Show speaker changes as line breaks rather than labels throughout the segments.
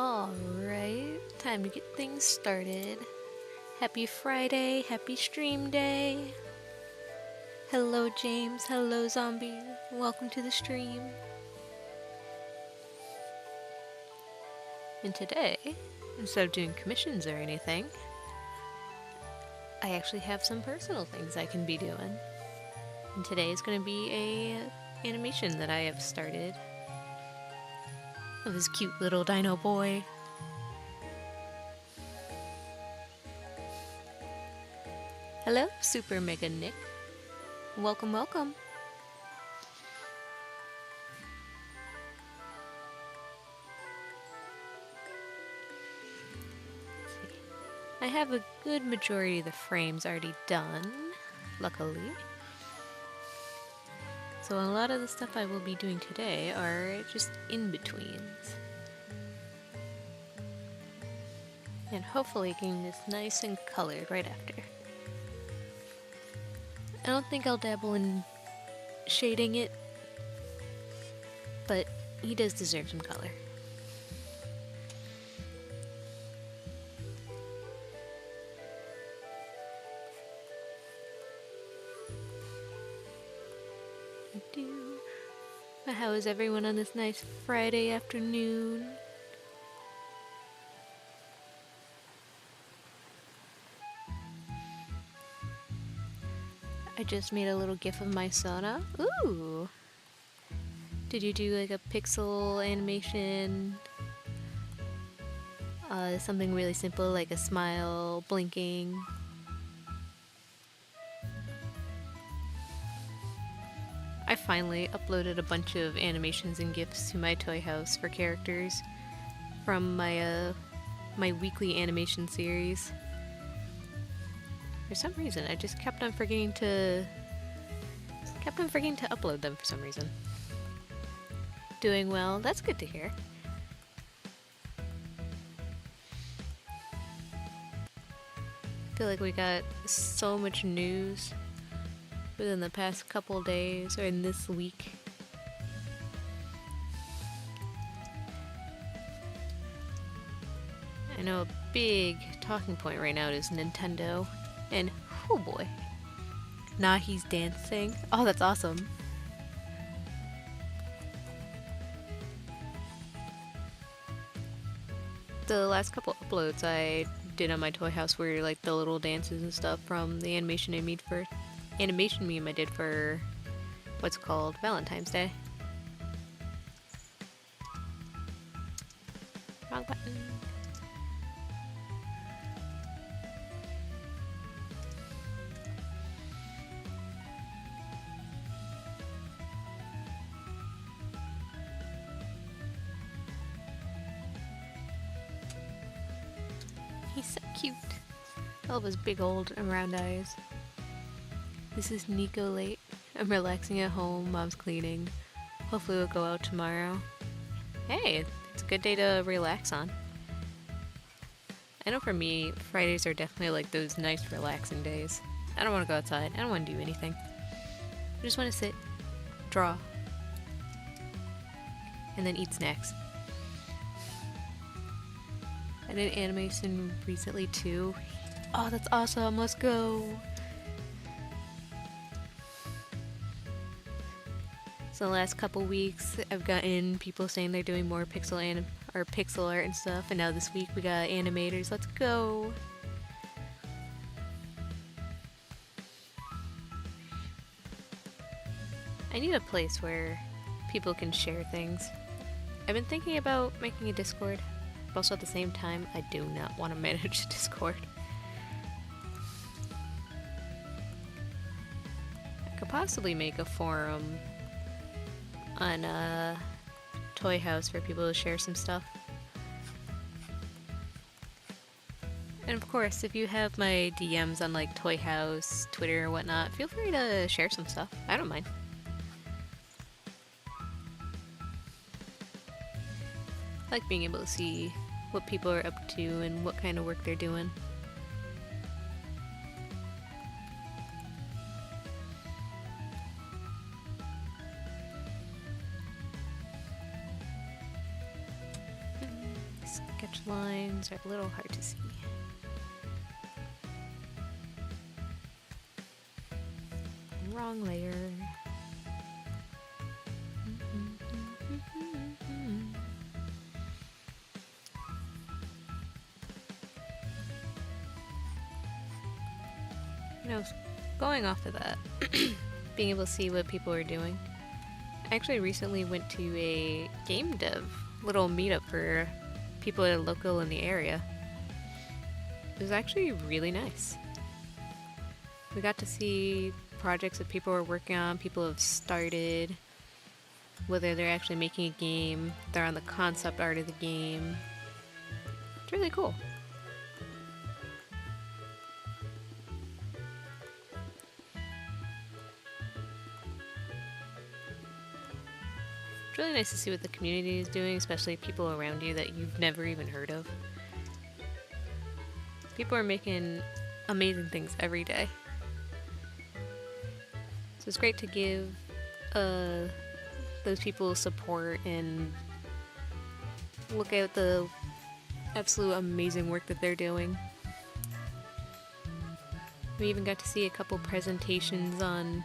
Alright, time to get things started. Happy Friday, happy stream day. Hello James, hello Zombie, welcome to the stream. And today, instead of doing commissions or anything, I actually have some personal things I can be doing. And today is going to be a animation that I have started of this cute little dino boy. Hello, Super Mega Nick. Welcome, welcome. I have a good majority of the frames already done, luckily. So a lot of the stuff I will be doing today are just in-betweens. And hopefully getting this nice and colored right after. I don't think I'll dabble in shading it, but he does deserve some color. But how is everyone on this nice Friday afternoon? I just made a little gif of my sauna. Ooh! Did you do like a pixel animation? Something really simple like a smile blinking. I finally uploaded a bunch of animations and GIFs to my toy house for characters from my my weekly animation series. For some reason, I just kept on forgetting to upload them for some reason. Doing well, that's good to hear. I feel like we got so much news within the past couple days or in this week. I know a big talking point right now is Nintendo, and oh boy, now he's dancing. Oh, that's awesome. The last couple uploads I did on my toy house were like the little dances and stuff from the animation meme I did for what's called Valentine's Day. Wrong button. He's so cute. I love his big old and round eyes. This is Nico late. I'm relaxing at home, mom's cleaning. Hopefully we'll go out tomorrow. Hey, it's a good day to relax on. I know for me, Fridays are definitely like those nice relaxing days. I don't want to go outside. I don't want to do anything. I just want to sit, draw, and then eat snacks. I did animation recently too. Oh, that's awesome. Let's go. So the last couple weeks, I've gotten people saying they're doing more pixel art and stuff, and now this week we got animators. Let's go. I need a place where people can share things. I've been thinking about making a Discord, but also at the same time, I do not want to manage Discord. I could possibly make a forum on a toy house for people to share some stuff. And of course, if you have my DMs on like Toy House, Twitter, or whatnot, feel free to share some stuff. I don't mind. I like being able to see what people are up to and what kind of work they're doing. lines are a little hard to see. Wrong layer. You know, going off of that, being able to see what people are doing. I actually recently went to a game dev little meetup for people that are local in the area. It was actually really nice. We got to see projects that people were working on, people have started, whether they're actually making a game, they're on the concept art of the game. It's really cool. It's really nice to see what the community is doing, especially people around you that you've never even heard of. People are making amazing things every day. So it's great to give those people support and look at the absolute amazing work that they're doing. We even got to see a couple presentations on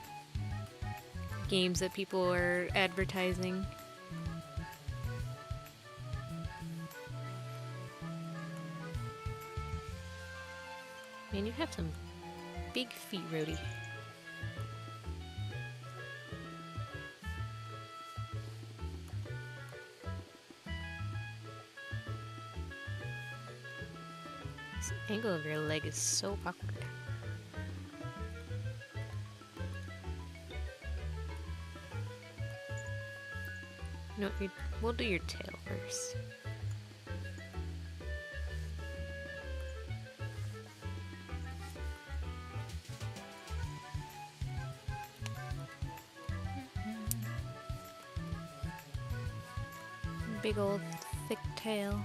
games that people are advertising. Man, you have some big feet, Rhodey. This angle of your leg is so awkward. No, we'll do your tail first. Big old thick tail.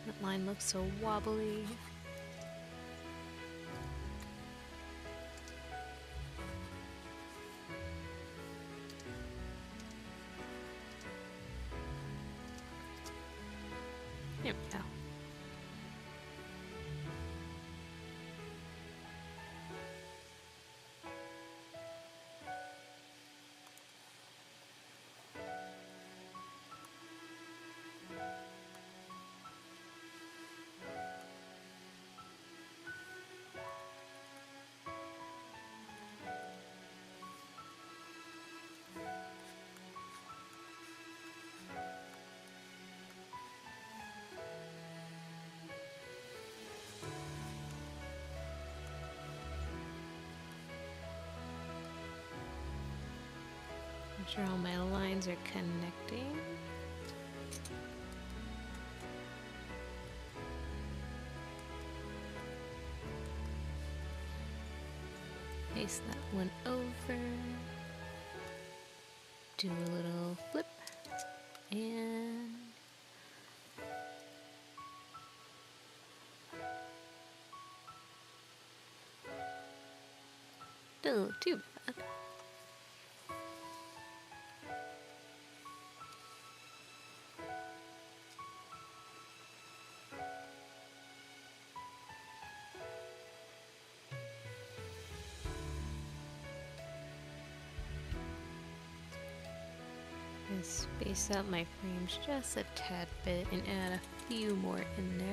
That line looks so wobbly. There we go. Make sure all my lines are connecting. Paste that one over. Do a little flip and Still not too bad. And space out my frames just a tad bit and add a few more in there.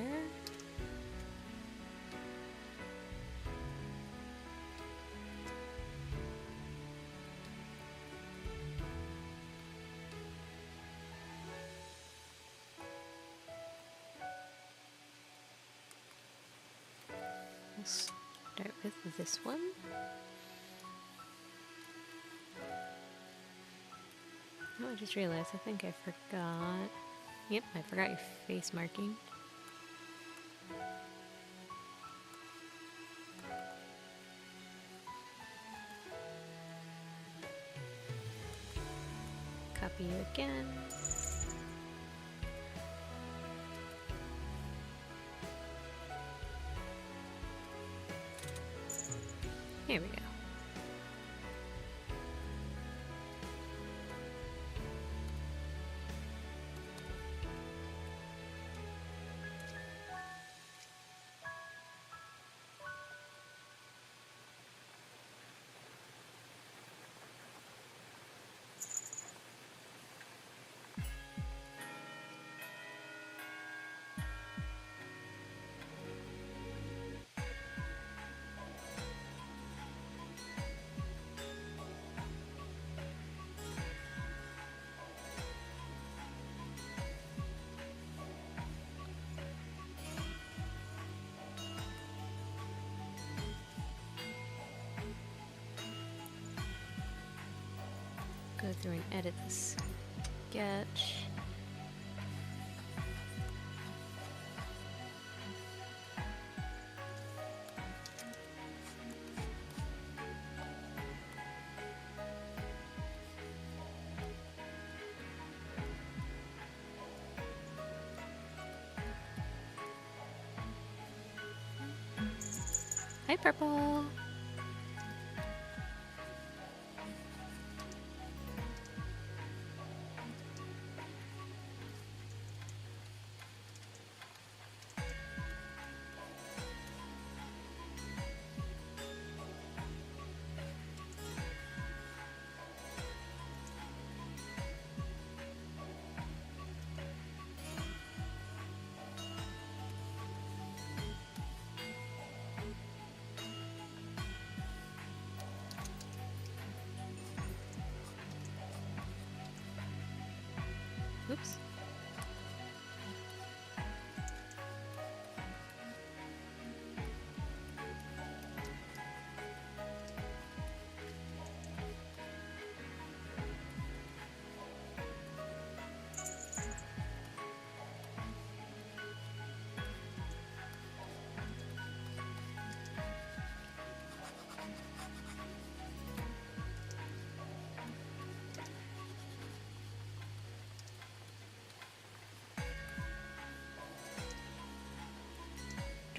We'll start with this one. Oh, I just realized, I think I forgot. Yep, I forgot your face marking. Copy you again. Here we go. Go through and edit the sketch. Hi, Purple! Oops.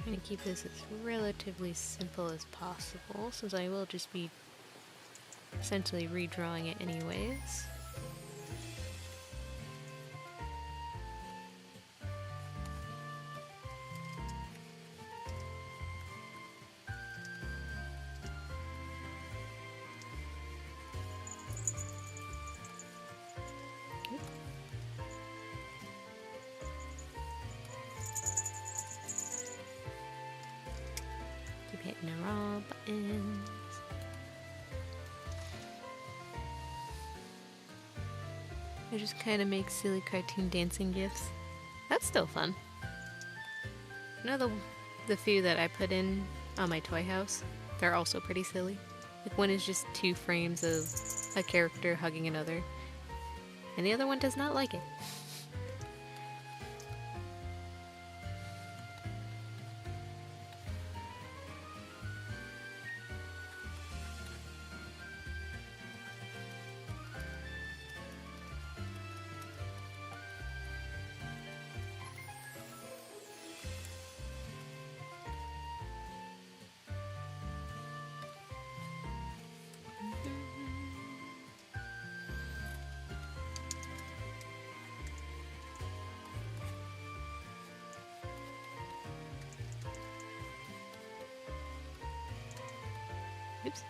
Trying to keep this as relatively simple as possible, since I will just be essentially redrawing it anyways. Keep hitting the raw buttons. I just kind of make silly cartoon dancing gifs. That's still fun. You know the few that I put in on my toy house? They're also pretty silly. Like one is just 2 frames of a character hugging another, and the other one does not like it. Oops.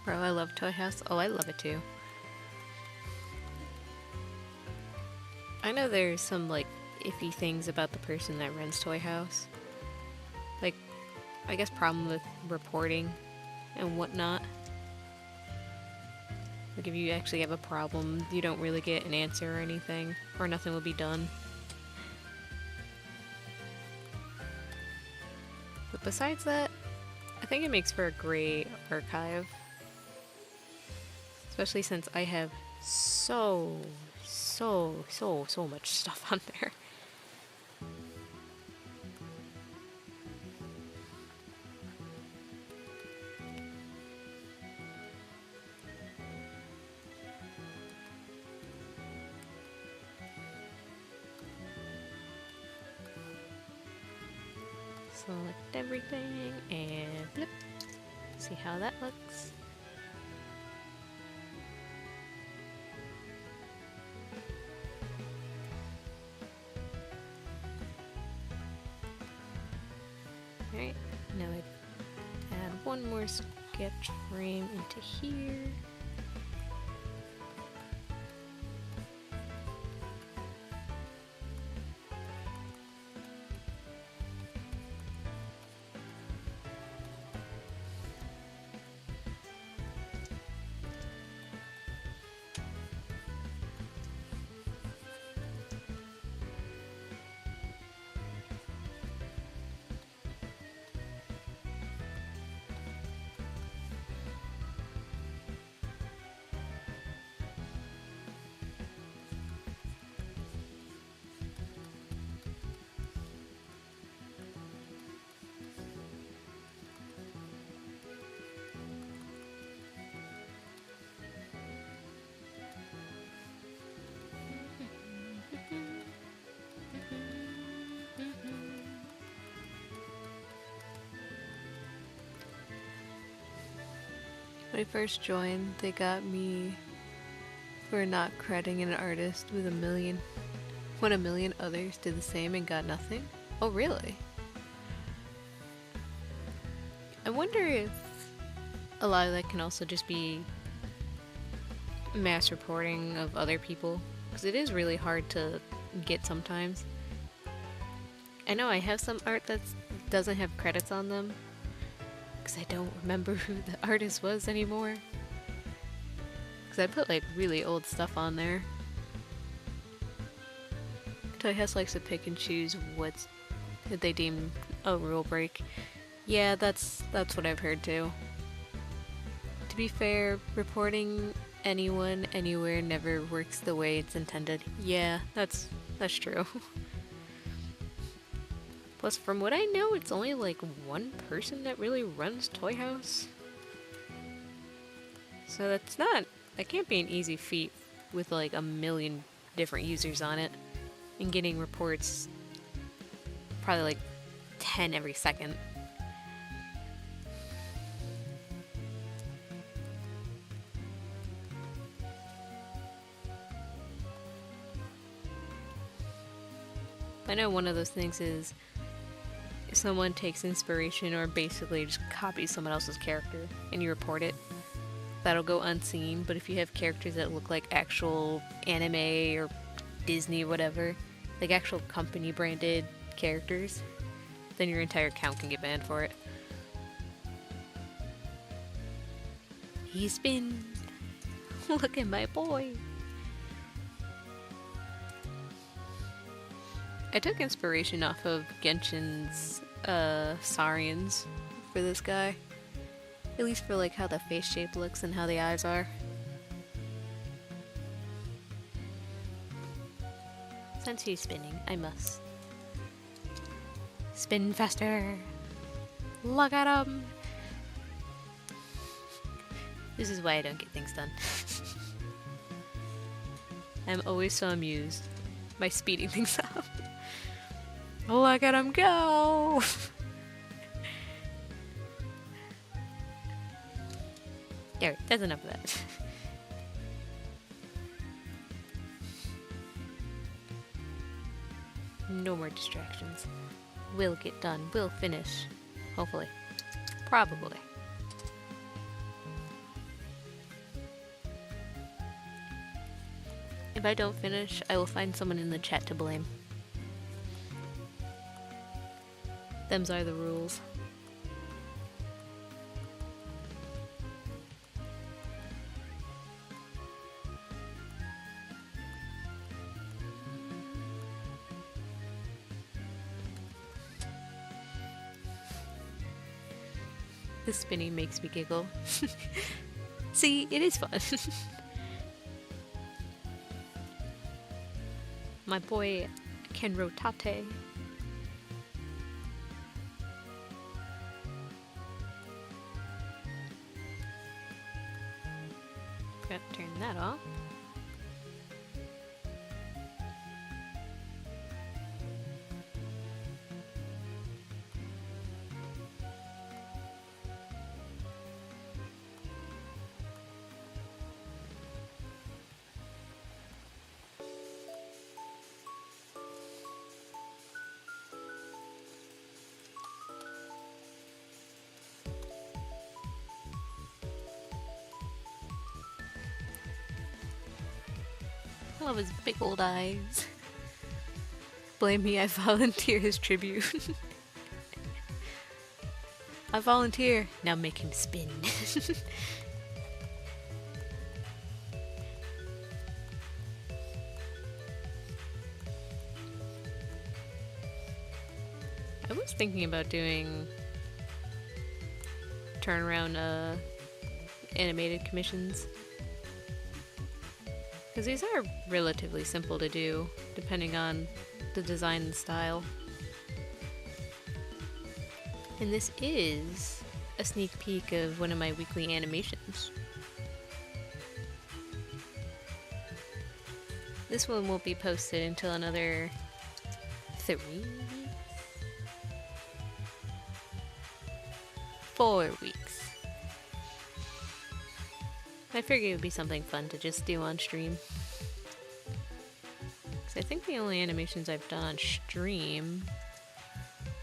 Bro, I love Toy House. Oh, I love it too. I know there's some, like, iffy things about the person that runs Toy House. Like, I guess problem with reporting and whatnot. Like, if you actually have a problem, you don't really get an answer or anything, or nothing will be done. But besides that, I think it makes for a great archive. Especially since I have so much stuff on there. Select everything and flip. See how that looks. Alright, now I add one more sketch frame into here. When I first joined, they got me for not crediting an artist with 1 million, when 1 million others did the same and got nothing. Oh, really? I wonder if a lot of that can also just be mass reporting of other people, because it is really hard to get sometimes. I know I have some art that doesn't have credits on them, because I don't remember who the artist was anymore. Because I put like really old stuff on there. Toy House likes to pick and choose what they deem a rule break. Yeah, that's what I've heard too. To be fair, reporting anyone anywhere never works the way it's intended. Yeah, that's true. Plus, from what I know, it's only like one person that really runs Toy House. So that can't be an easy feat with like 1 million different users on it. And getting reports probably like 10 every second. I know one of those things is if someone takes inspiration or basically just copies someone else's character and you report it, that'll go unseen. But if you have characters that look like actual anime or Disney or whatever, like actual company branded characters, then your entire account can get banned for it. He's been... Look at my boy. I took inspiration off of Genshin's Saurians for this guy. At least for like how the face shape looks and how the eyes are. Since he's spinning, I must spin faster. Look at him. This is why I don't get things done. I'm always so amused by speeding things up. Look at him go! There, that's enough of that. No more distractions. We'll get done. We'll finish. Hopefully. Probably. If I don't finish, I will find someone in the chat to blame. Them's are the rules. The spinning makes me giggle. See, it is fun. My boy can rotate. Got to turn that off. I love his big old eyes. Blame me, I volunteer his tribute. I volunteer. Now make him spin. I was thinking about doing turnaround animated commissions. Because these are relatively simple to do, depending on the design and style. And this is a sneak peek of one of my weekly animations. This one won't be posted until another 4 weeks. I figured it would be something fun to just do on stream. Because I think the only animations I've done on stream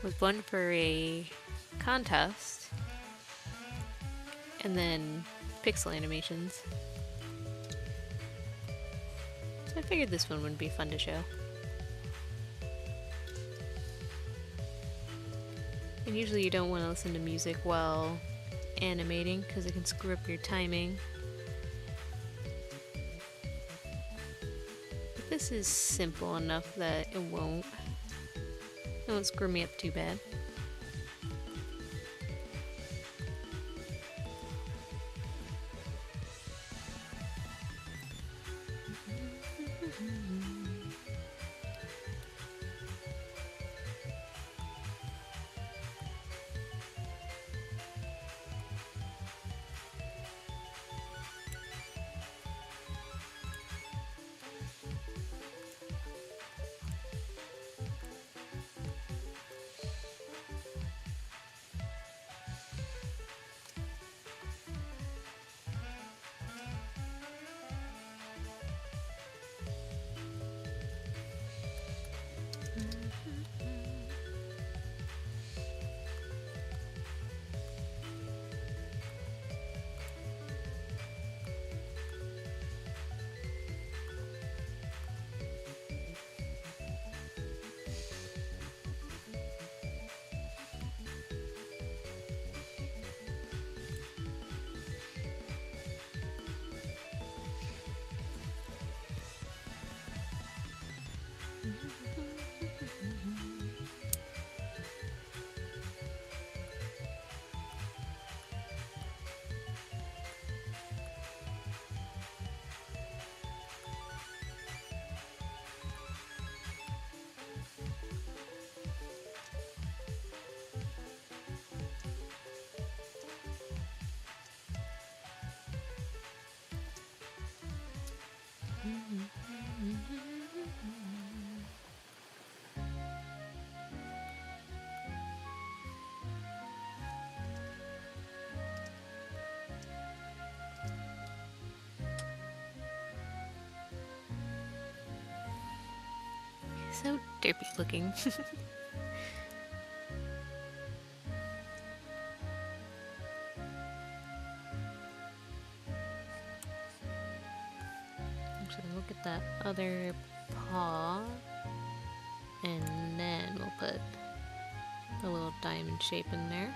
was one for a contest, and then pixel animations. So I figured this one would be fun to show. And usually you don't want to listen to music while animating because it can screw up your timing. This is simple enough that it won't screw me up too bad. So derpy looking. Actually, we'll get that other paw, and then we'll put a little diamond shape in there.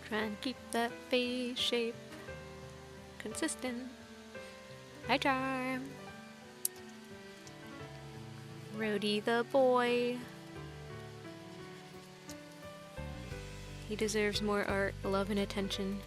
Try and keep that face shape consistent. Hi, Charm. Rhodey the boy. He deserves more art, love, and attention.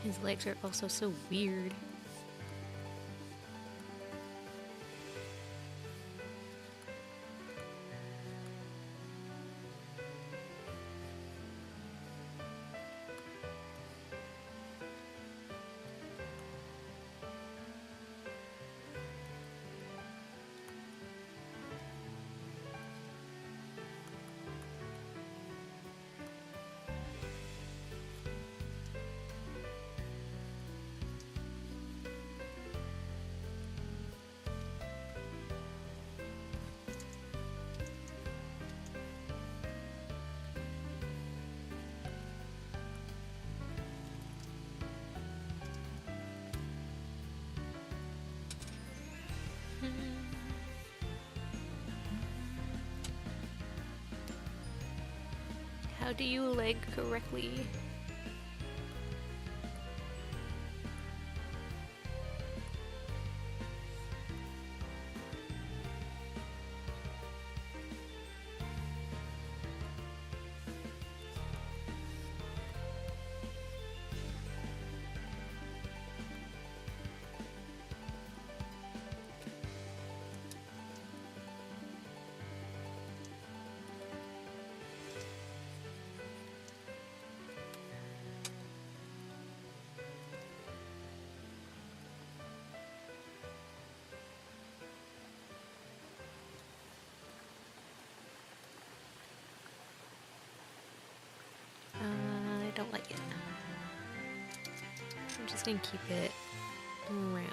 His legs are also so weird. How do you leg correctly? Let's keep it round.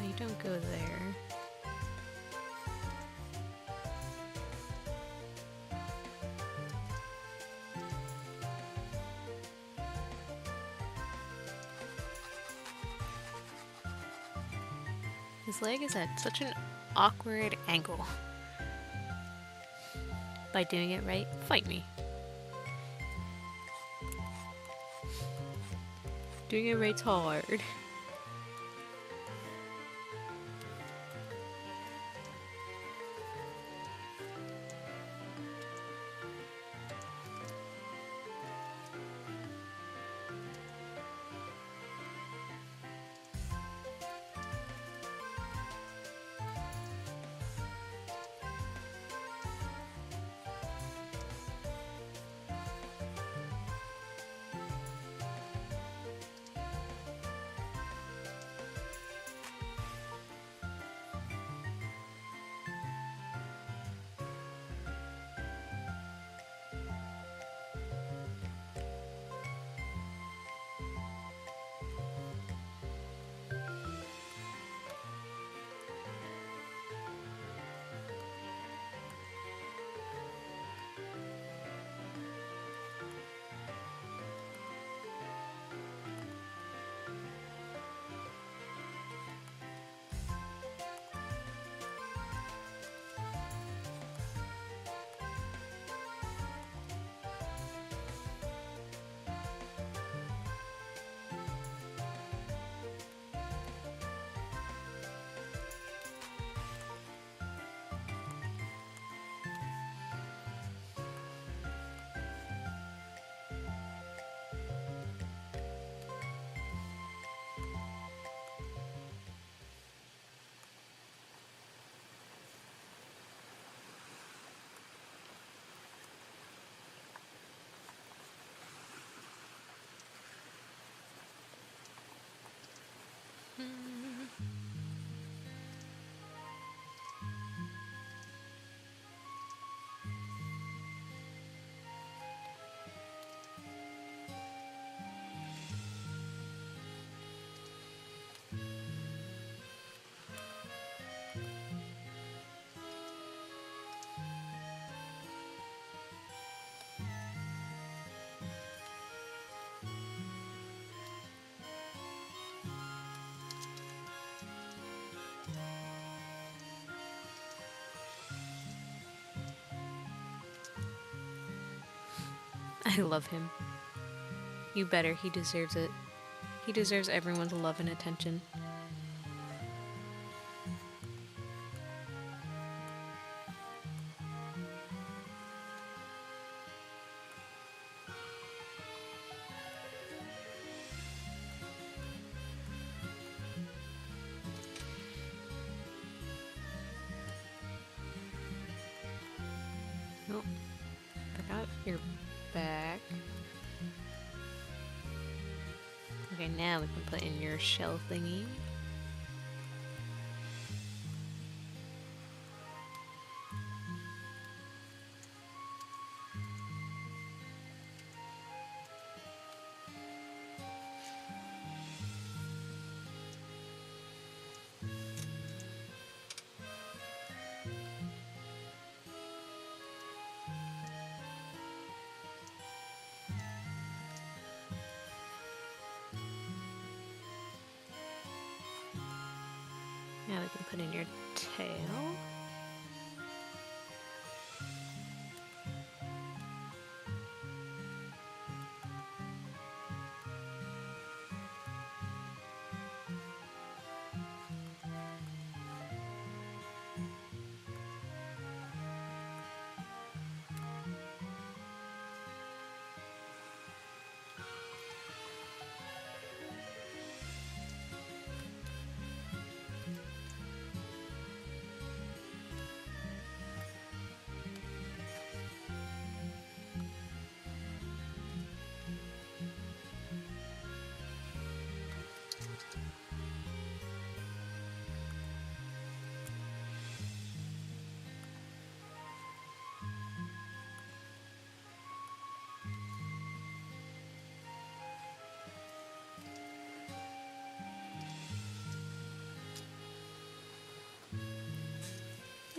You don't go there. His leg is at such an awkward angle. By doing it right, fight me. Doing it right's hard. I love him. You better, he deserves it. He deserves everyone's love and attention. Oh, forgot your back. Okay, now we can put in your shell thingy. Now we can put in your tail.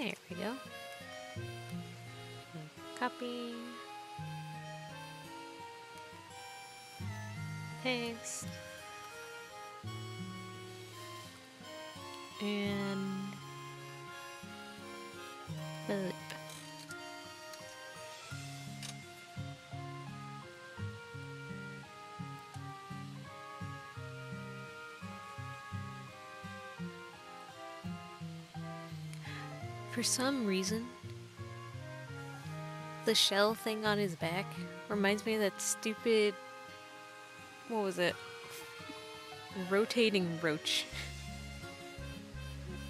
There we go. Copy. Paste. And flip. For some reason, the shell thing on his back reminds me of that stupid, what was it? Rotating roach.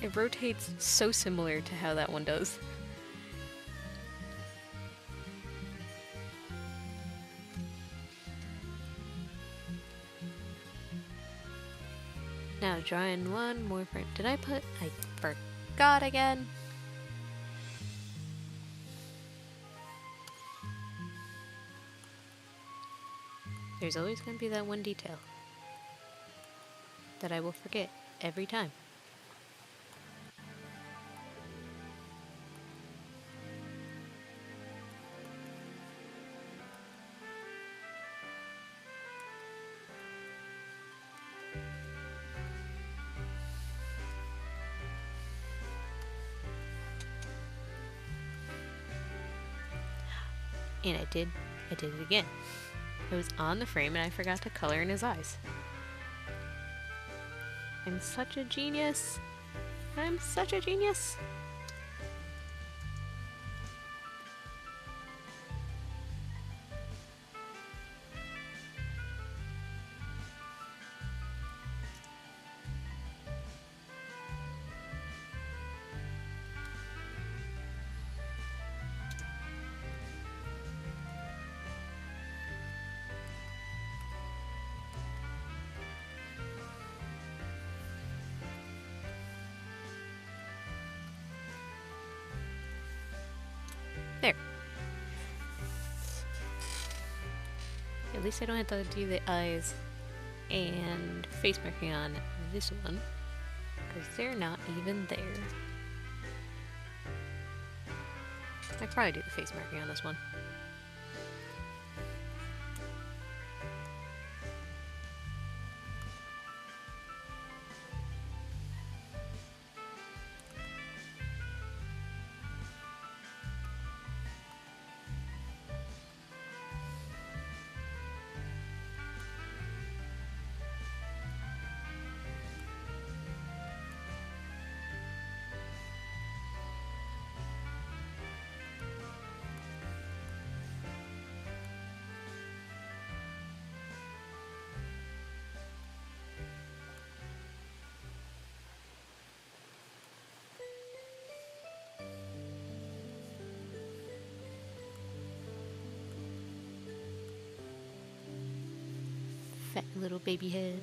It rotates so similar to how that one does. Now drawing one more frame. Did I forgot again. There's always going to be that one detail that I will forget every time. And I did it again. It was on the frame and I forgot to color in his eyes. I'm such a genius. I'm such a genius. There. At least I don't have to do the eyes and face marking on this one, because they're not even there. I could probably do the face marking on this one. Fat little baby head.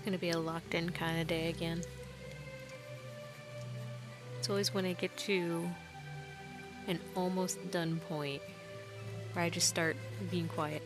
gonna be a locked in kind of day again. It's always when I get to an almost done point where I just start being quiet.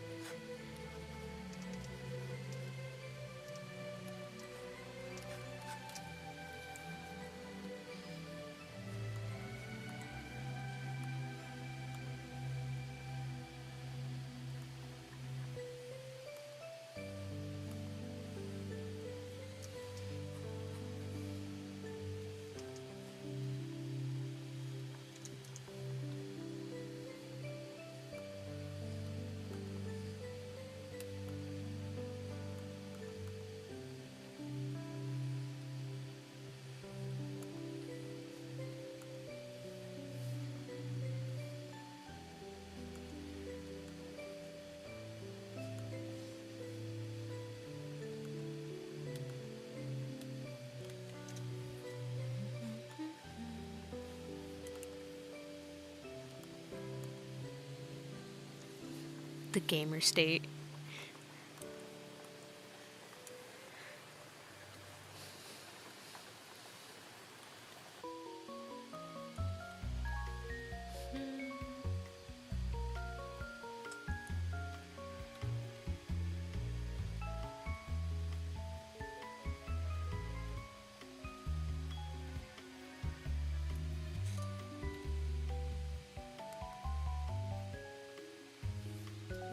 The gamer state.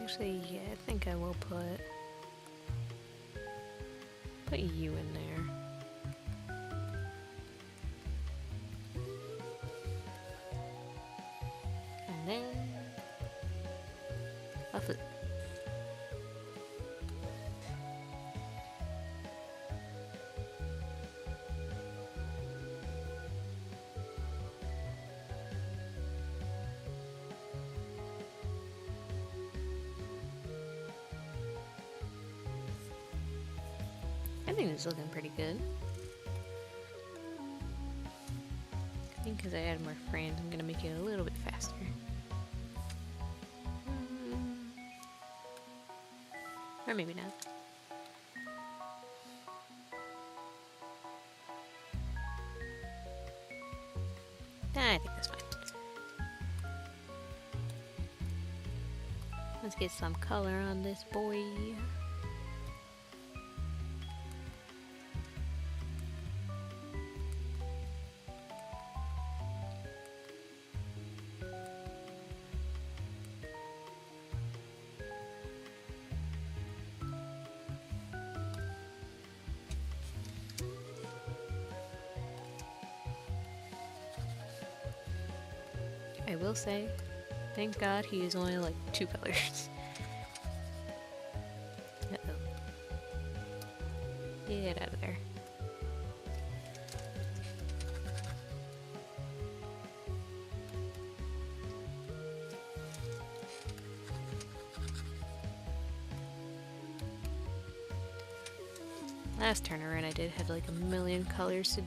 Actually, yeah, I think I will put you in there. And then I'll flip. I think this is looking pretty good. I think because I added more frames, I'm gonna make it a little bit faster. Or maybe not. I think that's fine. Let's get some color on this boy. I will say, thank God he is only like 2 colors. Uh-oh. Get out of there. Last turn around I did have like a million colors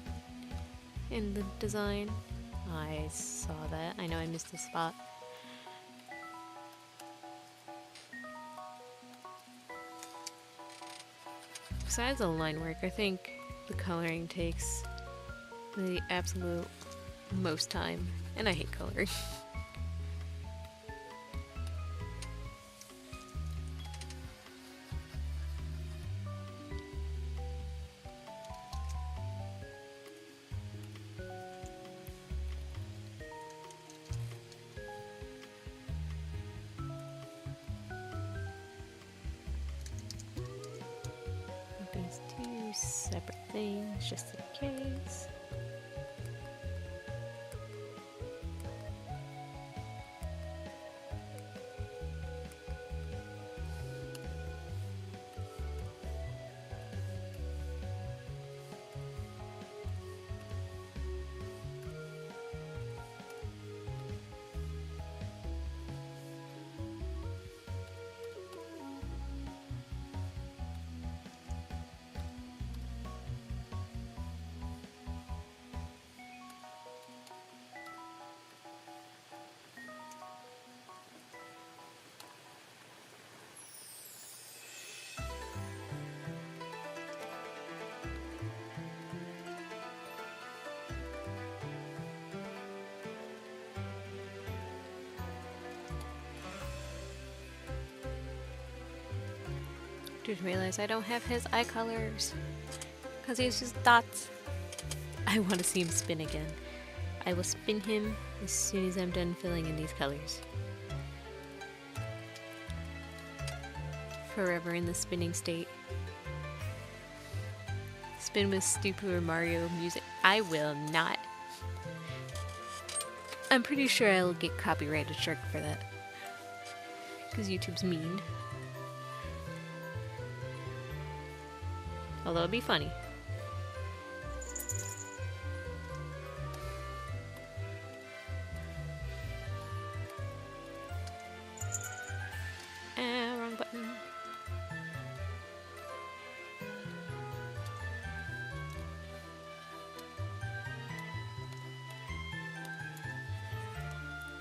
in the design. I saw that. I know I missed a spot. Besides the line work, I think the coloring takes the absolute most time, and I hate coloring. These 2 separate things, just in case. Just realized I don't have his eye colors. Because he uses dots. I want to see him spin again. I will spin him as soon as I'm done filling in these colors. Forever in the spinning state. Spin with Super Mario music. I will not. I'm pretty sure I'll get copyrighted struck for that. Because YouTube's mean. Although it'd be funny. Wrong button.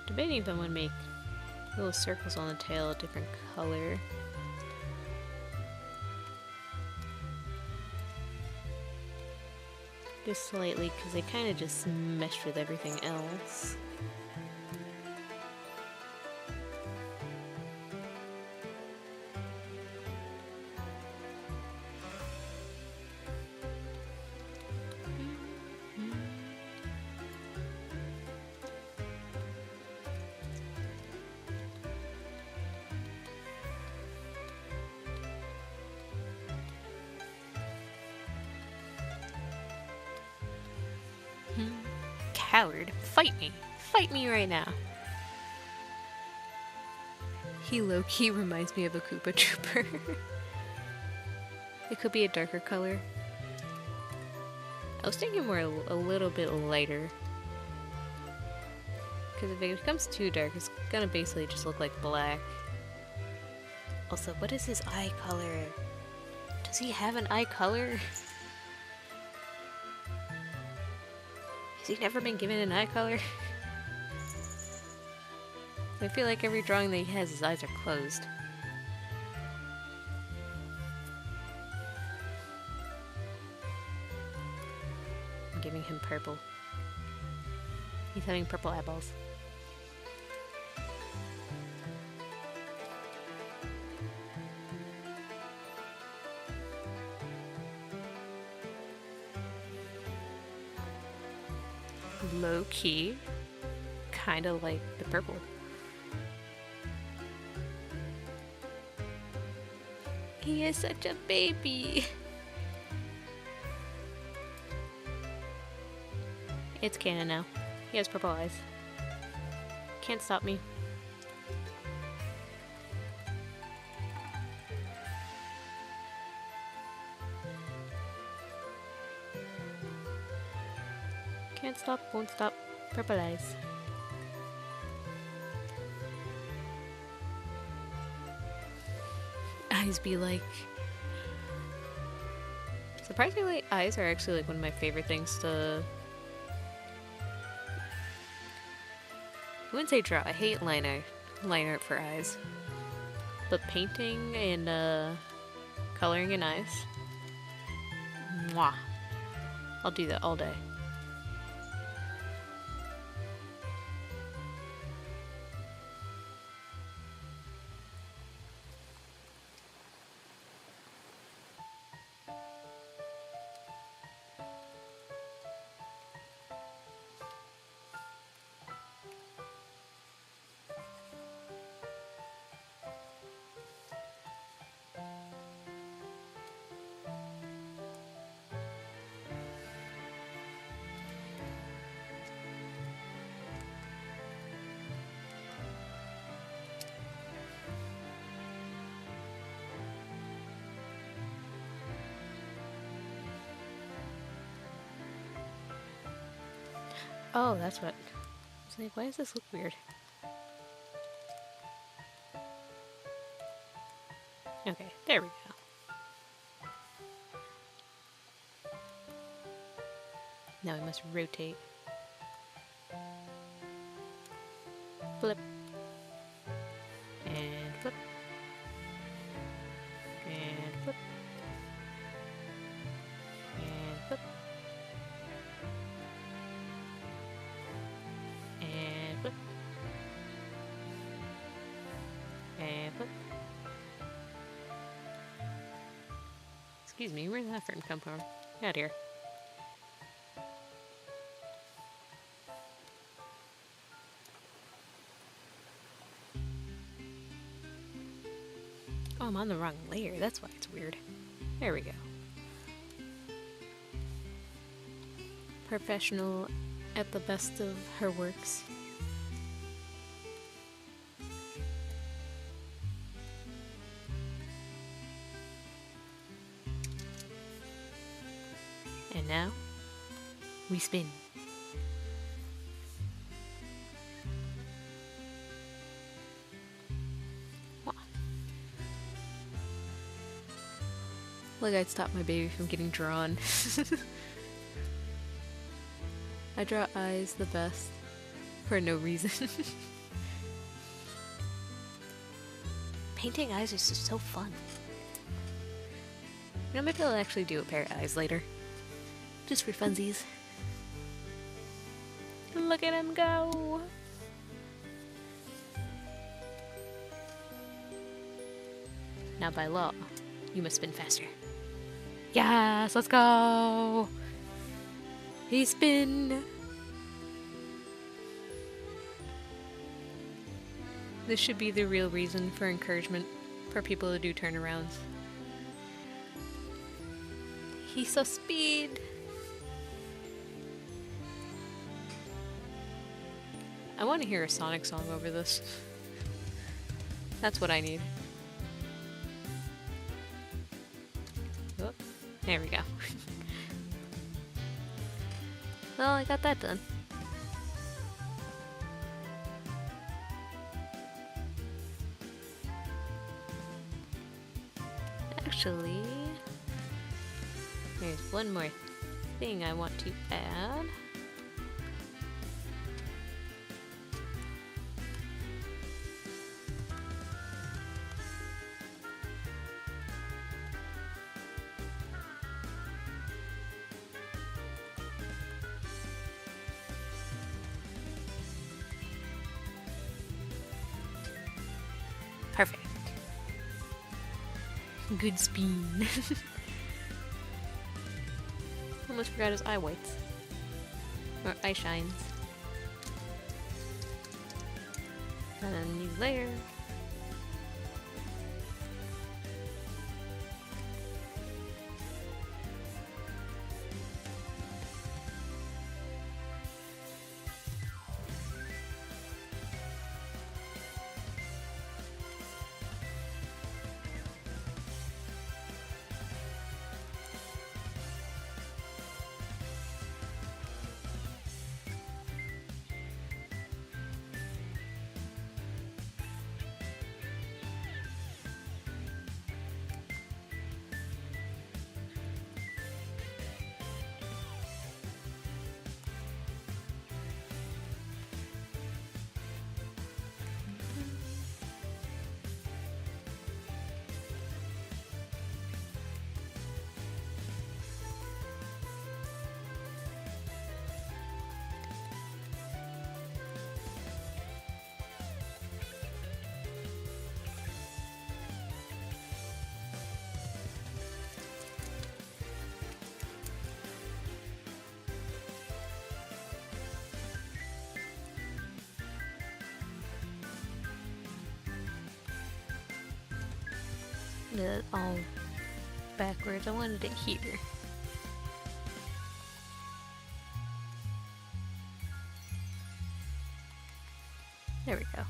Debating if I want to make little circles on the tail, a different color. Just slightly, because they kind of just meshed with everything else. Coward, fight me! Fight me right now! He low-key reminds me of a Koopa Trooper. It could be a darker color. I was thinking more a little bit lighter. Because if it becomes too dark, it's gonna basically just look like black. Also, what is his eye color? Does he have an eye color? Has he never been given an eye color? I feel like every drawing that he has, his eyes are closed. I'm giving him purple. He's having purple eyeballs. Low key, kind of like the purple. He is such a baby. It's canon now. He has purple eyes. Can't stop me. Can't stop, won't stop. Purple eyes. Eyes be like... Surprisingly, eyes are actually like one of my favorite things to... I wouldn't say draw. I hate line art for eyes. But painting and coloring in eyes... Mwah. I'll do that all day. Oh, that's what... I was like, why does this look weird? Okay, there we go. Now we must rotate. Flip. And flip. And flip. And flip. And flip. And flip. Excuse me, where did that friend come from? Get out here. Oh, I'm on the wrong layer. That's why it's weird. There we go. Professional at the best of her works. And now, we spin. Like I'd stop my baby from getting drawn. I draw eyes the best. For no reason. Painting eyes is just so fun. You know, maybe I'll actually do a pair of eyes later. Just for funsies. Look at him go! Now by law, you must spin faster. Yes, let's go! He spin! This should be the real reason for encouragement for people to do turnarounds. He's so speed! I want to hear a Sonic song over this. That's what I need. Oh, there we go. Well, I got that done. Actually, there's one more thing I want to add. Perfect. Good spin. Almost forgot his eye whites. Or eye shines. And a new layer. Did it all backwards. I wanted it here. There we go.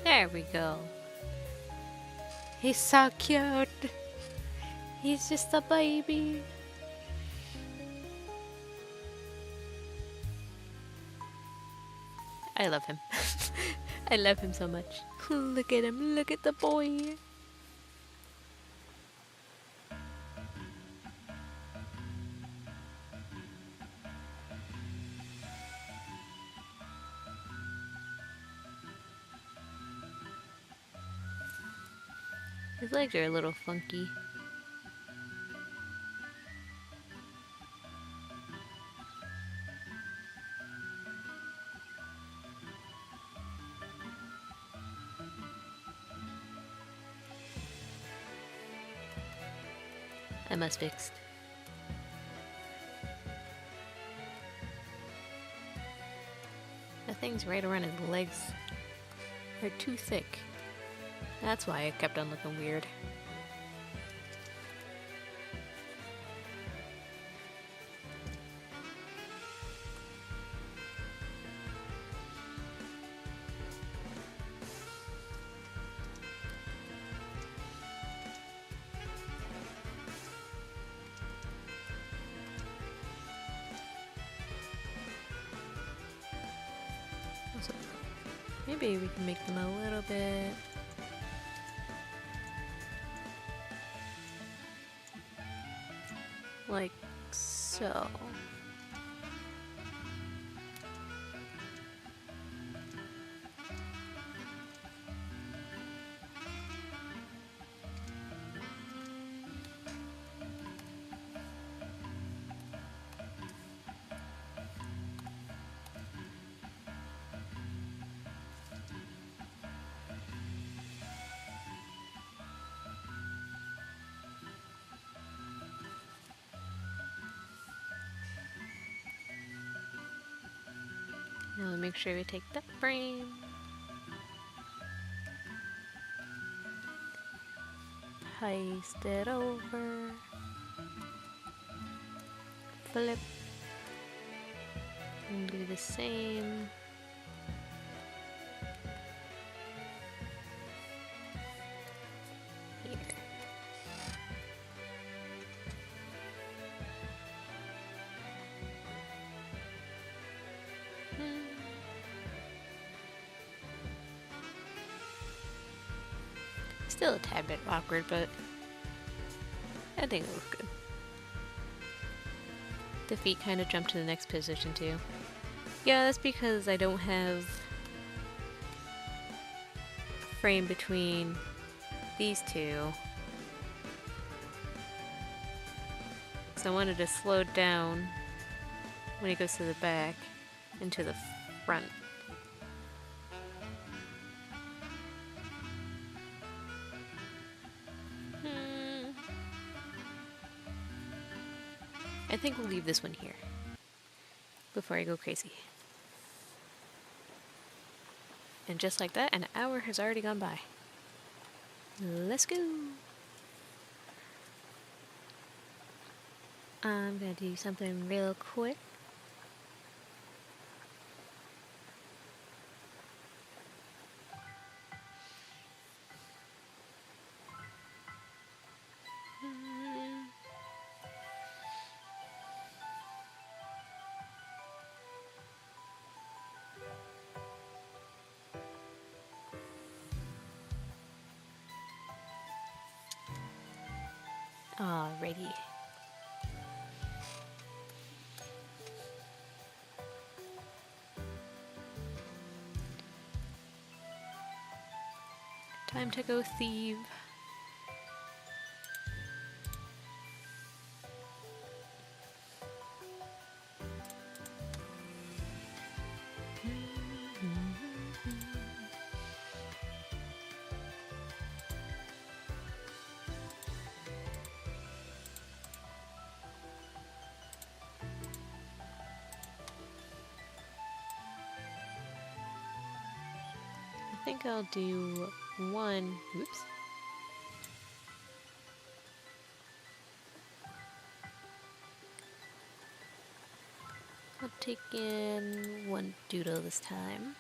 There we go. He's so cute. He's just a baby. I love him. I love him so much. Look at him. Look at the boy. His legs are a little funky. I must fix. The things right around his legs are too thick. That's why it kept on looking weird. Also, maybe we can make them a little bit like so. Now make sure we take that frame. Paste it over. Flip. And do the same. Here. Still a tad bit awkward, but I think it looks good. The feet kind of jump to the next position too. Yeah, that's because I don't have a frame between these two. So I wanted to slow down when he goes to the back and to the front. I think we'll leave this one here before I go crazy. And just like that, an hour has already gone by. Let's go. I'm gonna do something real quick. Alrighty. Time to go thieve. I think I'll do one. Oops. I'll take in one doodle this time.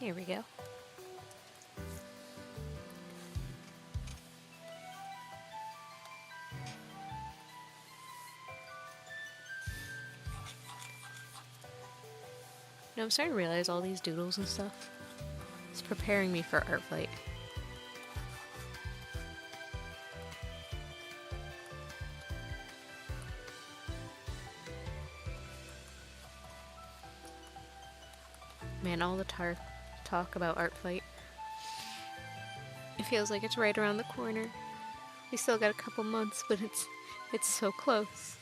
Here we go. I'm starting to realize all these doodles and stuff is preparing me for art flight. Man, all the talk about art flight. It feels like it's right around the corner. We still got a couple months, but it's so close.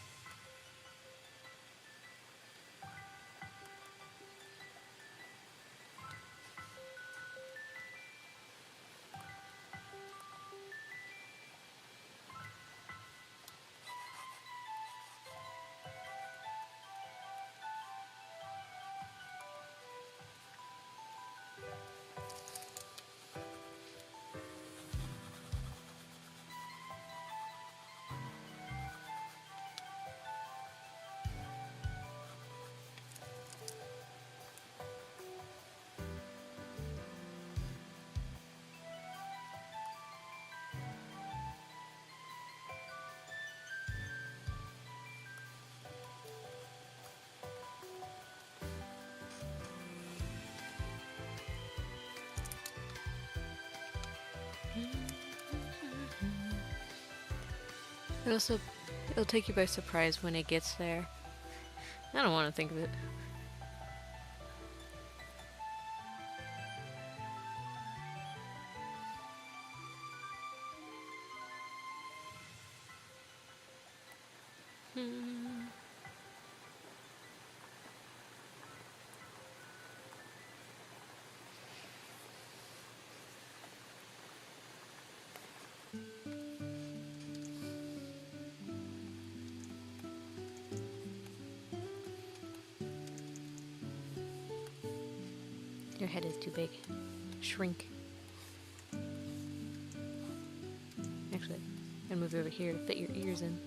It'll take you by surprise when it gets there. I don't want to think of it. Your head is too big. Shrink. Actually, I'm gonna move over here to fit your ears in.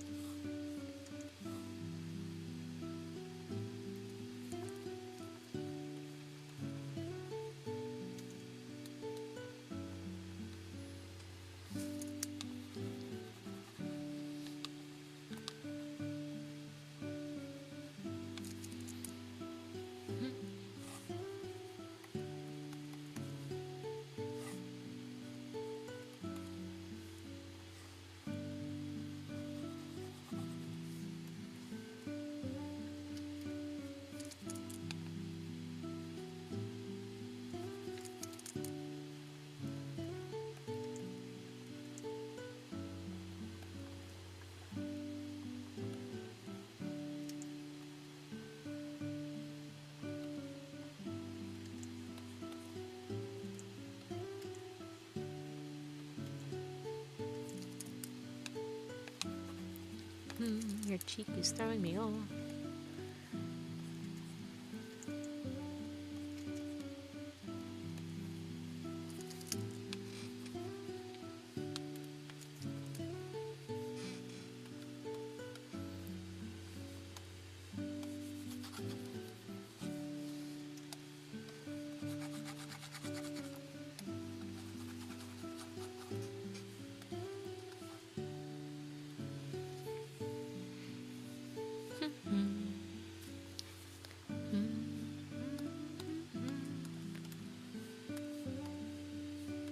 Your cheek is throwing me off.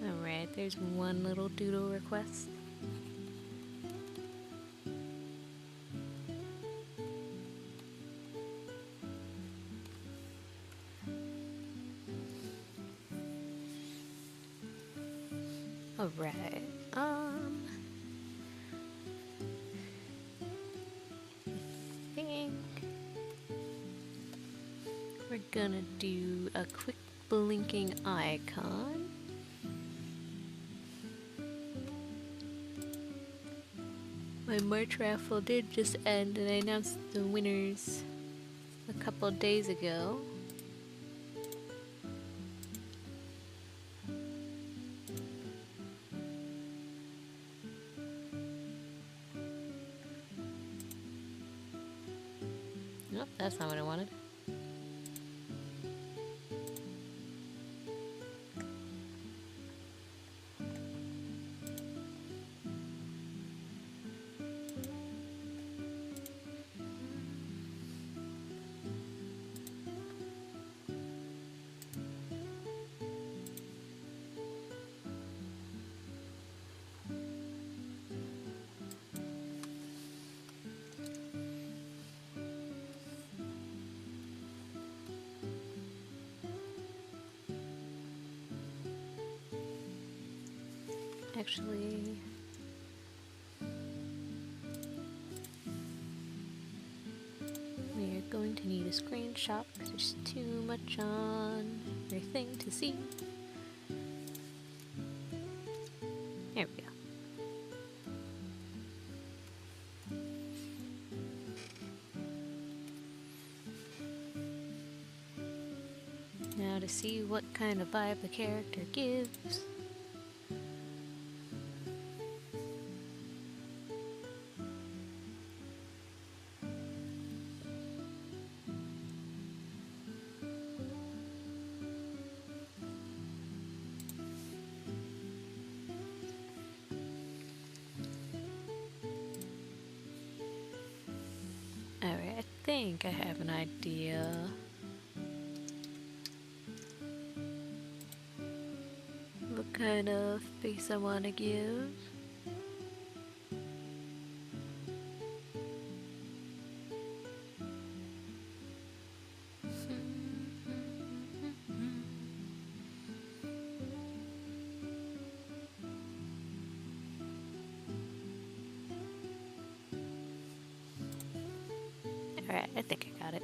Alright, there's one little doodle request. Alright, I think we're gonna do a quick blinking icon. My March raffle did just end, and I announced the winners a couple days ago. Nope, that's not what I wanted. Actually, we are going to need a screenshot because there's too much on your thing to see. There we go. Now to see what kind of vibe the character gives. Alright, I think I have an idea. What kind of face I want to give. Alright, I think I got it.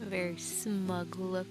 A very smug look.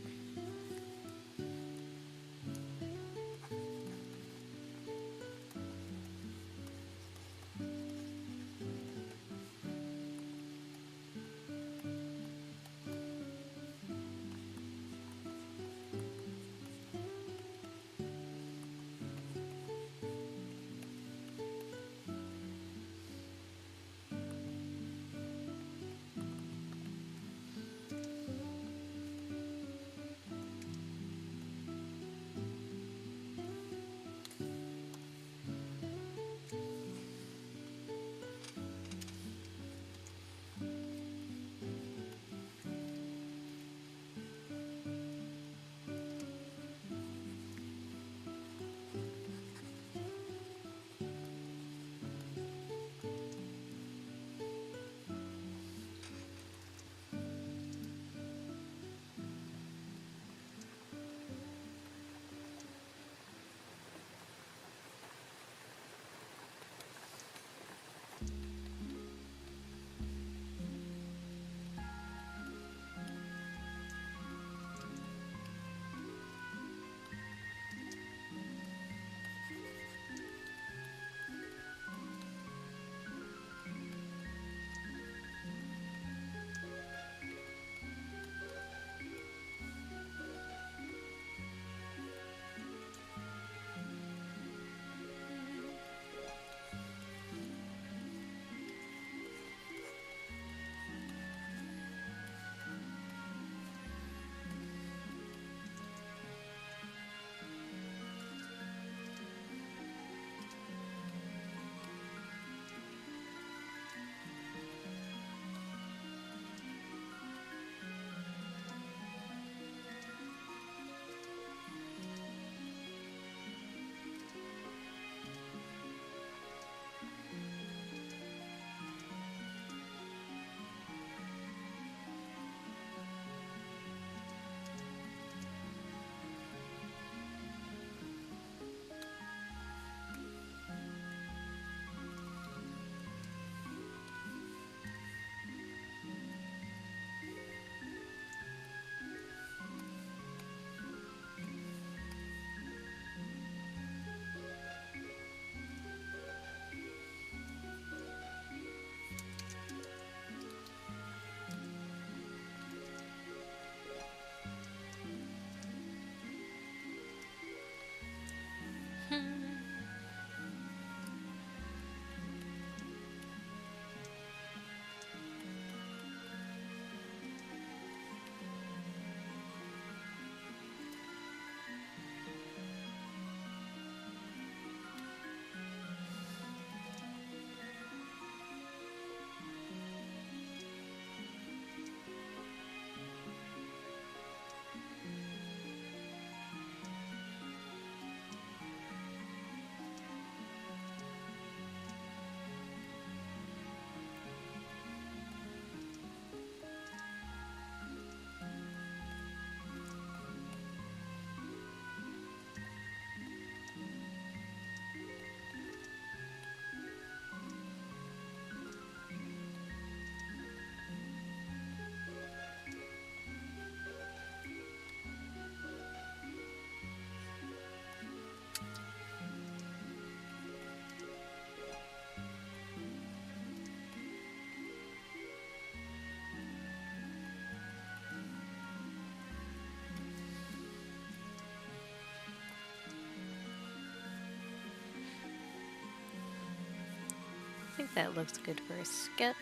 That looks good for a sketch.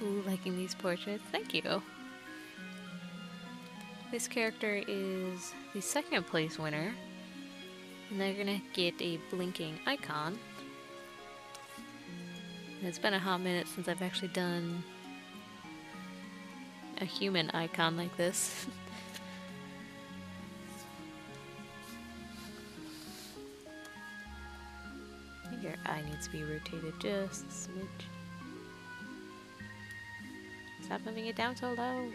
Ooh, liking these portraits. Thank you. This character is the second place winner, and they're gonna get a blinking icon. And it's been a hot minute since I've actually done a human icon like this. Your eye needs to be rotated just a smidge. Stop moving it down so low.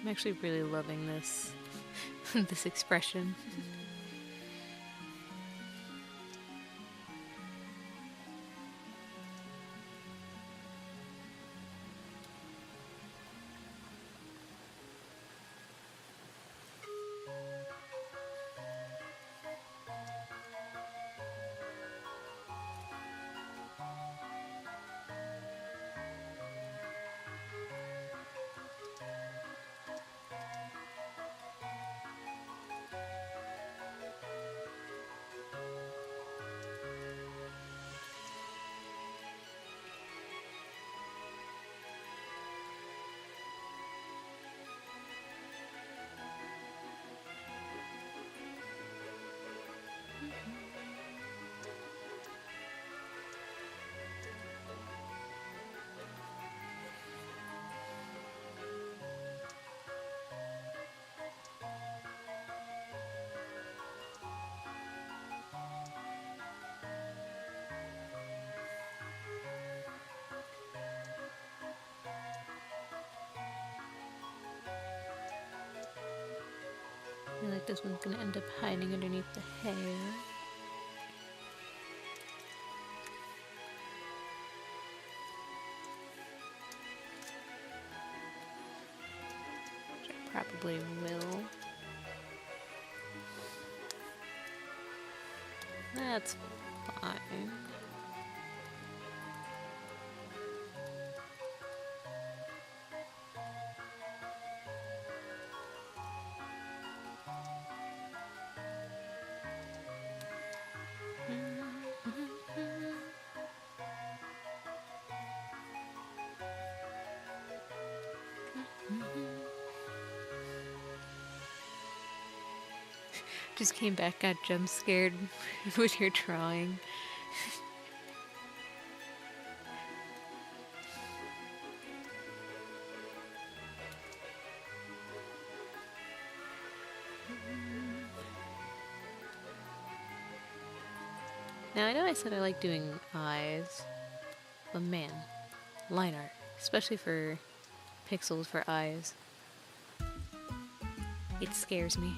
I'm actually really loving this this expression. I feel like this one's gonna end up hiding underneath the hair. Which I probably will. That's fine. Just came back, got jump scared with your drawing. Now I know I said I like doing eyes, but man, line art, especially for pixels for eyes, it scares me.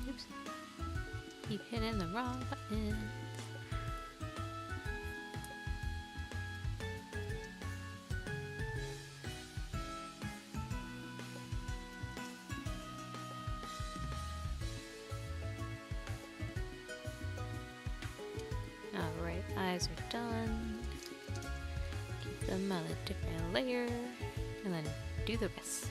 Oops. Keep hitting the wrong button. eyes are done. Keep them on a different layer, and then do the rest.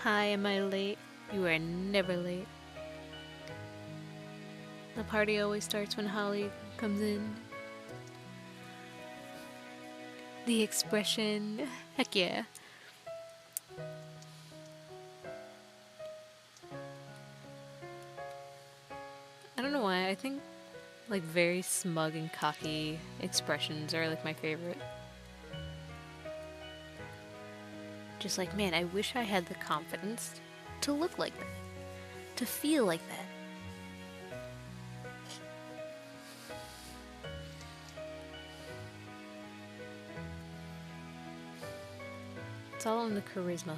Hi, am I late? You are never late. The party always starts when Holly comes in. The expression, heck yeah. I don't know why, I think like very smug and cocky expressions are like my favorite. Just like, man, I wish I had the confidence to look like that, to feel like that. It's all in the charisma.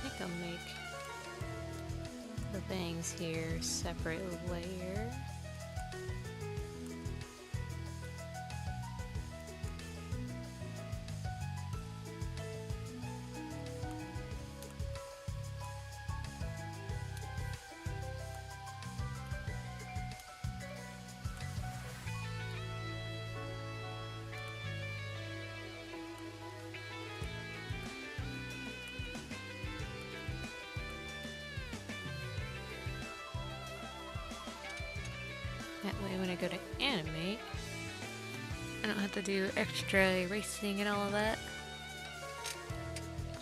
I think I'll make the bangs here separate layer. That way when I go to animate, I don't have to do extra erasing and all of that.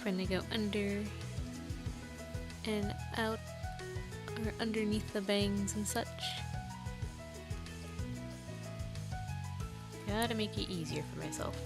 When they go under and out or underneath the bangs and such. Gotta make it easier for myself.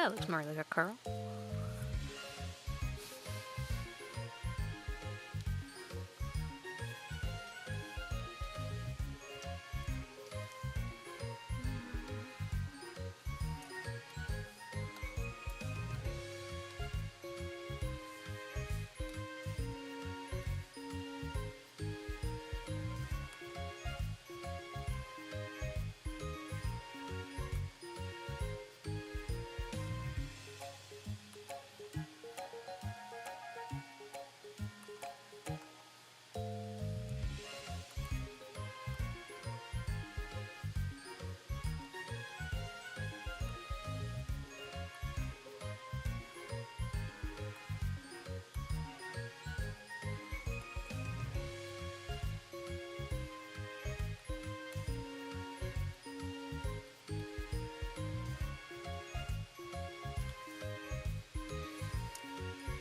That looks more like a curl.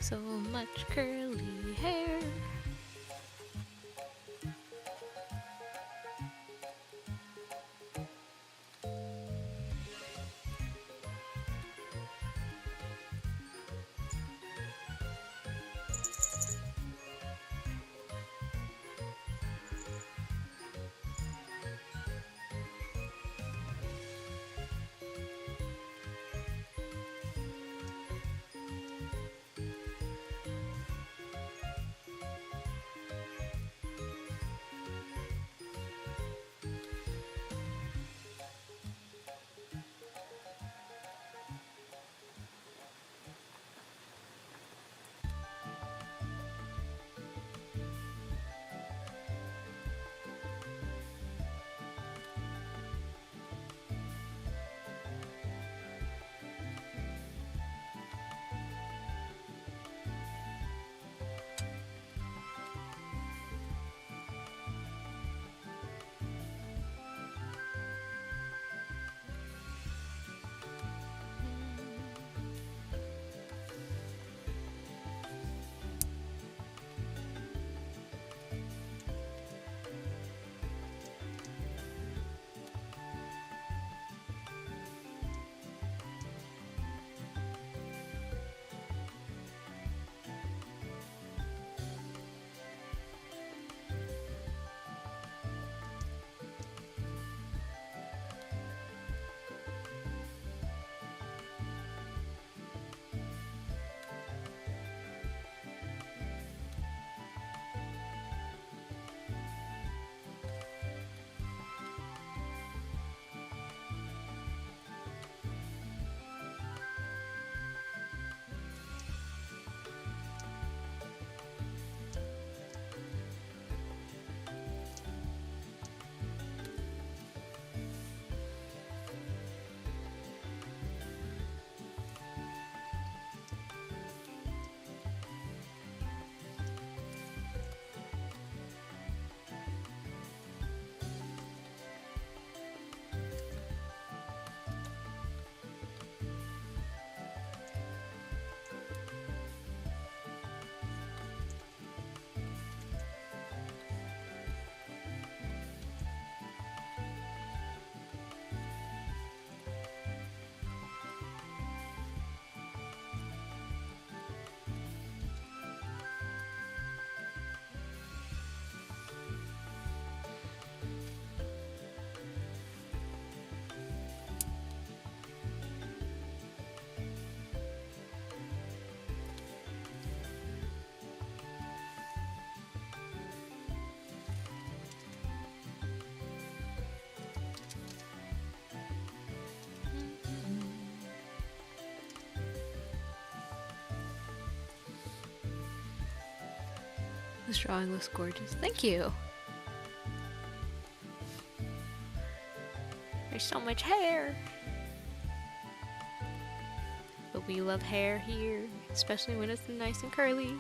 So much curly hair. This drawing looks gorgeous. Thank you. There's so much hair. But we love hair here, especially when it's nice and curly.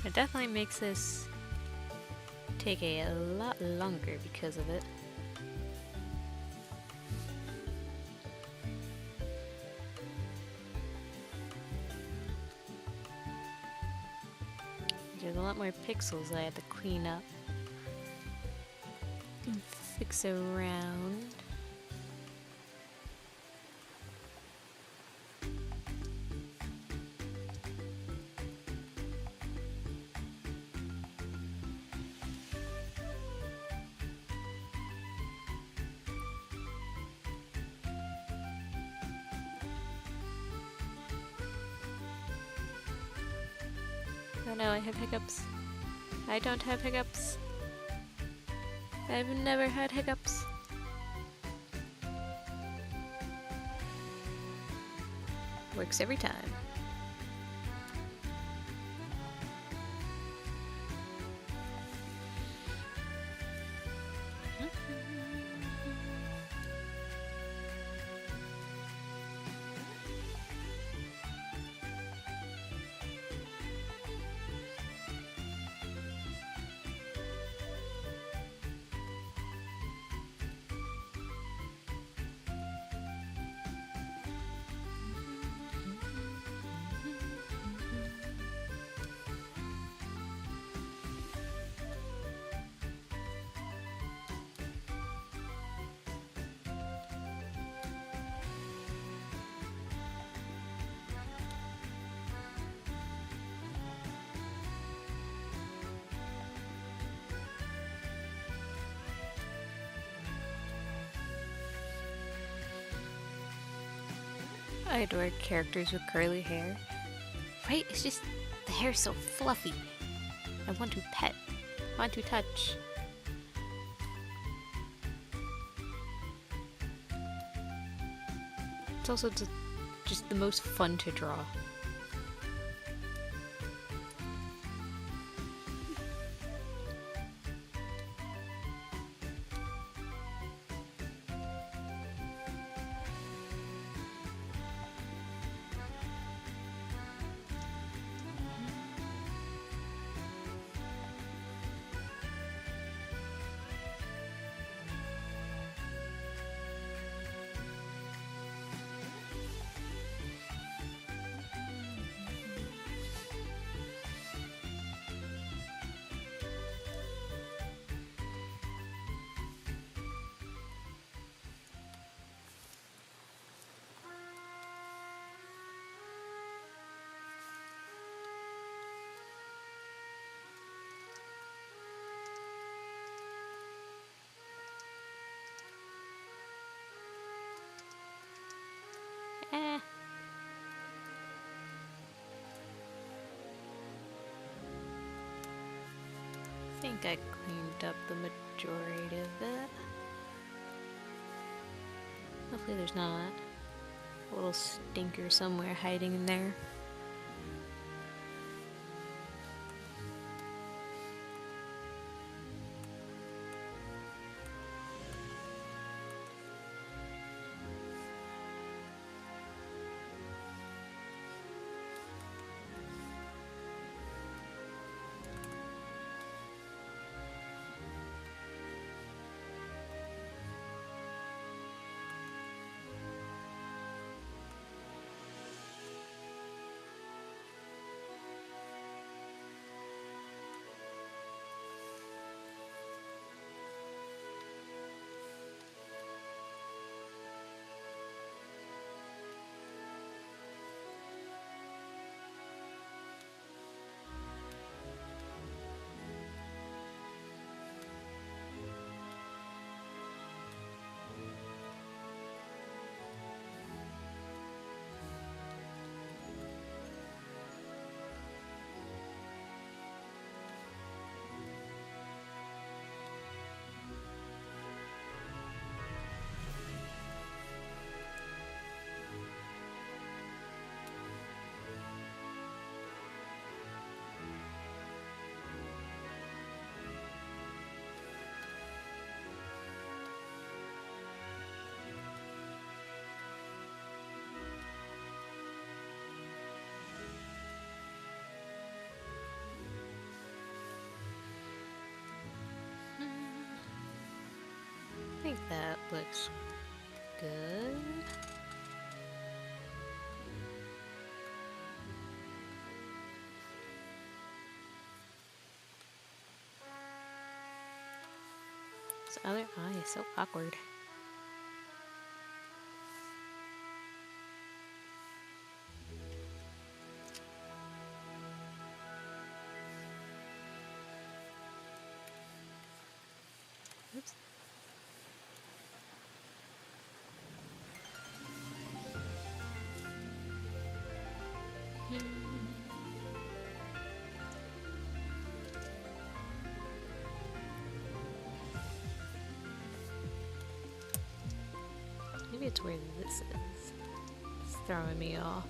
It definitely makes this take a lot longer because of it. There's a lot more pixels I had to clean up. fix around. Oh no, I have hiccups. I don't have hiccups. I've never had hiccups. Works every time. I adore characters with curly hair. Right? It's just, the hair's so fluffy. I want to pet. I want to touch. It's also just the most fun to draw. Eh. I think I cleaned up the majority of it. Hopefully there's not a little stinker somewhere hiding in there. I think that looks good. This other eye is so awkward. Oops. Maybe it's where this is. It's throwing me off.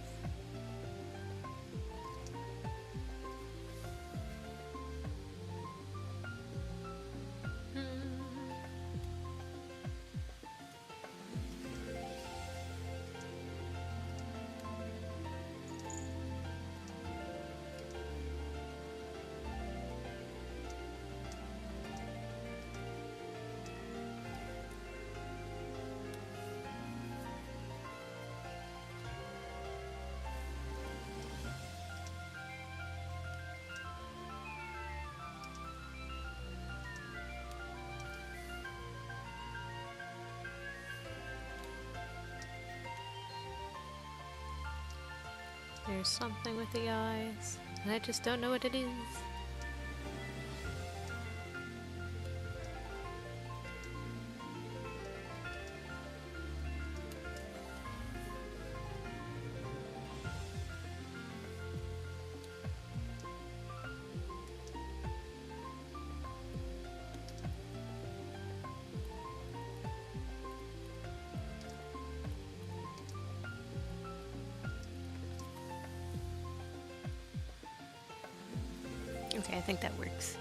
There's something with the eyes, and I just don't know what it is. Okay, I think that works.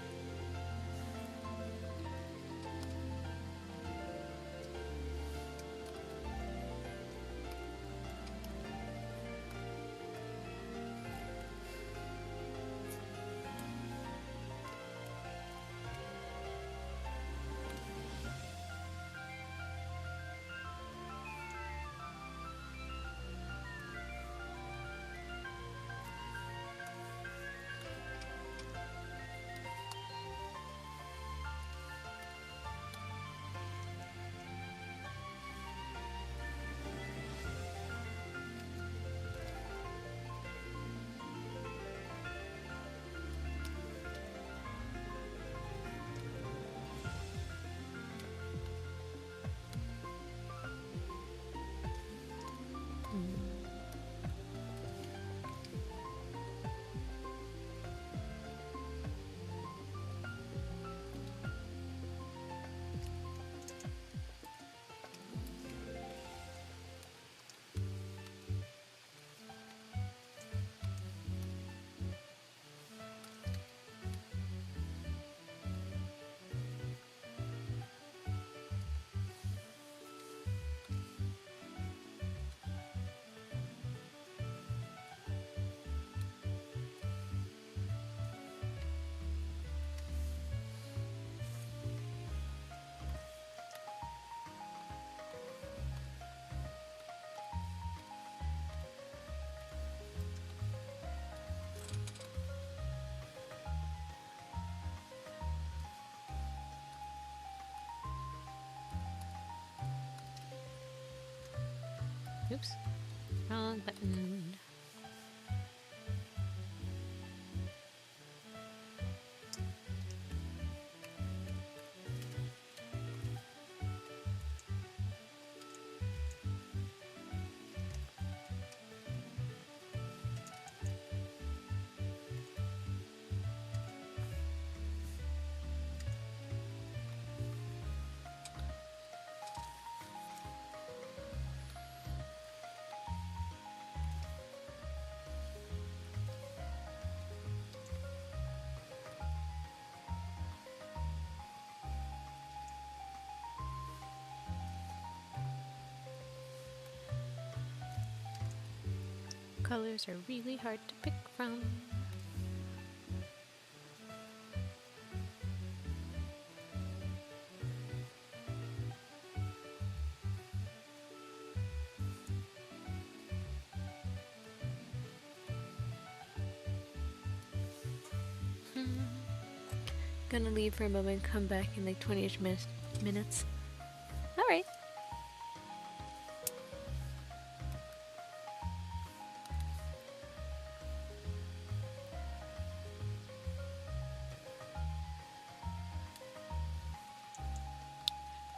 Oops, wrong button. Colors are really hard to pick from. Gonna leave for a moment, come back in like 20 minutes minutes. Alright.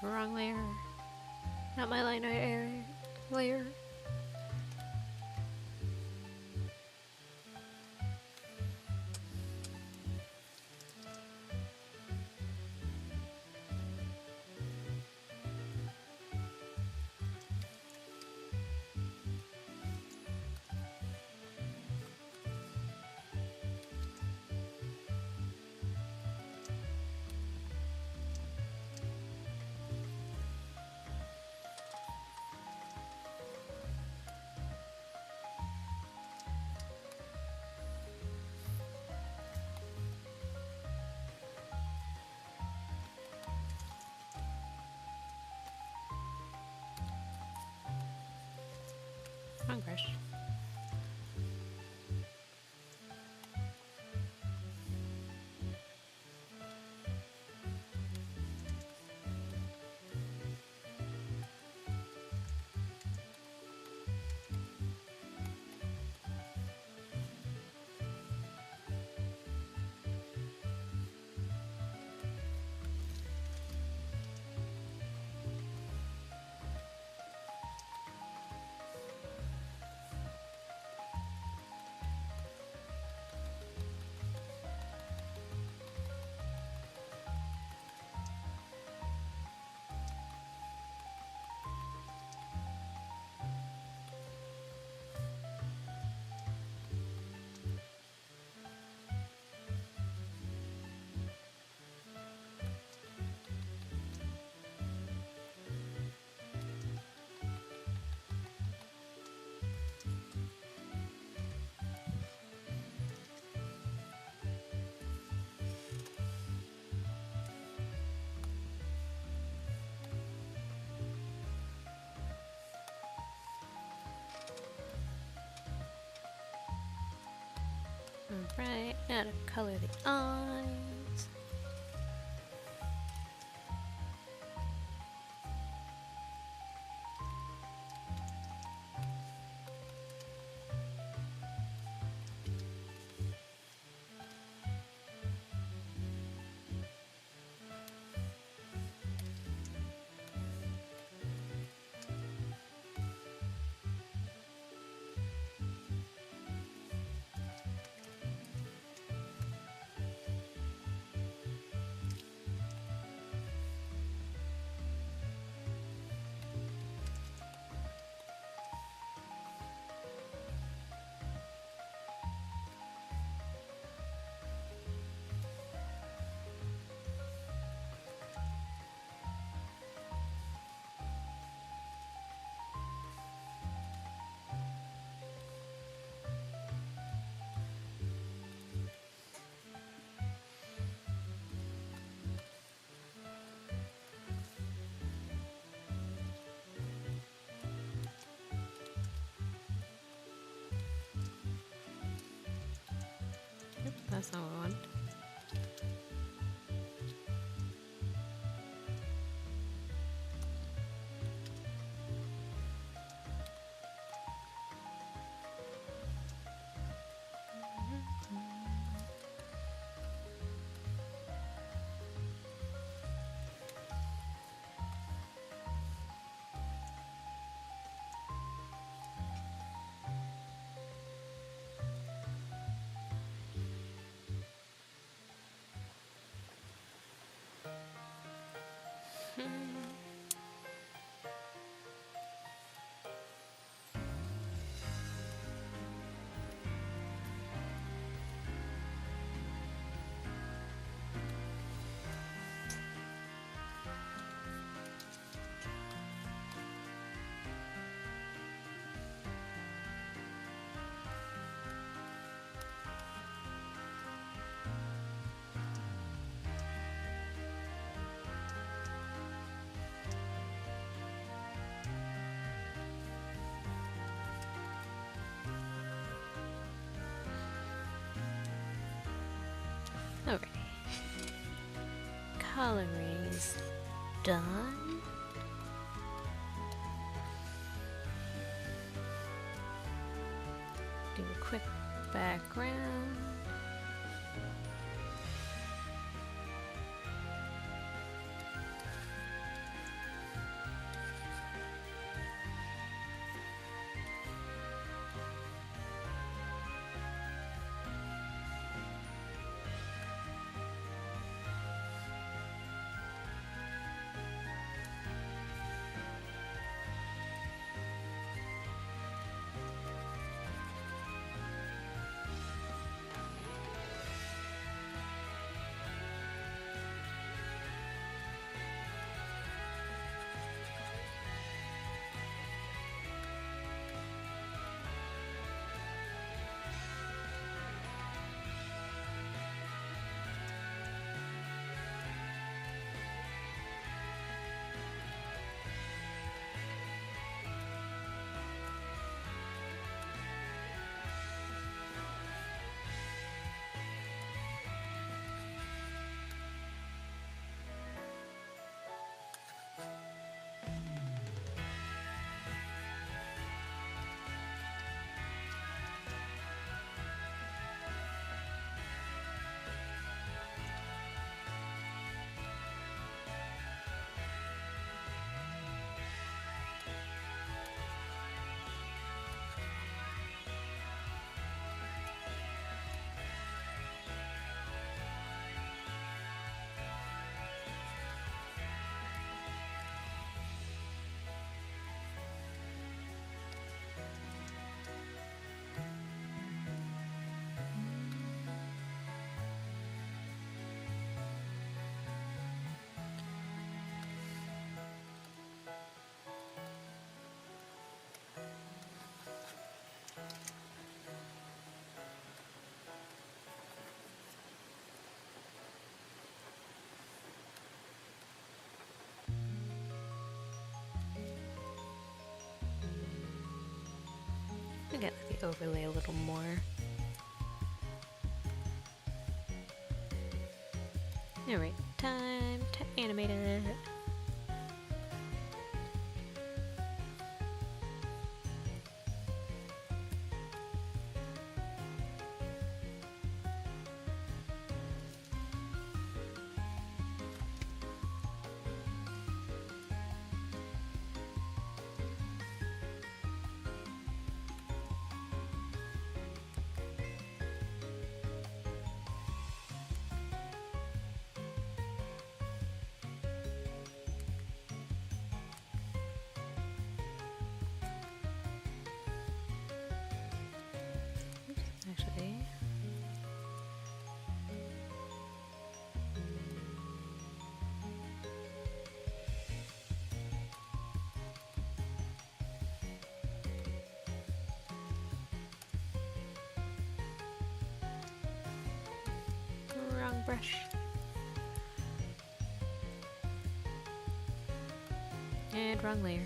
Wrong layer. Not my line area layer. Wrong brush. Alright, now to color the eyes. That's not what I want. Alright. Coloring is done. Do a quick background. I get the overlay a little more. Alright, time to animate it. Actually, wrong brush. And wrong layer.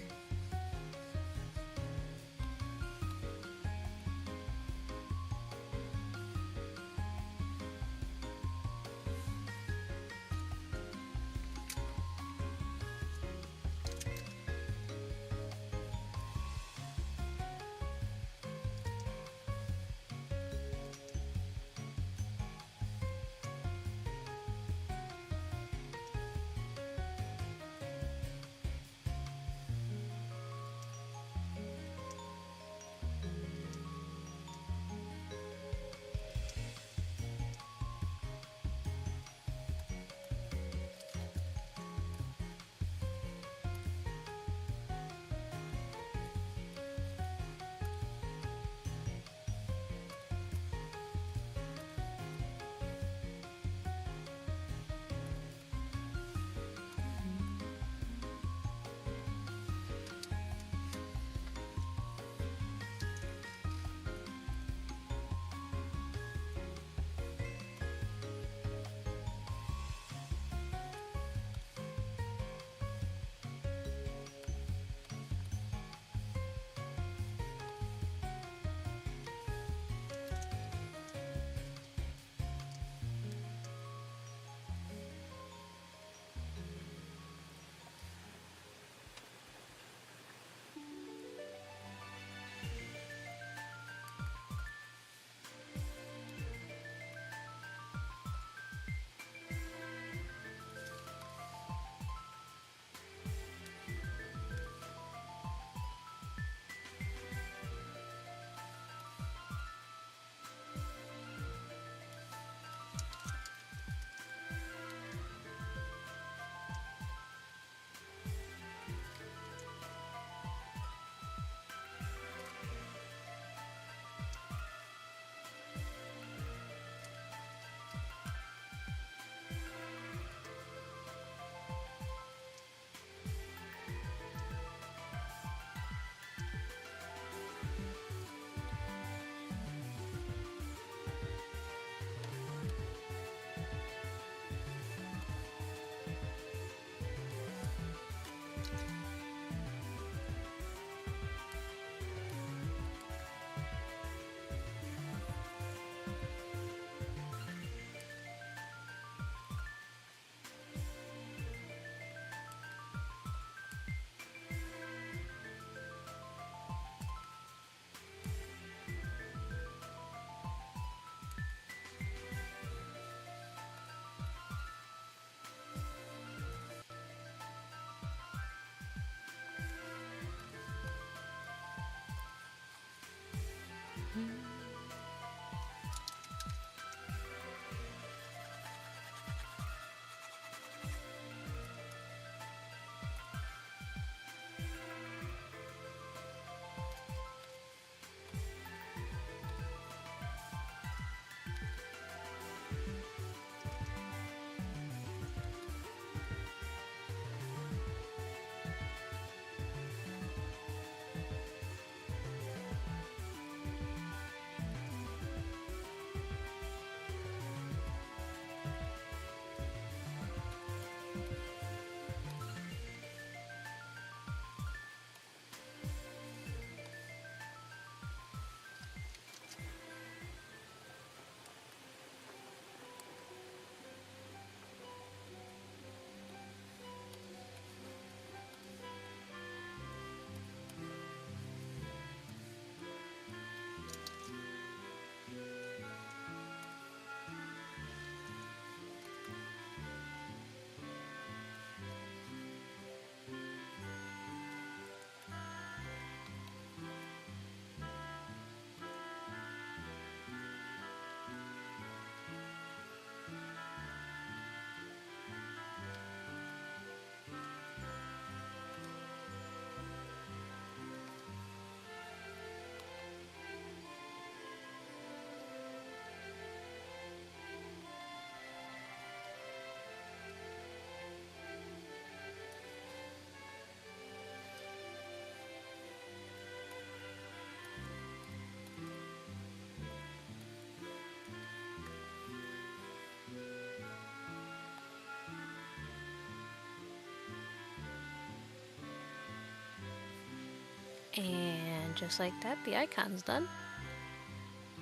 And just like that, the icon's done.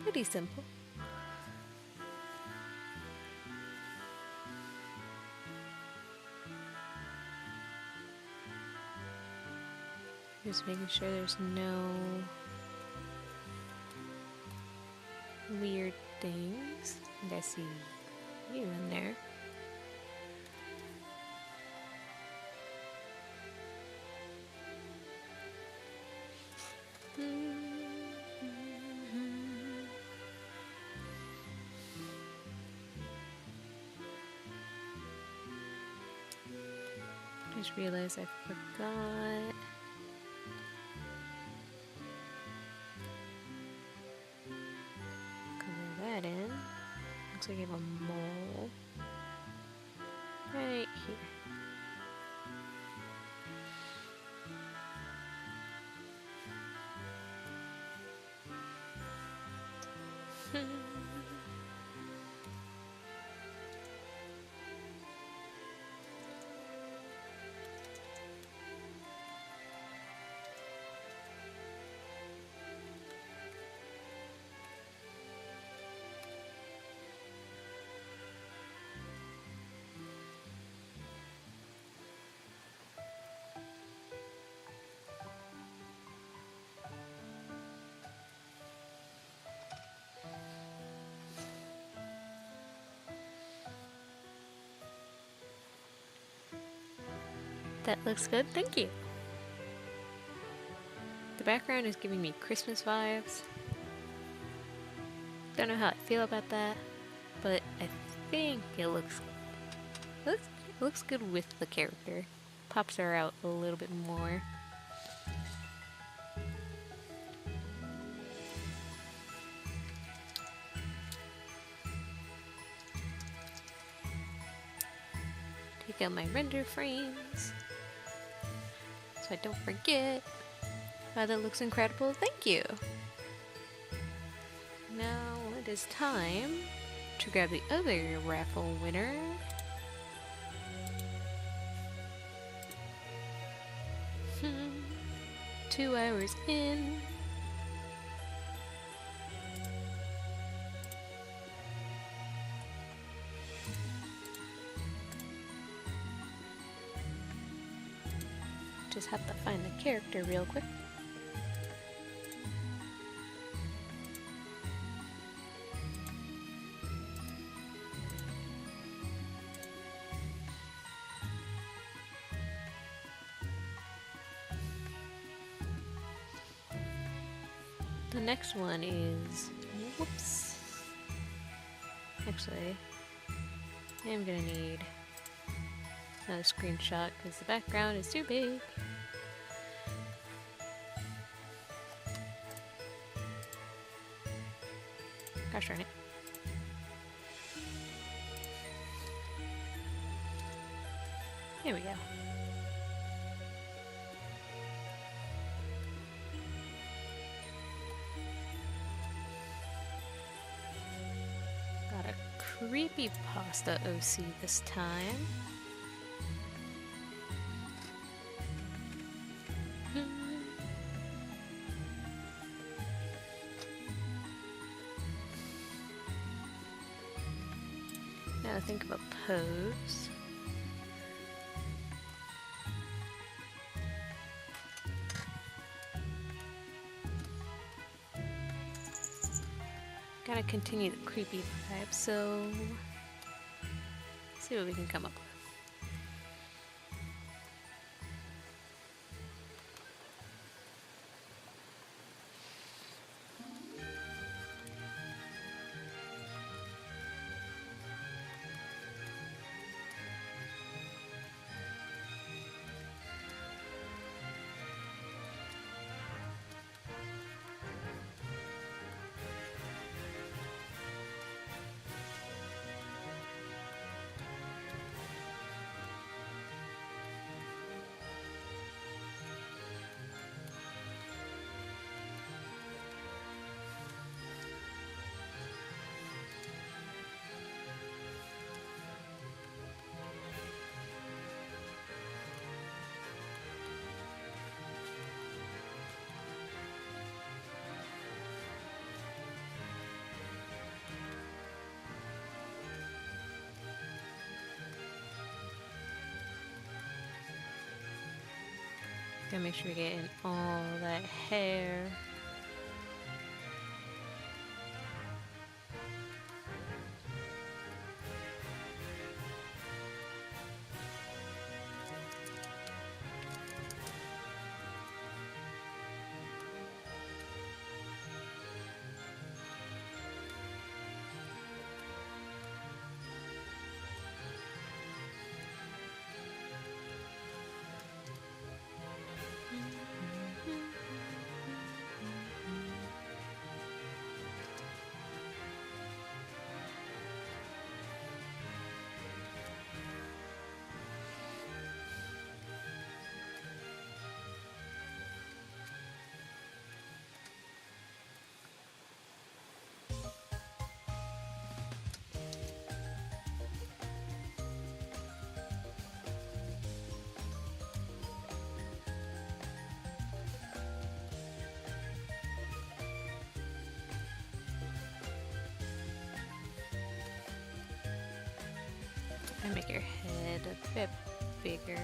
Pretty simple. Just making sure there's no weird things. I think I see you in there. Just realized I forgot. Color that in. Looks like I have a mole right here. That looks good, thank you. The background is giving me Christmas vibes. Don't know how I feel about that, but I think it looks good with the character. Pops her out a little bit more. Take out my render frames so I don't forget. Wow, that looks incredible. Thank you. Now it is time to grab the other raffle winner. Hmm. 2 hours in. Just have to find the character real quick. The next one is, whoops. Actually, I am gonna need another screenshot because the background is too big. Gosh darn it. Here we go. Got a creepypasta OC this time. Now think of a pose. Gotta continue the creepy vibe, so let's see what we can come up with. Gotta make sure we get in all that hair. And make your head a bit bigger.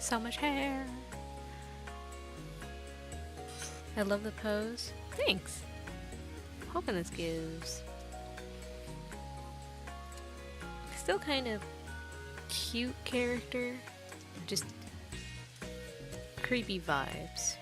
So much hair. I love the pose. Thanks. Hoping this gives still kind of cute character, just creepy vibes.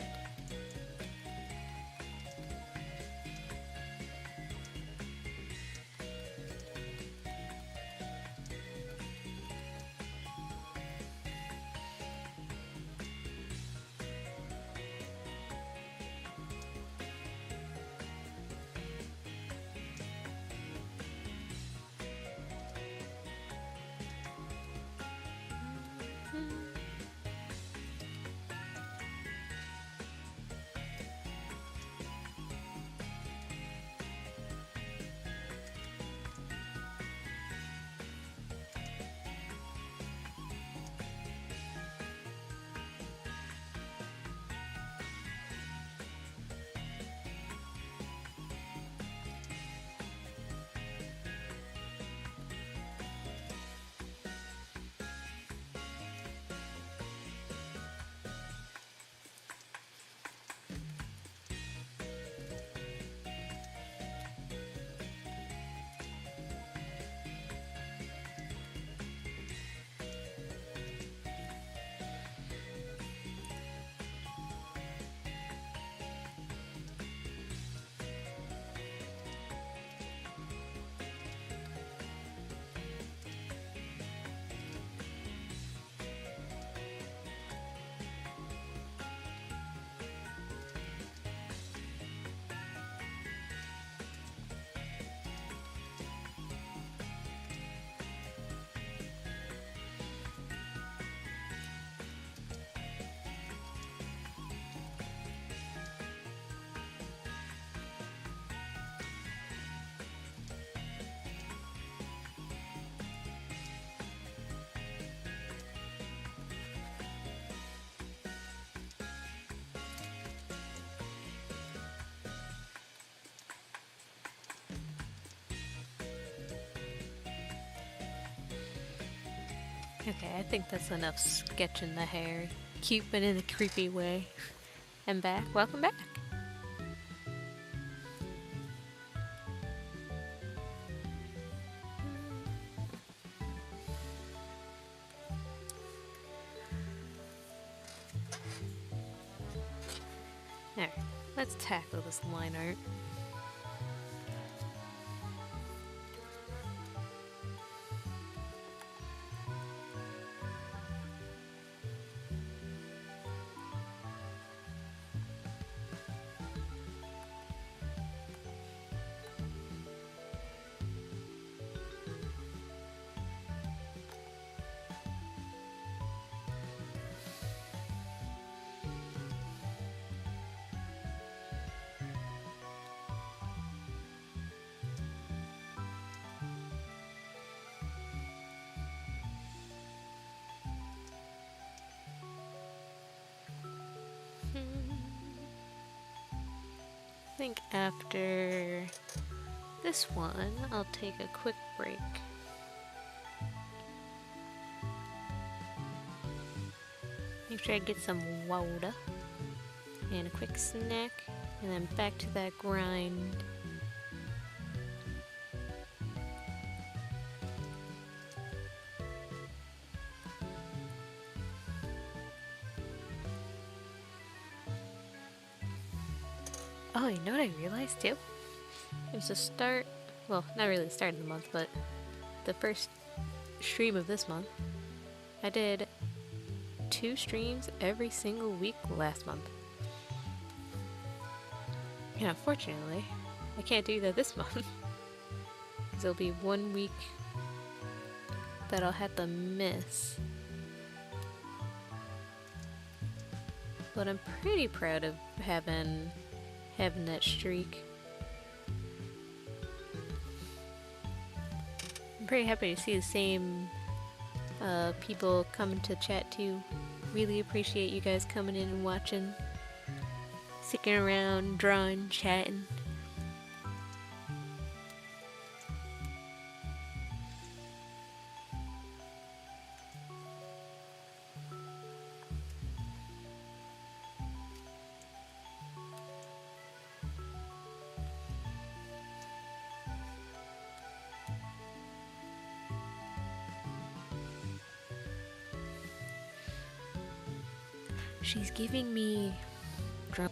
Okay, I think that's enough sketching the hair. Cute but in a creepy way. I'm back. Welcome back. Alright, let's tackle this line art. I think after this one, I'll take a quick break. Make sure I get some water and a quick snack, and then back to that grind. Oh, you know what I realized too? It was the start, well, not really the start of the month, but the first stream of this month. I did 2 streams every single week last month. And unfortunately, I can't do that this month. Because there'll be 1 week that I'll have to miss. But I'm pretty proud of having that streak. I'm pretty happy to see the same people coming to chat too. Really appreciate you guys coming in and watching, sticking around, drawing, chatting. She's giving me drum.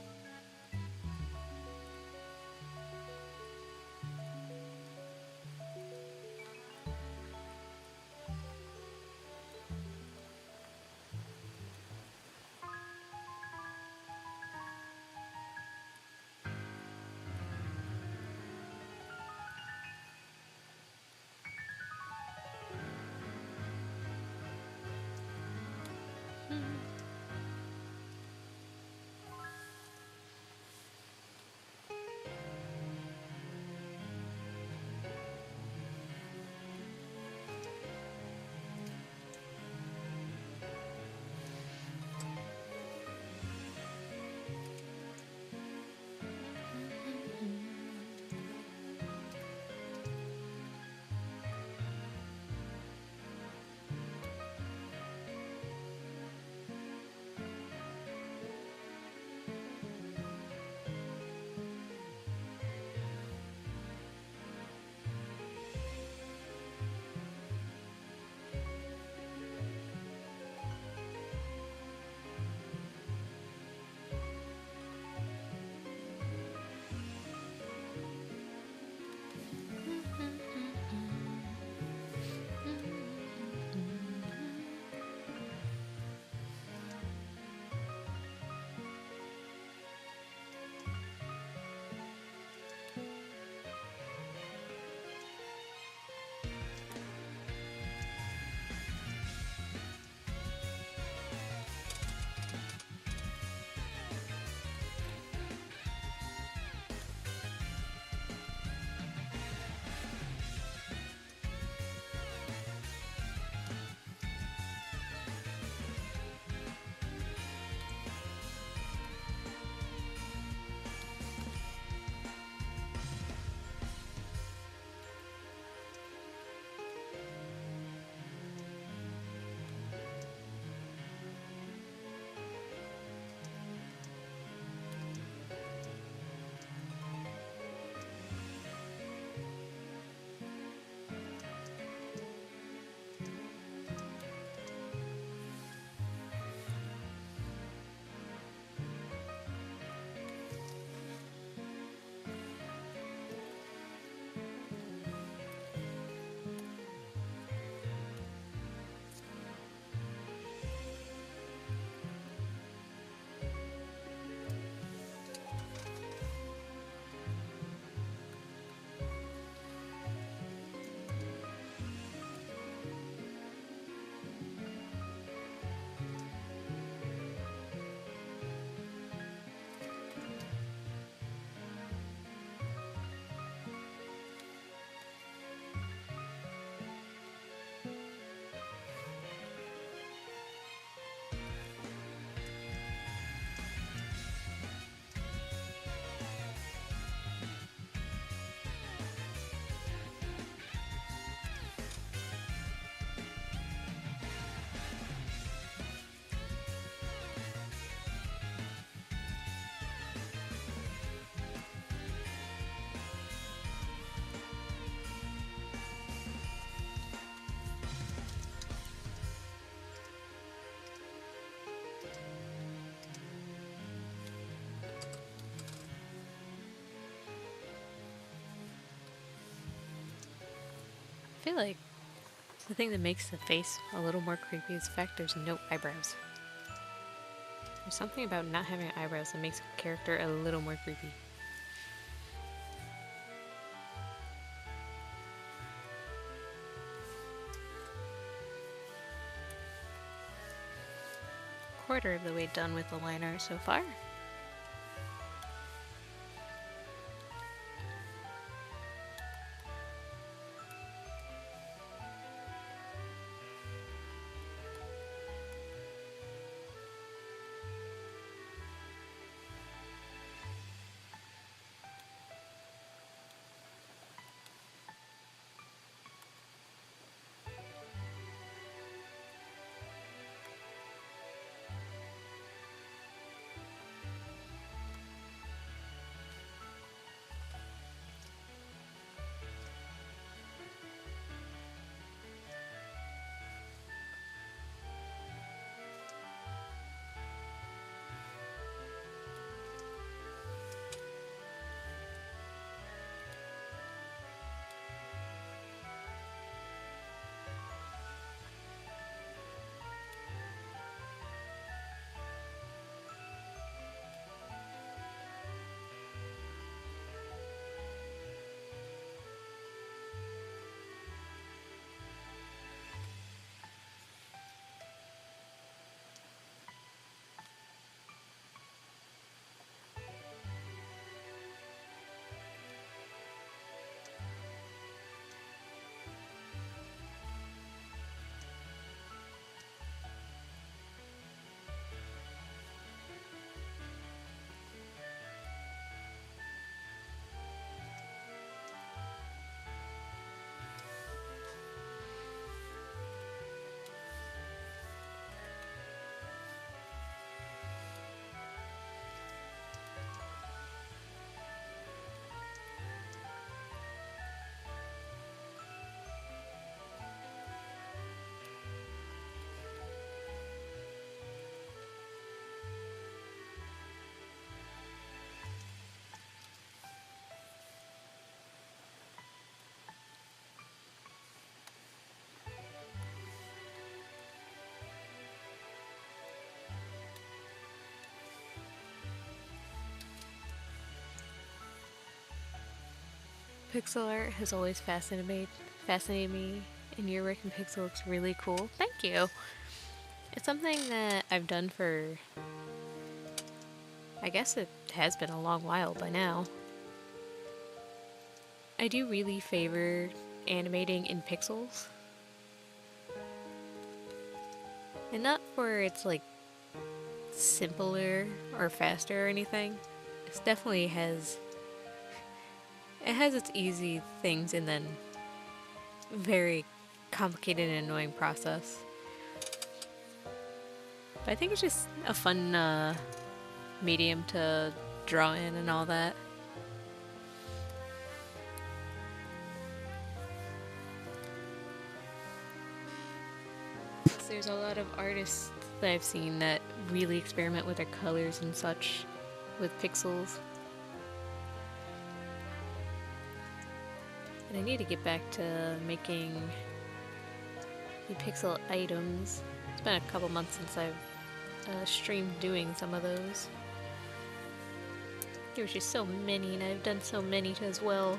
I feel like the thing that makes the face a little more creepy is the fact there's no eyebrows. There's something about not having eyebrows that makes a character a little more creepy. Quarter of the way done with the line art so far. Pixel art has always fascinated me, and your work in pixel looks really cool. Thank you. It's something that I've done for, I guess it has been a long while by now. I do really favor animating in pixels. And not for it's like simpler or faster or anything. It definitely has its easy things and then very complicated and annoying process. But I think it's just a fun medium to draw in and all that. There's a lot of artists that I've seen that really experiment with their colors and such with pixels. And I need to get back to making the pixel items. It's been a couple months since I've streamed doing some of those. There was just so many, and I've done so many as well.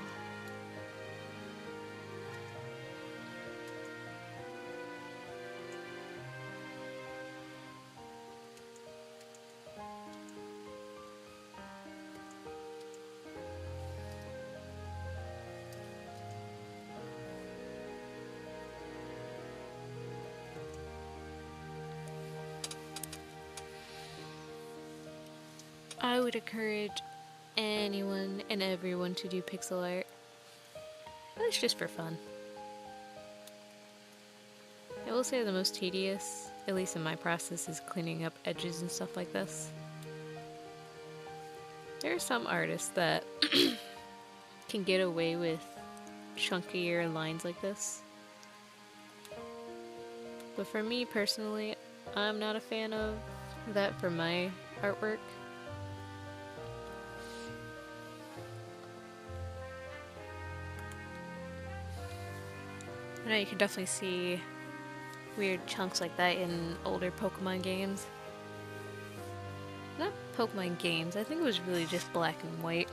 I would encourage anyone and everyone to do pixel art. It's just for fun. I will say the most tedious, at least in my process, is cleaning up edges and stuff like this. There are some artists that can get away with chunkier lines like this. But for me personally, I'm not a fan of that for my artwork. I know you can definitely see weird chunks like that in older Pokemon games. Not Pokemon games, I think it was really just black and white.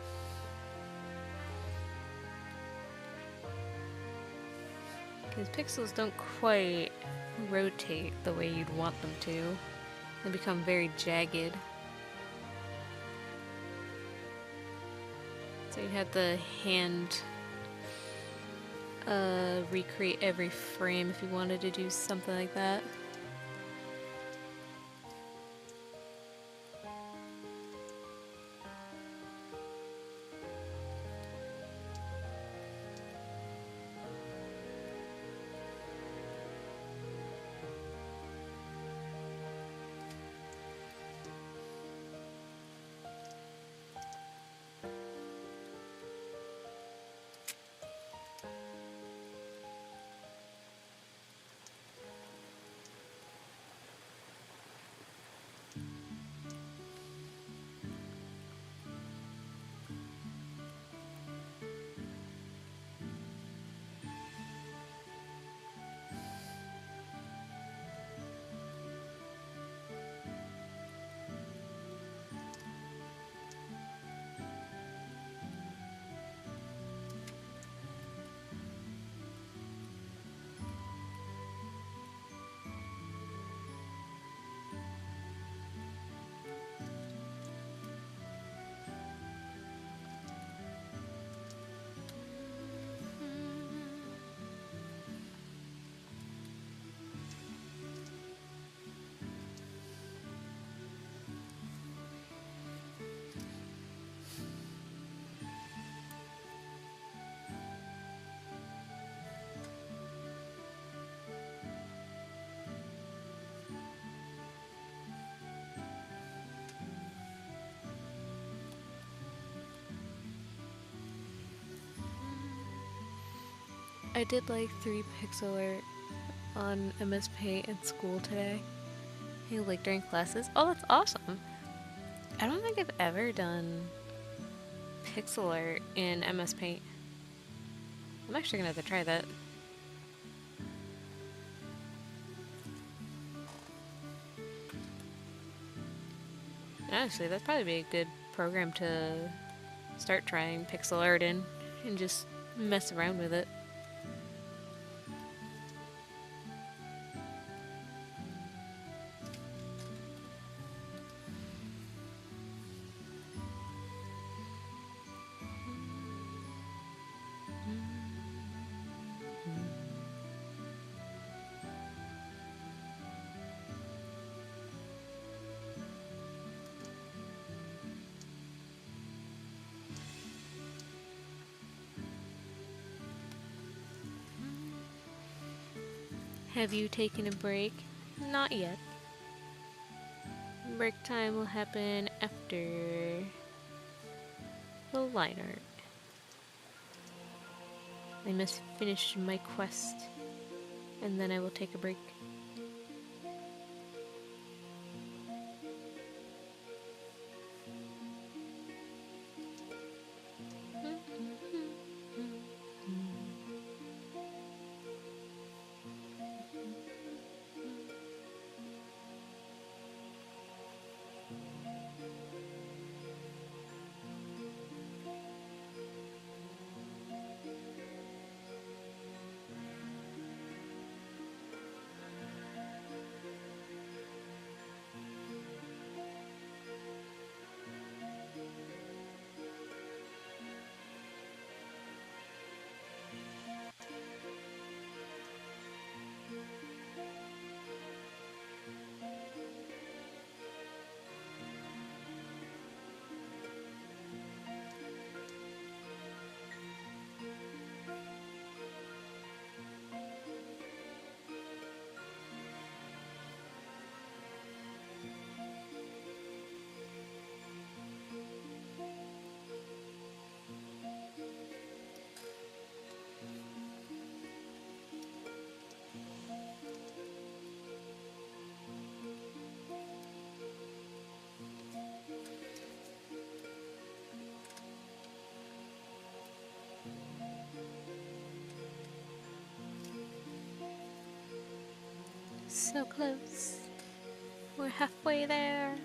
Because pixels don't quite rotate the way you'd want them to. They become very jagged. So you have the hand recreate every frame if you wanted to do something like that. I did like 3 pixel art on MS Paint in school today. Hey, like during classes. Oh, that's awesome. I don't think I've ever done pixel art in MS Paint. I'm actually gonna have to try that. Honestly, that'd probably be a good program to start trying pixel art in and just Mess around with it. Have you taken a break? Not yet. Break time will happen after the line art. I must finish my quest, and then I will take a break. So close. We're halfway there.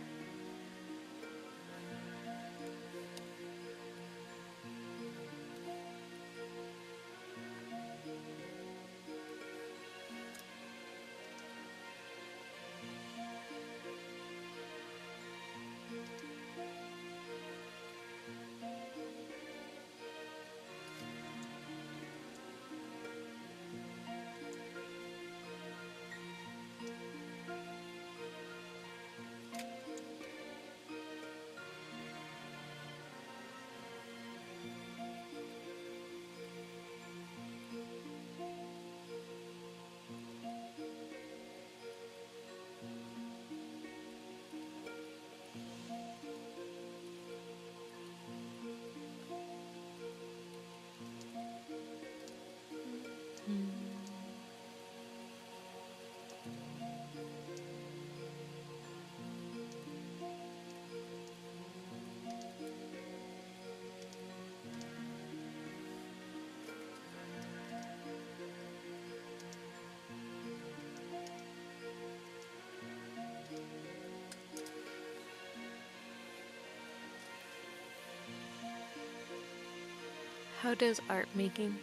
How does art making?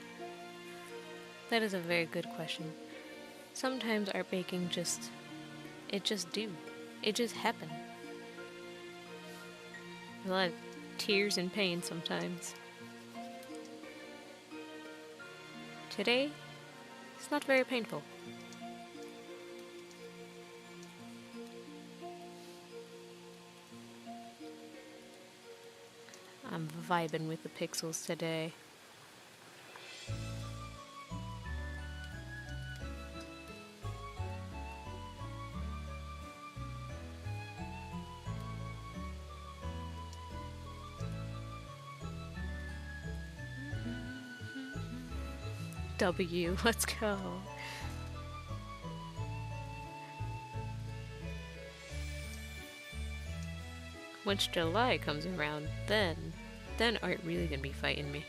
That is a very good question. Sometimes art making it just do. It just happen. A lot of tears and pain sometimes. Today, it's not very painful. I'm vibing with the pixels today. W, let's go. Once July comes around, then art really gonna be fighting me.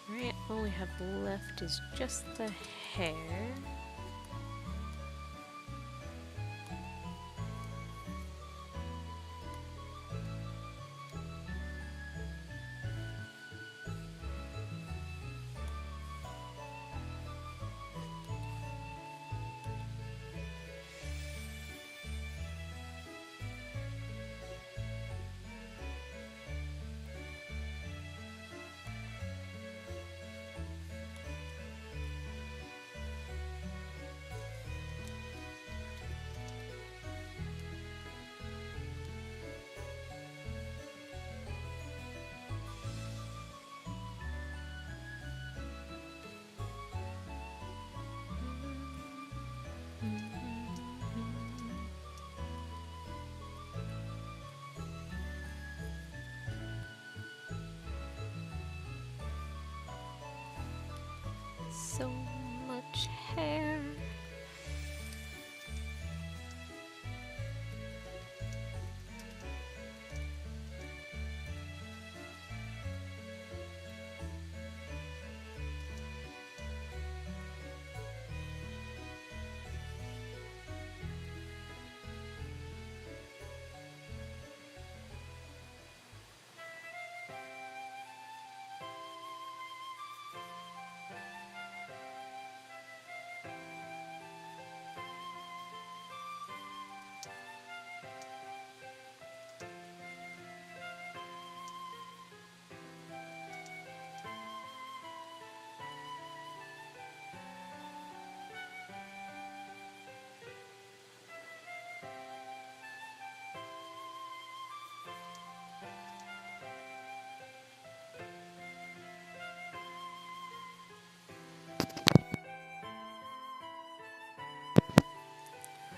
Alright, have left is just the hair. So much hair.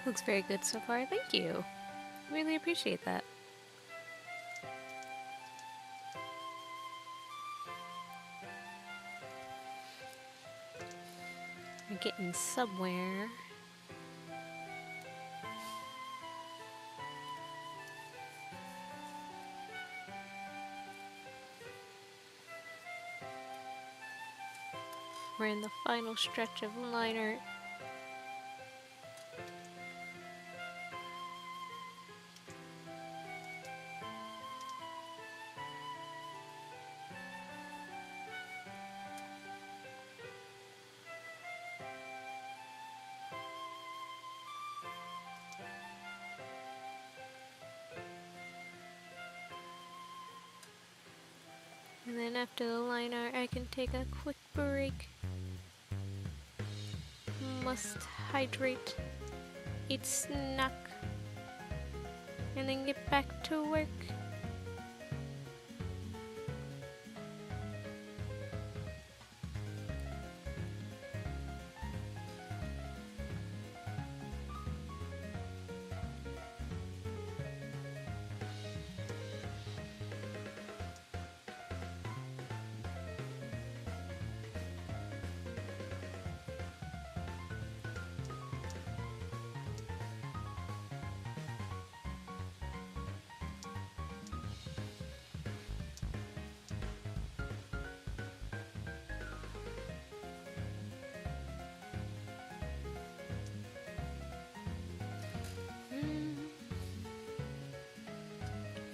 Looks very good so far, thank you. Really appreciate that. We're getting somewhere. We're in the final stretch of line art. And then after the line art, I can take a quick break. Must hydrate, eat snack, and then get back to work.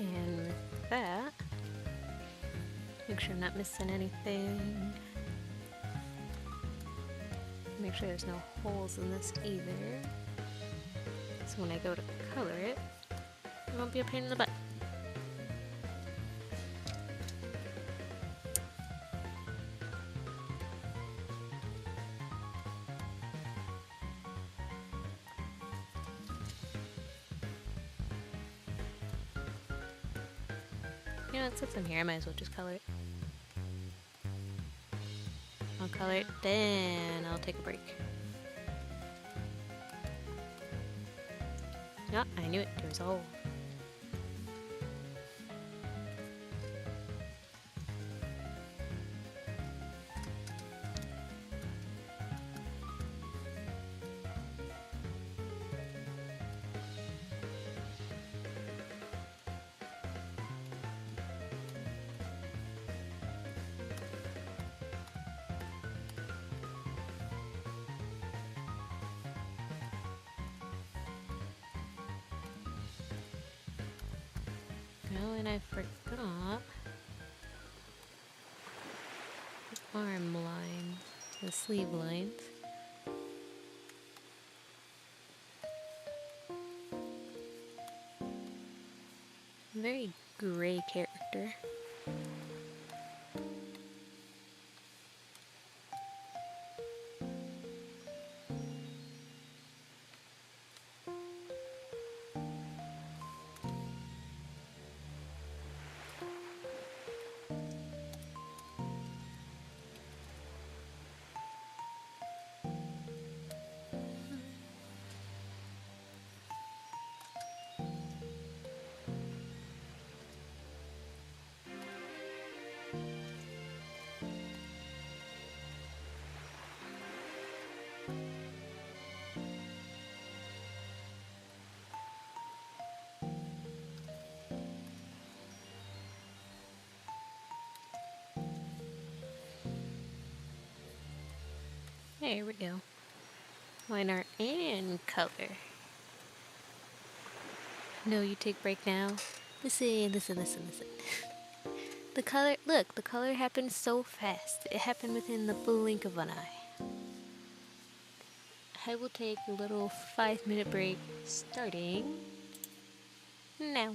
And with that, make sure I'm not missing anything. Make sure there's no holes in this either. So when I go to color it, it won't be a pain in the butt. You know what, since I'm here, I might as well just color it. I'll color it, then I'll take a break. No, I knew it, there was a hole. Oh, and I forgot the arm line, the sleeve lines. Very gray character. There we go. Liner and color. No, you take break now. Listen, listen, listen, listen. The color, look, the color happened so fast. It happened within the blink of an eye. I will take a little 5-minute break starting now.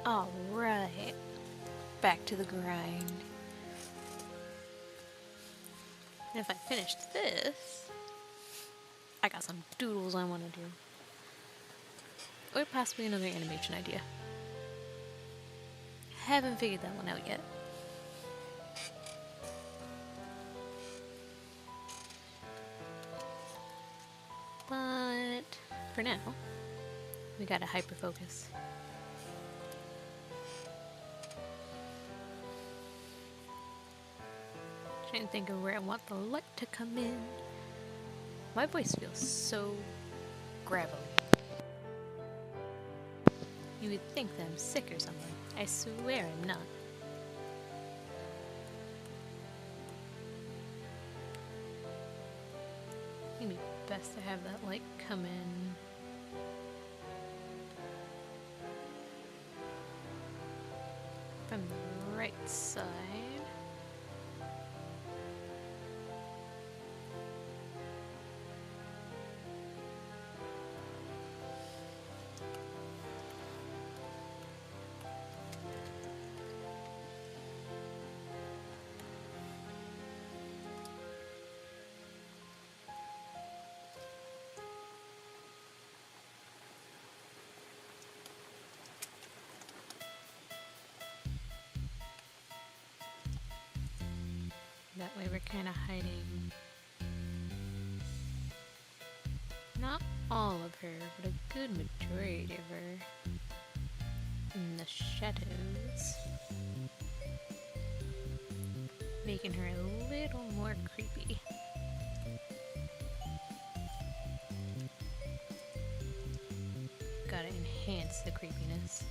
Alright, back to the grind. And if I finished this, I got some doodles I want to do. Or possibly another animation idea. Haven't figured that one out yet. But for now, we gotta hyper focus. Trying to think of where I want the light to come in. My voice feels so gravelly. You would think that I'm sick or something. I swear I'm not. It'd be best to have that light come in from the right side. That way we're kind of hiding not all of her, but a good majority of her in the shadows, making her a little more creepy. Gotta enhance the creepiness.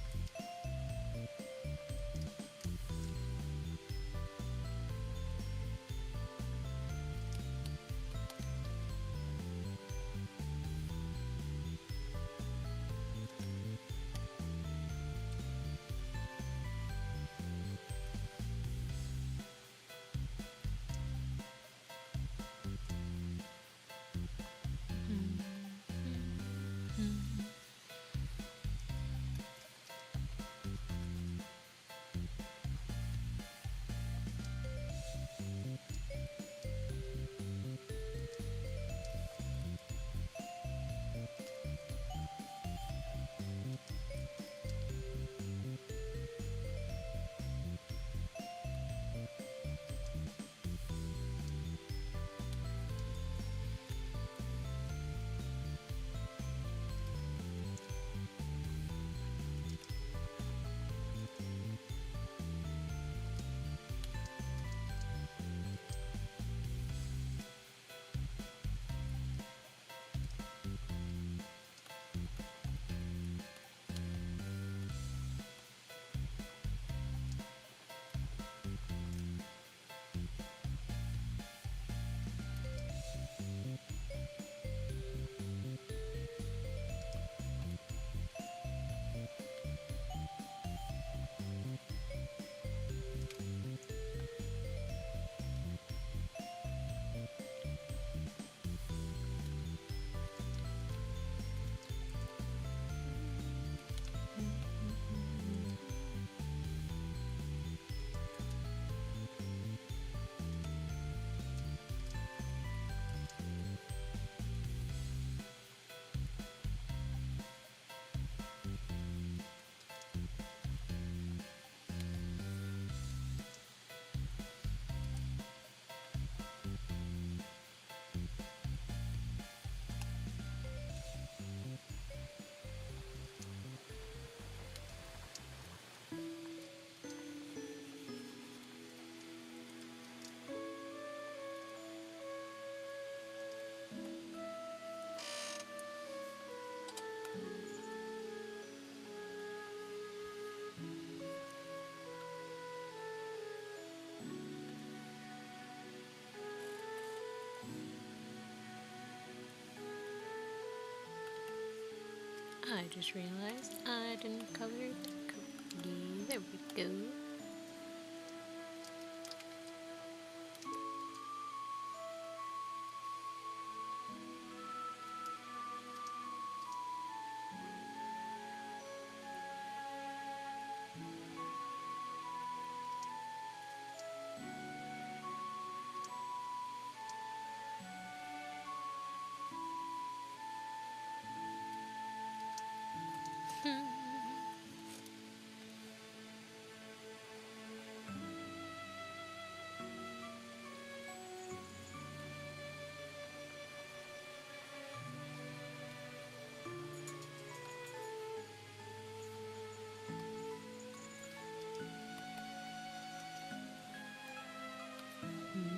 I just realized I didn't color the cookie. There we go.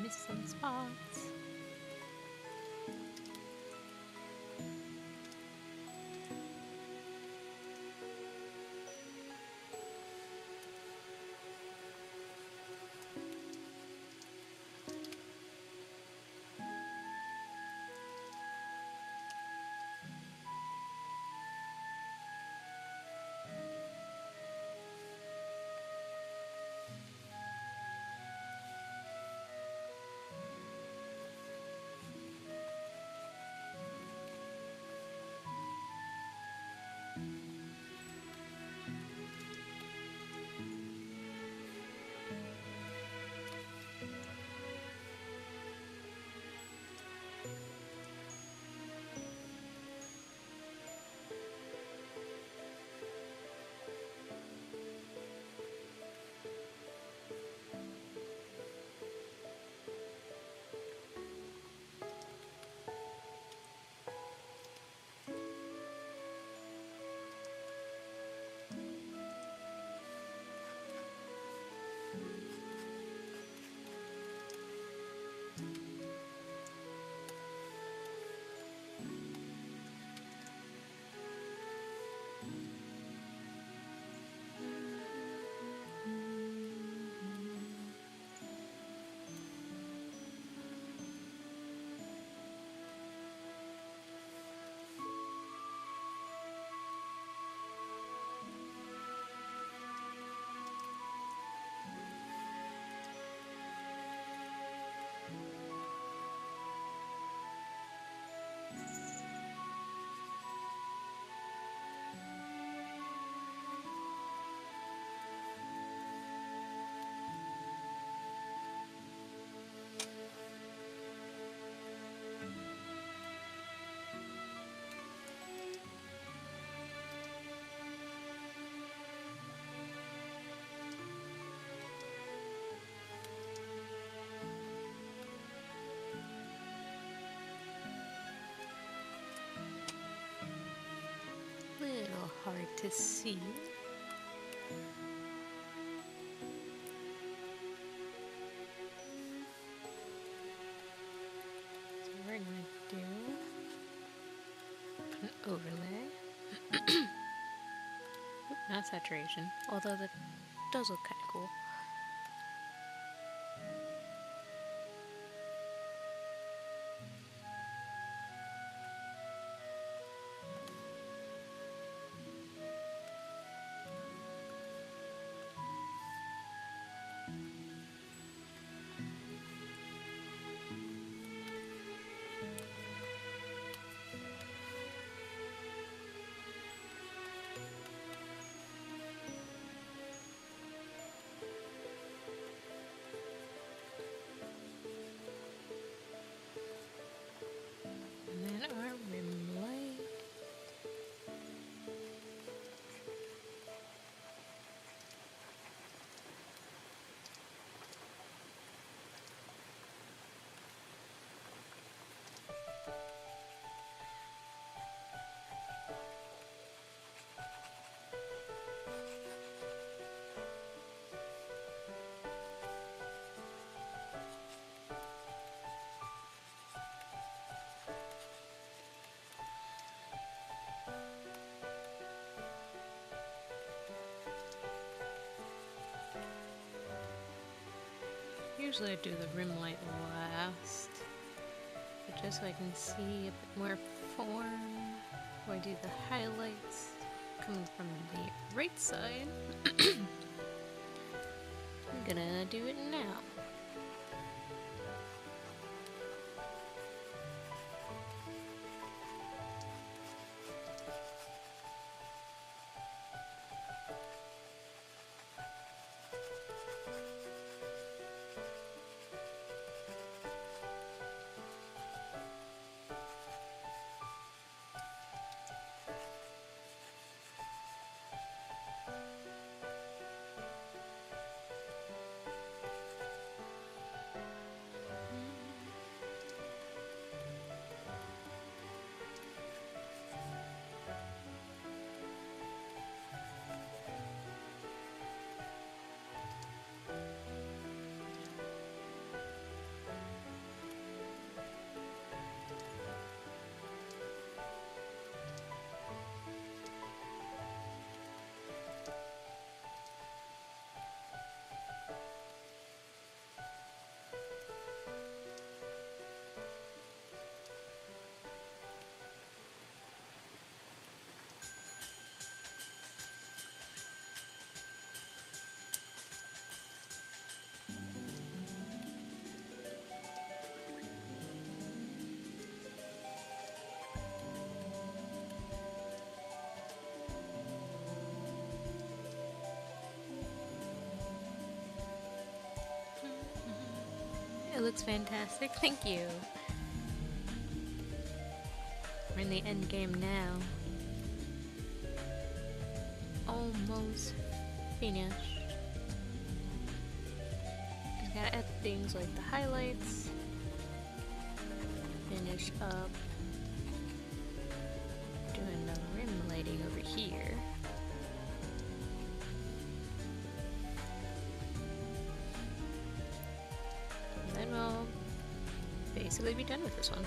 Missing spots. Little hard to see. So we're gonna do an overlay. Oop, not saturation, although that does look kind of cool. And then our rim light. Usually I do the rim light last, but just so I can see a bit more form, I do the highlights coming from the right side. I'm gonna do it now. It looks fantastic. Thank you. We're in the end game now. Almost finished. Just gotta add things like the highlights. Finish up doing the rim lighting over here. And then we'll basically be done with this one.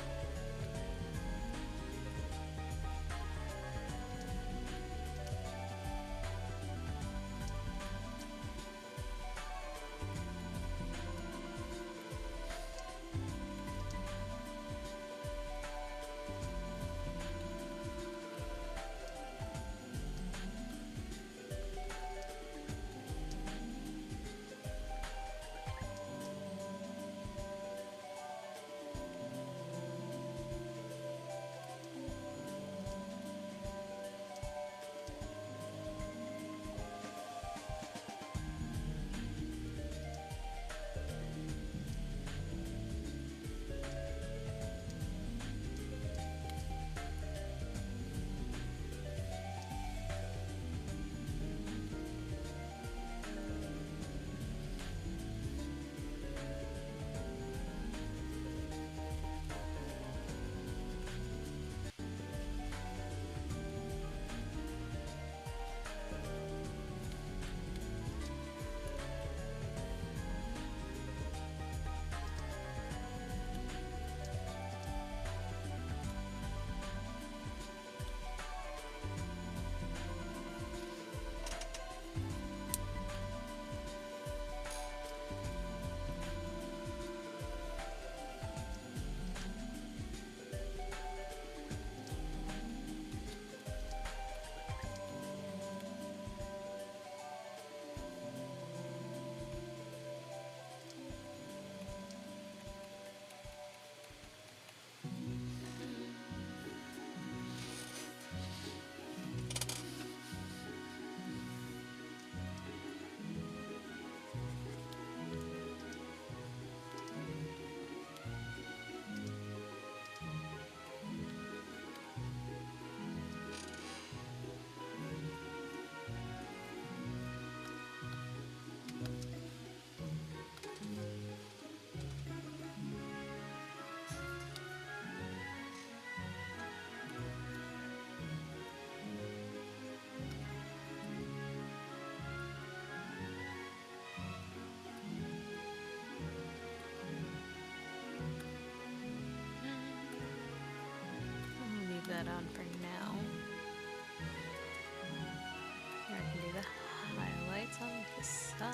That on for now. I can do the highlights on this side.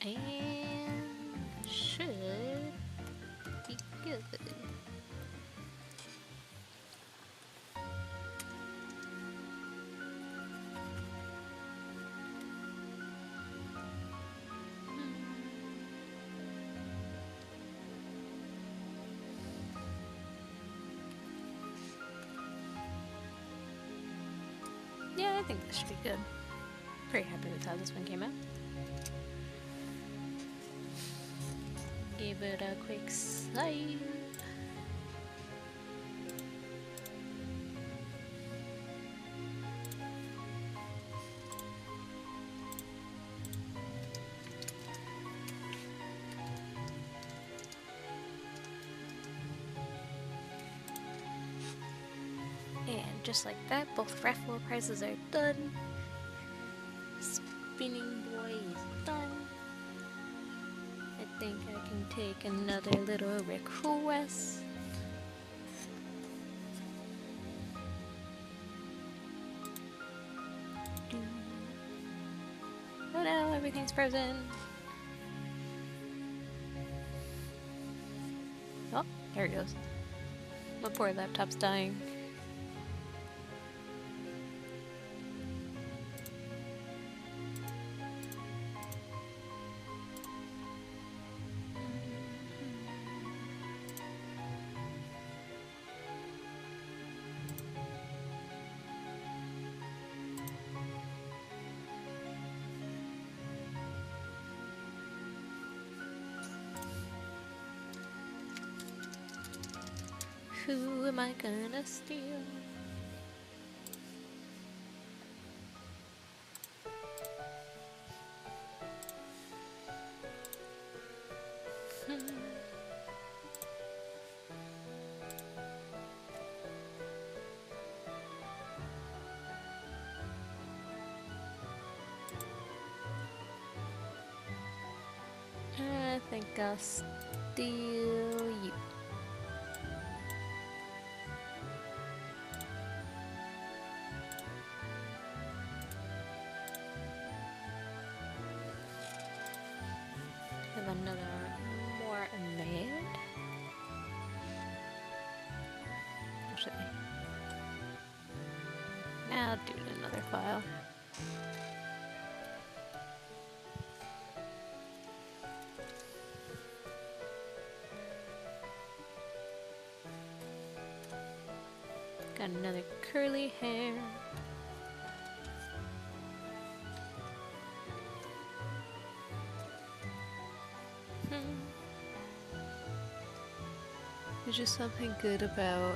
And should be good. Yeah, I think this should be good. Pretty happy with how this one came out. Give it a quick slice. And just like that, both raffle prizes are done. Spinning boy is done. I think I can take another little request. Oh no, everything's frozen. Oh, there it goes. My poor laptop's dying. Who am I gonna steal? I think I'll steal you. Have another more made. Actually, now do another file. Got another curly hair. There's just something good about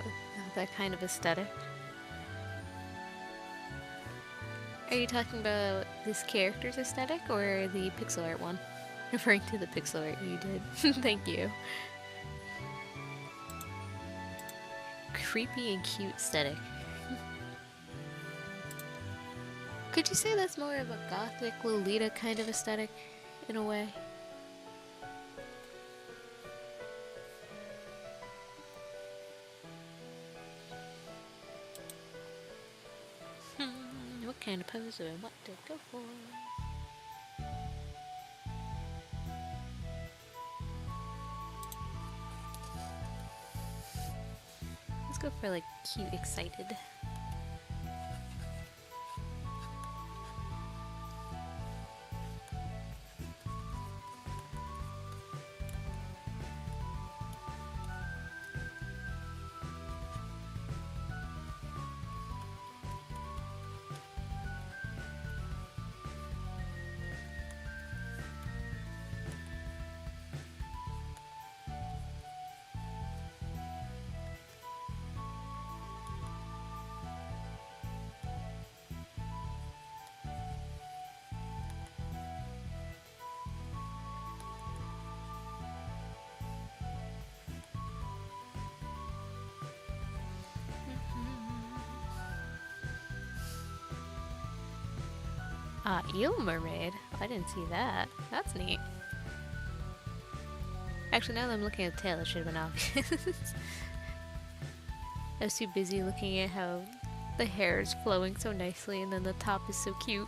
that kind of aesthetic. Are you talking about this character's aesthetic or the pixel art one? Referring to the pixel art you did. Thank you. Creepy and cute aesthetic. Could you say that's more of a gothic Lolita kind of aesthetic, in a way? What kind of pose do I want to go for? Let's go for like cute, excited. Eel mermaid? I didn't see that. That's neat. Actually, now that I'm looking at the tail, it should have been obvious. I was too busy looking at how the hair is flowing so nicely and then the top is so cute.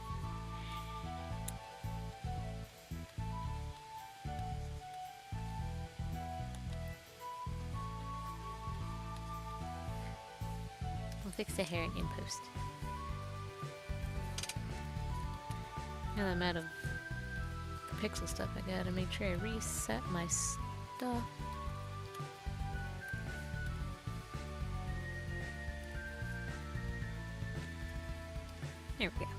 fix the hair in post. Now that I'm out of the pixel stuff, I gotta make sure I reset my stuff. There we go.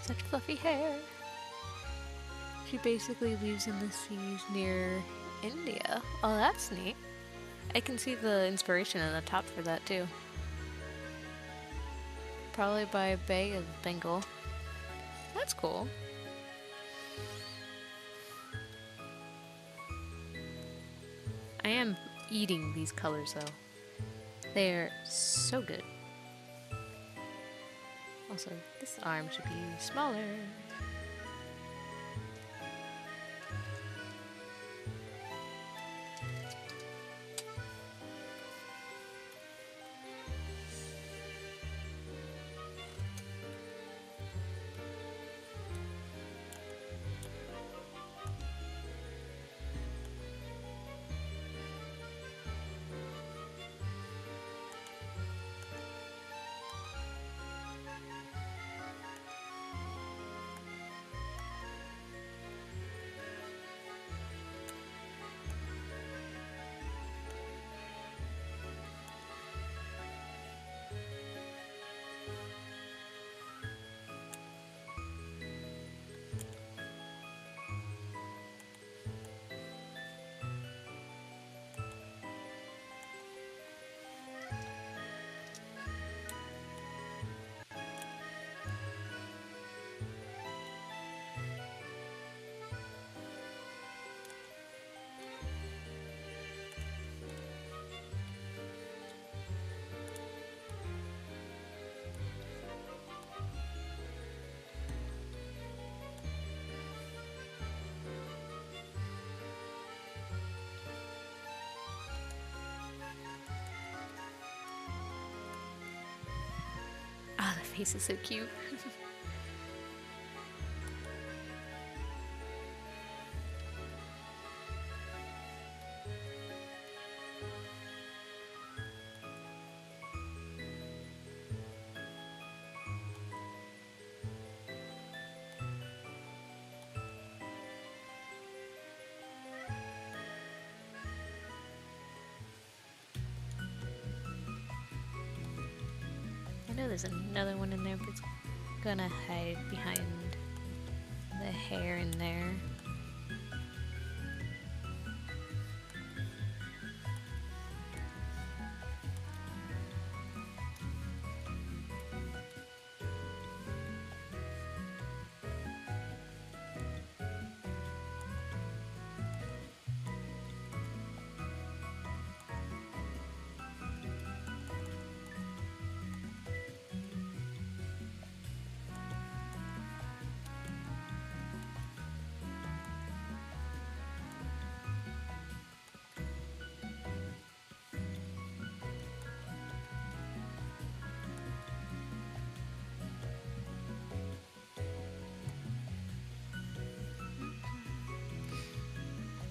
Such fluffy hair. She basically lives in the seas near India. Oh, that's neat. I can see the inspiration on the top for that too. Probably by Bay of Bengal. That's cool. I am eating these colors though. They're so good. Also, this arm should be smaller. Oh, the face is so cute. I know there's another one in there, but it's gonna hide behind the hair in there.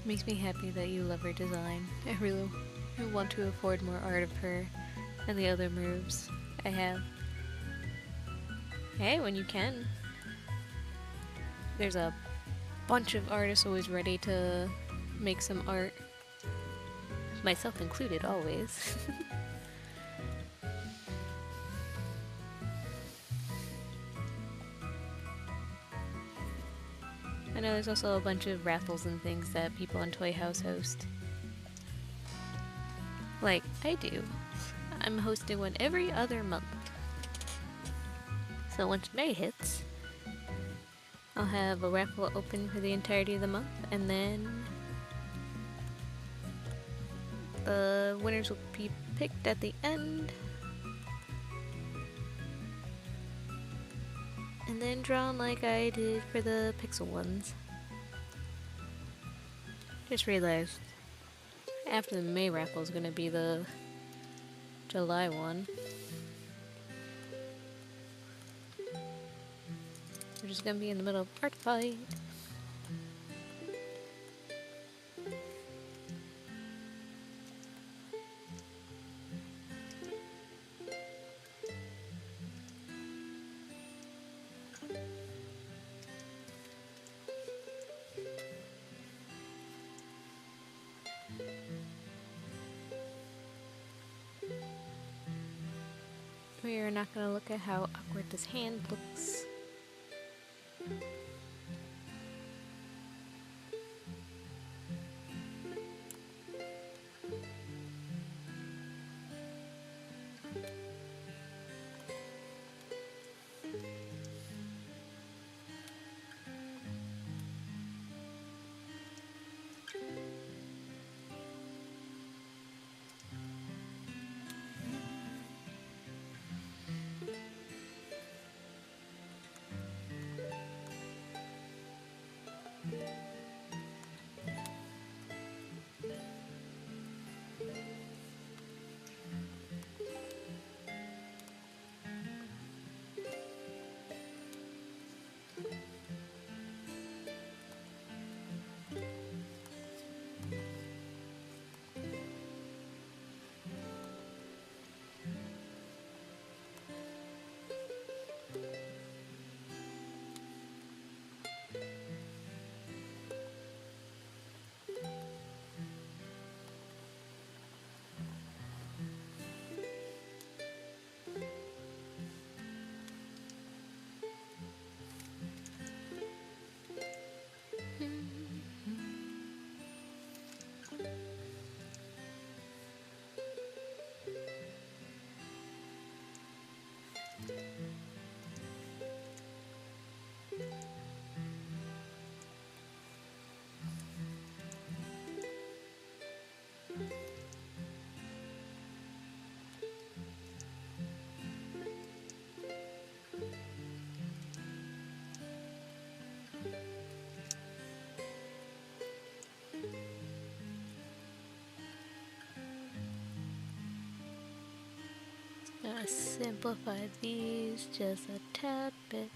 Makes me happy that you love her design. I really want to afford more art of her and the other moves I have. Hey, when you can. There's a bunch of artists always ready to make some art. Myself included, always. I know there's also a bunch of raffles and things that people in Toy House host. Like I do. I'm hosting one every other month. So once May hits, I'll have a raffle open for the entirety of the month, and then the winners will be picked at the end, and then drawn like I did for the Pixel ones. Just realized after the May raffle is gonna be the July one. We're just gonna be in the middle of art fight. We are not gonna look at how awkward this hand looks. Gonna simplify these just a tad bit.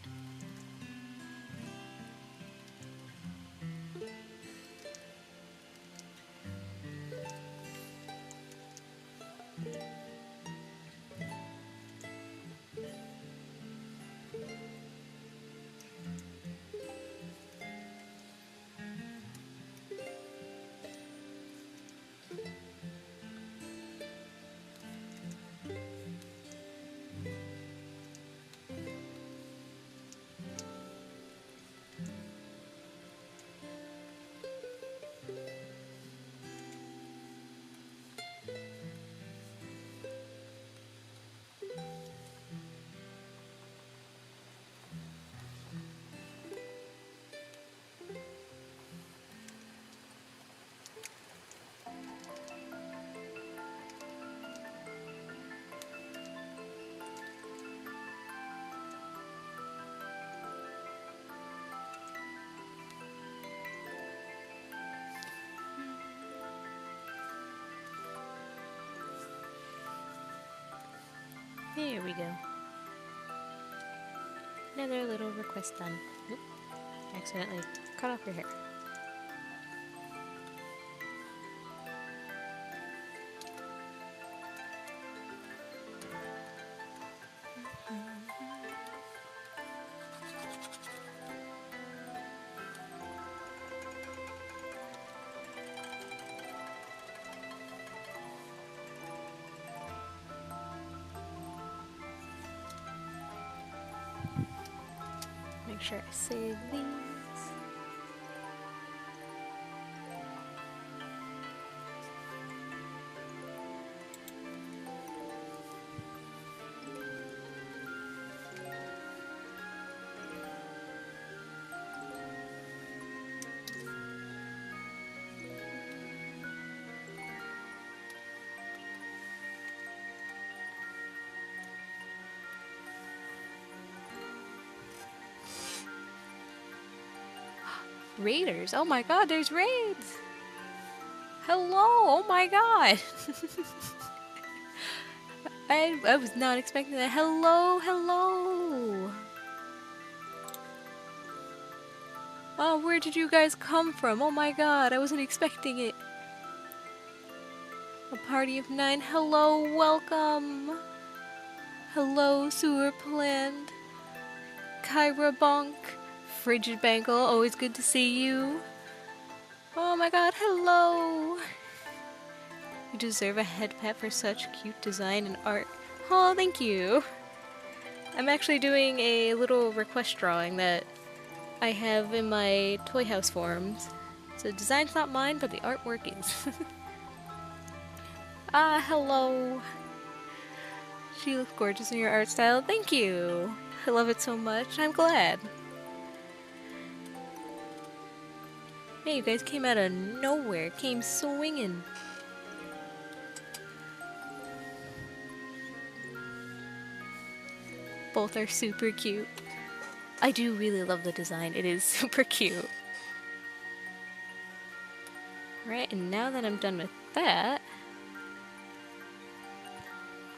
There we go. Another little request done. Oop, accidentally cut off your hair. sure I save these. Raiders! Oh my god, there's raids! Hello! Oh my god! I was not expecting that. Hello! Hello! Oh, where did you guys come from? Oh my god, I wasn't expecting it. A party of 9. Hello, welcome! Hello, sewer plant. Kyra Bonk. Frigid Bangle, always good to see you. Oh my god, hello! You deserve a head pat for such cute design and art. Oh, thank you! I'm actually doing a little request drawing that I have in my Toy House forums. So the design's not mine, but the artwork is. Ah, hello! She looks gorgeous in your art style. Thank you! I love it so much. I'm glad. Hey, you guys came out of nowhere. Came swinging. Both are super cute. I do really love the design. It is super cute. Right, and now that I'm done with that,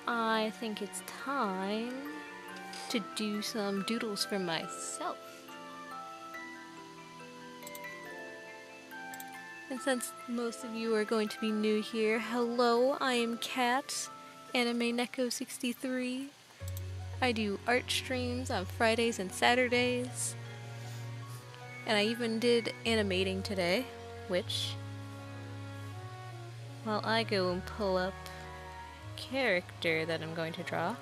I think it's time to do some doodles for myself. And since most of you are going to be new here, hello, I am Kat, Anime Neko 63. I do art streams on Fridays and Saturdays. And I even did animating today, which, while I go and pull up character that I'm going to draw.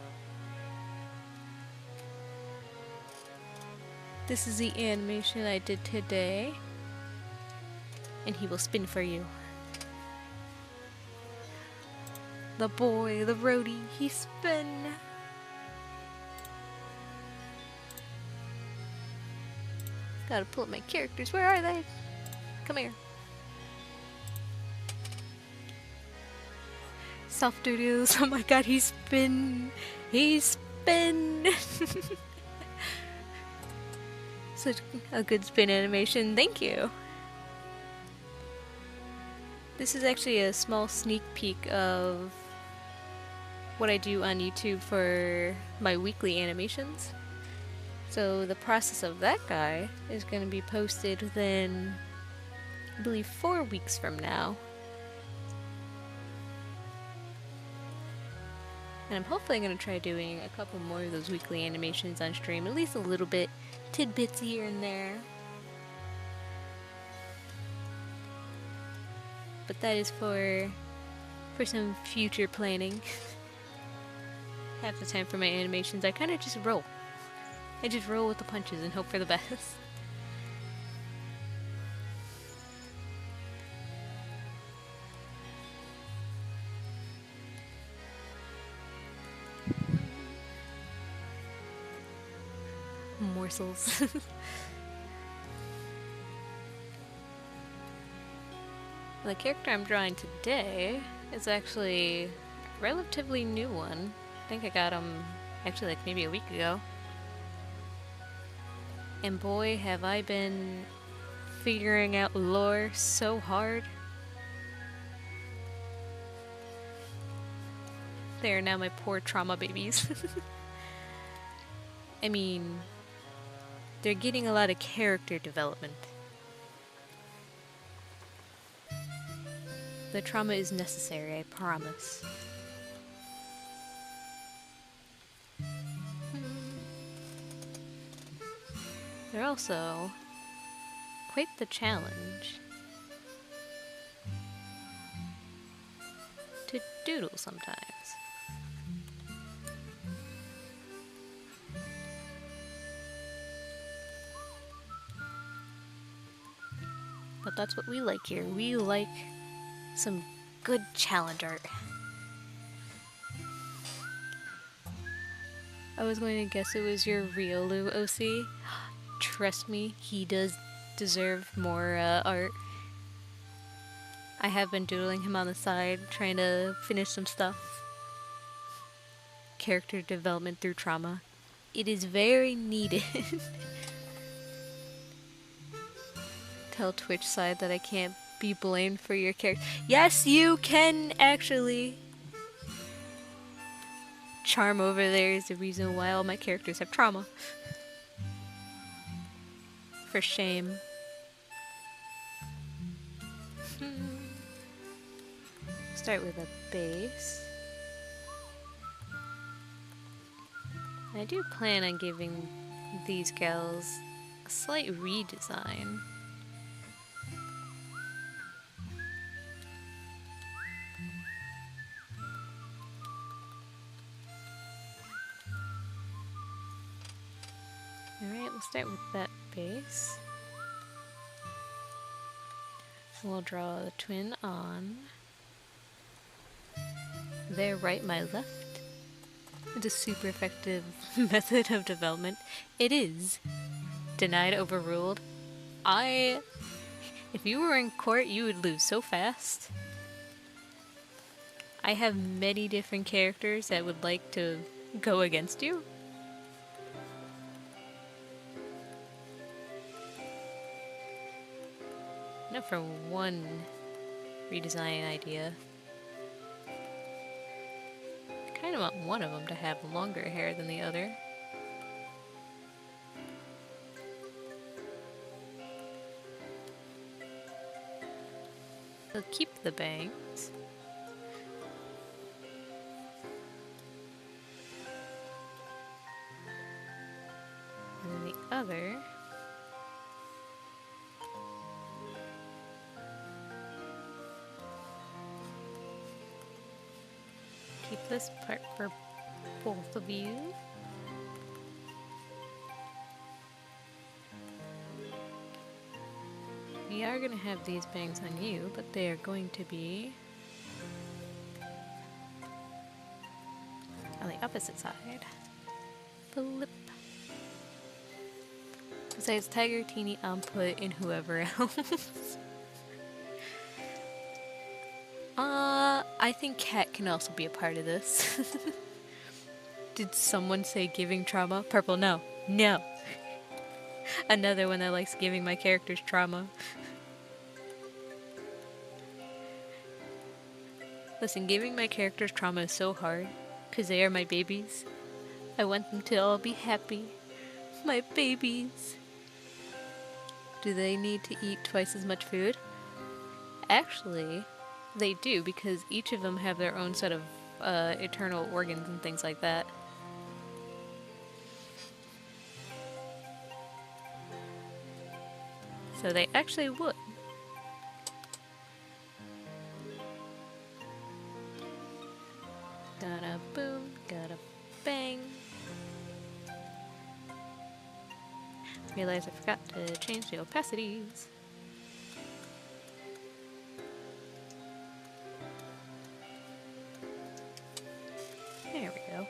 This is the animation I did today. And he will spin for you. The boy, the roadie, he spin. Gotta pull up my characters. Where are they? Come here. Soft doodles. Oh my god, he spin. He spin. Such a good spin animation. Thank you. This is actually a small sneak peek of what I do on YouTube for my weekly animations. So the process of that guy is going to be posted within, I believe, 4 weeks from now. And I'm hopefully going to try doing a couple more of those weekly animations on stream, at least a little bit, tidbits here and there. But that is for some future planning. Half the time for my animations, I kind of just roll. I just roll with the punches and hope for the best. Morsels. The character I'm drawing today is actually a relatively new one. I think I got him actually like maybe a week ago. And boy, have I been figuring out lore so hard. They are now my poor trauma babies. I mean, they're getting a lot of character development. The trauma is necessary, I promise. They're also quite the challenge to doodle sometimes. That's what we like here. We like some good challenge art. I was going to guess it was your Riolu OC. Trust me, he does deserve more art. I have been doodling him on the side, trying to finish some stuff. Character development through trauma. It is very needed. Tell Twitch side that I can't be blamed for your character. Yes, you can actually. Charm over there is the reason why all my characters have trauma. For shame. Start with a base. I do plan on giving these gals a slight redesign. Alright, we'll start with that base. We'll draw the twin on. Their right, my left. It's a super effective method of development. It is. Denied, overruled. If you were in court, you would lose so fast. I have many different characters that would like to go against you. No, for one redesign idea. I kind of want one of them to have longer hair than the other. I'll keep the bangs. And then the other. Keep this part for both of you. We are going to have these bangs on you, but they are going to be on the opposite side. Flip. Besides Tiger, Teeny, Amput, and whoever else. I think Cat can also be a part of this. Did someone say giving trauma? Purple, no. No. Another one that likes giving my characters trauma. Listen, giving my characters trauma is so hard, because they are my babies. I want them to all be happy. My babies. Do they need to eat twice as much food? Actually, they do, because each of them have their own set of eternal organs and things like that. So they actually would. Gotta boom, gotta bang. Realized I forgot to change the opacities. There we go.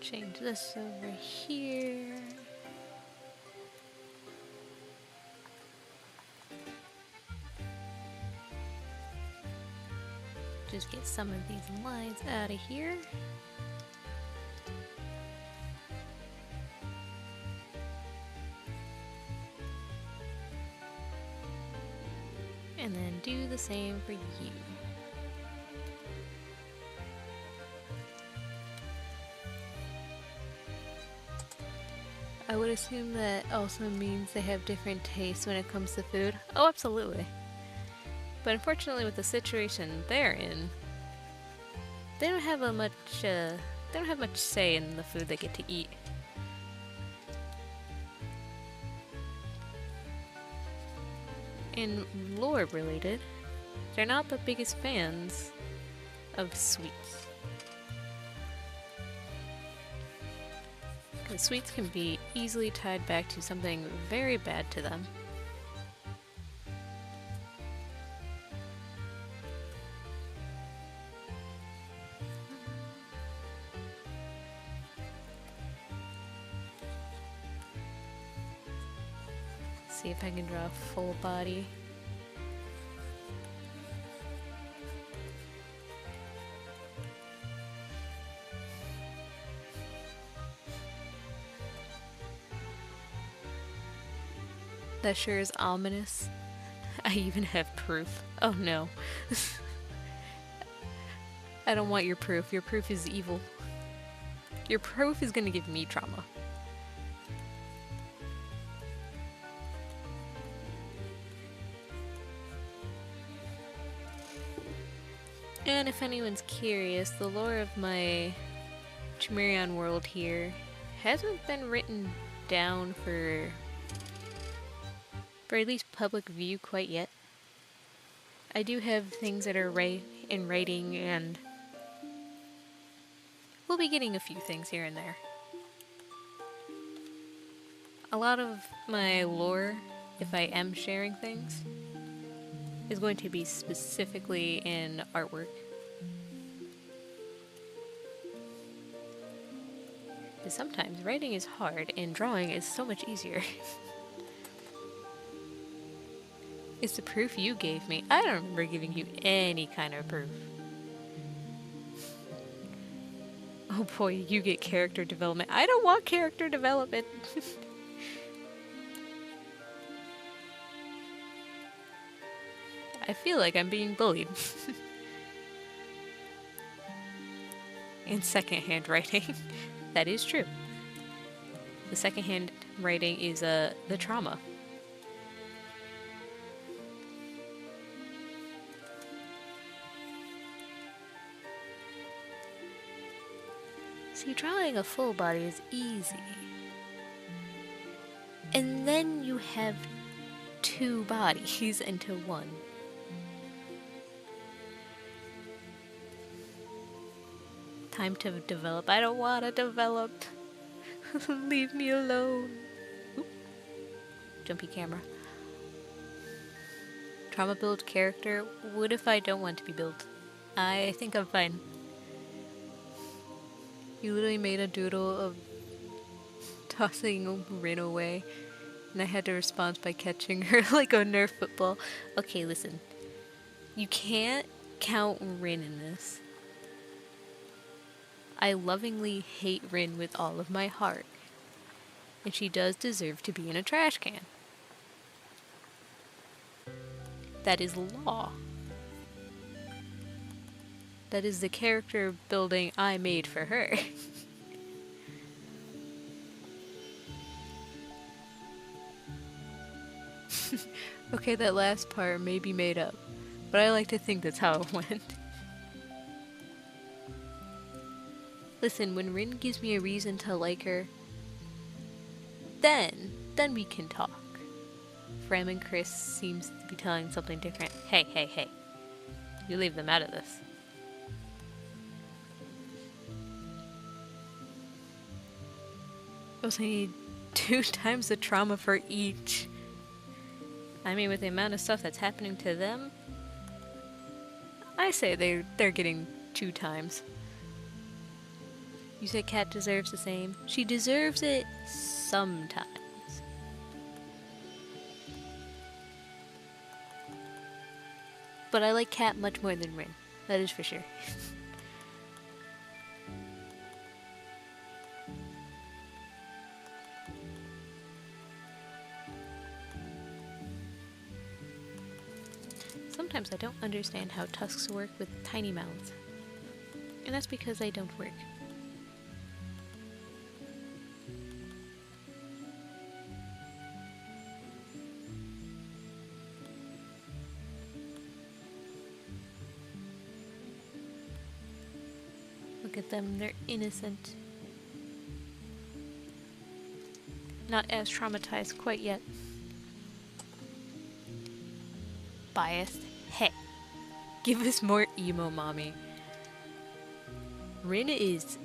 Change this over here. Just get some of these lines out of here. And then do the same for you. I would assume that also means they have different tastes when it comes to food. Oh, absolutely. But unfortunately, with the situation they're in, they don't have much say in the food they get to eat. And lore related, they're not the biggest fans of sweets. Because sweets can be easily tied back to something very bad to them. See if I can draw a full body. That sure is ominous. I even have proof. Oh no. I don't want your proof. Your proof is evil. Your proof is gonna give me trauma. And if anyone's curious, the lore of my Chimerion world here hasn't been written down for at least public view quite yet. I do have things that are in writing, and we'll be getting a few things here and there. A lot of my lore, if I am sharing things, is going to be specifically in artwork. Because sometimes writing is hard and drawing is so much easier. It's the proof you gave me. I don't remember giving you any kind of proof. Oh boy, you get character development. I don't want character development. I feel like I'm being bullied. In secondhand writing. That is true. The secondhand writing is the trauma. See, drawing a full body is easy. And then you have two bodies into one. Time to develop. I don't want to develop. Leave me alone. Oop. Jumpy camera. Trauma build character. What if I don't want to be built? I think I'm fine. You literally made a doodle of tossing Rin away, and I had to respond by catching her like a Nerf football. Okay, listen. You can't count Rin in this. I lovingly hate Rin with all of my heart, and she does deserve to be in a trash can. That is law. That is the character building I made for her. Okay, that last part may be made up, but I like to think that's how it went. Listen, when Rin gives me a reason to like her, then we can talk. Fram and Chris seems to be telling something different. Hey, hey, hey. You leave them out of this. I need 2 times the trauma for each. I mean, with the amount of stuff that's happening to them, I say they're getting 2 times. You said Cat deserves the same. She deserves it sometimes. But I like Cat much more than Rin. That is for sure. Sometimes I don't understand how tusks work with tiny mouths. And that's because they don't work. Look at them, they're innocent. Not as traumatized quite yet. biased. Hey, give us more emo mommy. Rin is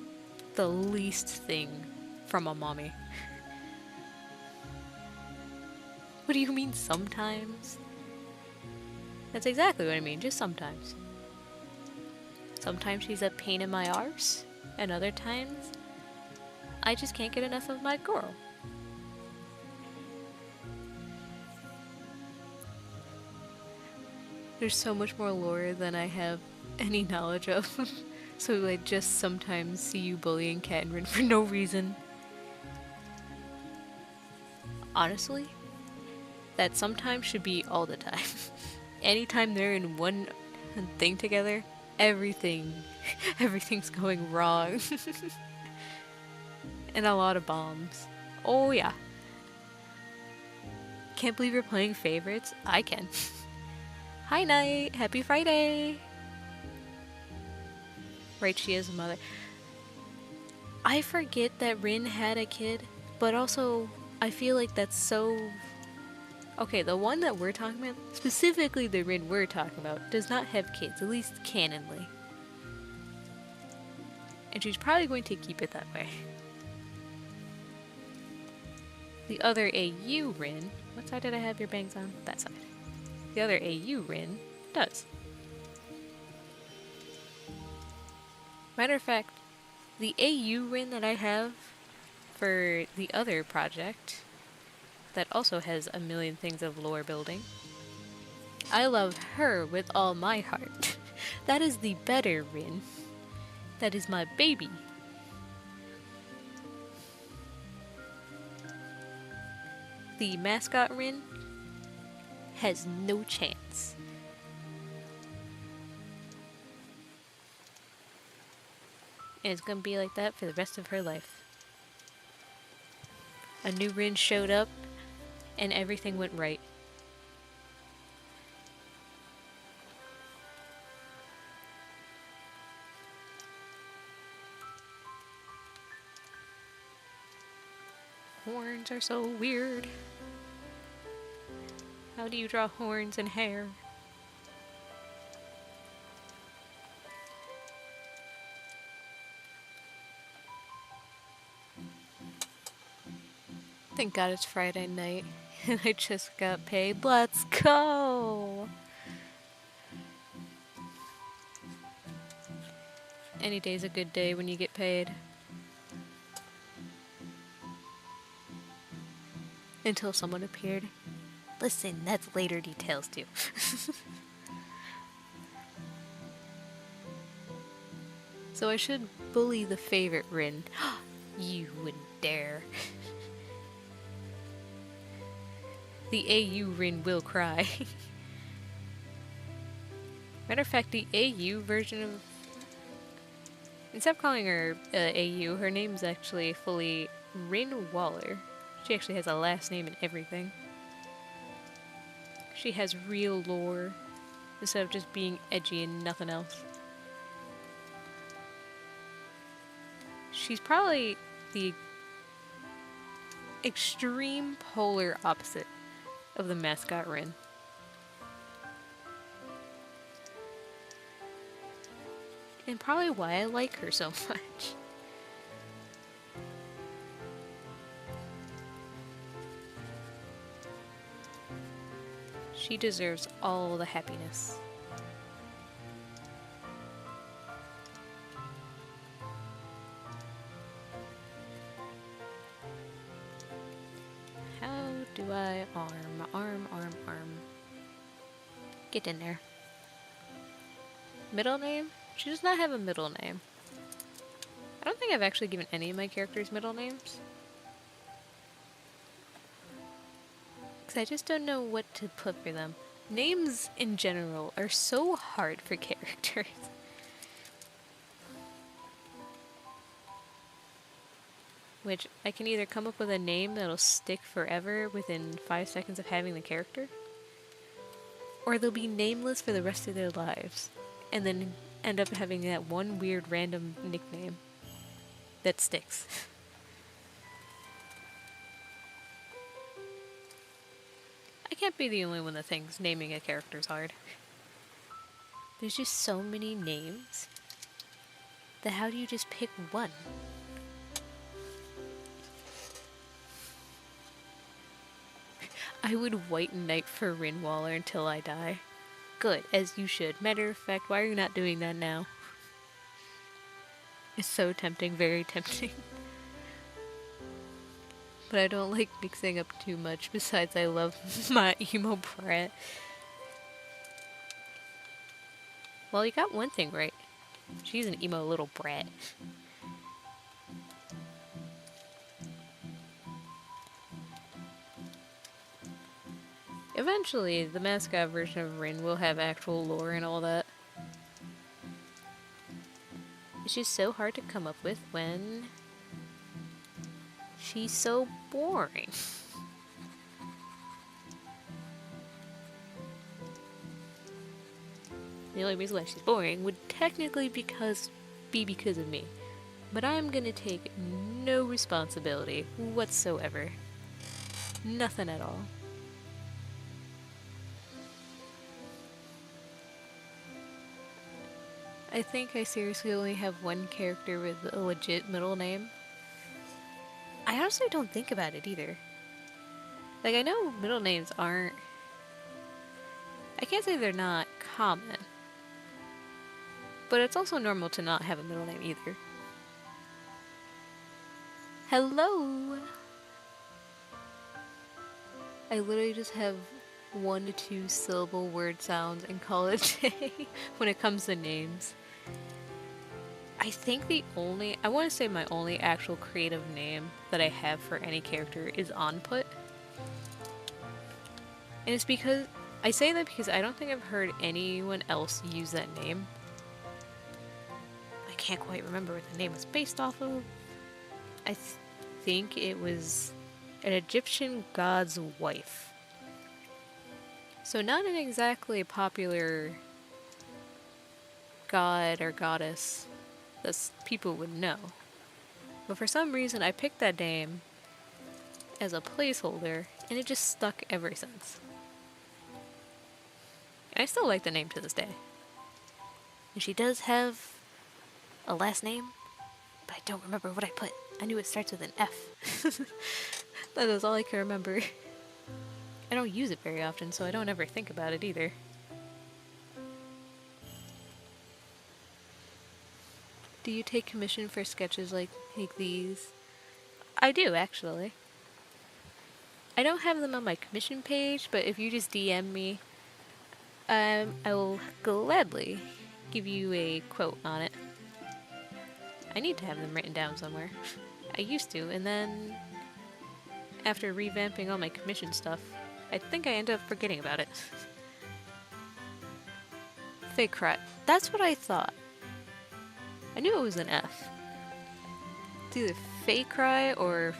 the least thing from a mommy. What do you mean sometimes? That's exactly what I mean, just sometimes. Sometimes she's a pain in my arse, and other times, I just can't get enough of my girl. There's so much more lore than I have any knowledge of. So I just sometimes see you bullying Cat and Rin for no reason. Honestly, that sometimes should be all the time. Anytime they're in one thing together, everything's going wrong. And a lot of bombs. Oh yeah. Can't believe you're playing favorites? I can. Hi Night! Happy Friday! Right, she is a mother. I forget that Rin had a kid, but also I feel like that's so... Okay, the one that we're talking about, specifically the Rin we're talking about, does not have kids, at least canonly. And she's probably going to keep it that way. The other AU Rin, what side did I have your bangs on? That side. The other AU Rin does. Matter of fact, the AU Rin that I have for the other project, that also has a million things of lore building, I love her with all my heart. That is the better Rin. That is my baby. The mascot Rin has no chance. And it's gonna be like that for the rest of her life. A new Rin showed up, and everything went right. Horns are so weird. How do you draw horns and hair? Thank God it's Friday night and I just got paid. Let's go! Any day's a good day when you get paid. Until someone appeared. Listen, that's later details too. So I should bully the favorite Rin. You wouldn't dare. The AU Rin will cry. Matter of fact, the AU version of... Instead of calling her AU, her name's actually fully Rin Waller. She actually has a last name and everything. She has real lore, instead of just being edgy and nothing else. She's probably the extreme polar opposite of the mascot Rin. And probably why I like her so much. She deserves all the happiness. How do I arm? Get in there. Middle name? She does not have a middle name. I don't think I've actually given any of my characters middle names. Because I just don't know what to put for them. Names in general are so hard for characters. Which, I can either come up with a name that'll stick forever within 5 seconds of having the character, or they'll be nameless for the rest of their lives, and then end up having that one weird random nickname that sticks. can't be the only one that thinks naming a character is hard. There's just so many names that how do you just pick one? I would white knight for Rinwaller until I die. Good, as you should. Matter of fact, why are you not doing that now? It's so tempting, very tempting. But I don't like mixing up too much, besides I love my emo brat. Well, you got one thing right. She's an emo little brat. Eventually, the mascot version of Rin will have actual lore and all that. It's just so hard to come up with when she's so boring. The only reason why she's boring would technically be because of me. But I'm gonna take no responsibility whatsoever. Nothing at all. I think I seriously only have one character with a legit middle name. I honestly don't think about it either. Like, I know middle names aren't... I can't say they're not common. But it's also normal to not have a middle name either. Hello! I literally just have 1 to 2 syllable word sounds and call it a day when it comes to names. I think I want to say my only actual creative name that I have for any character is Onput. And it's because, I say that because I don't think I've heard anyone else use that name. I can't quite remember what the name was based off of. I think it was an Egyptian god's wife. So not an exactly popular god or goddess that people would know. But for some reason I picked that name as a placeholder and it just stuck ever since. And I still like the name to this day. And she does have a last name, but I don't remember what I put. I knew it starts with an F. That is all I can remember. I don't use it very often, so I don't ever think about it either. Do you take commission for sketches like these? I do, actually. I don't have them on my commission page, but if you just DM me, I will gladly give you a quote on it. I need to have them written down somewhere. I used to, and then after revamping all my commission stuff, I think I ended up forgetting about it. Fake cry. That's what I thought. I knew it was an F. It's either fake cry or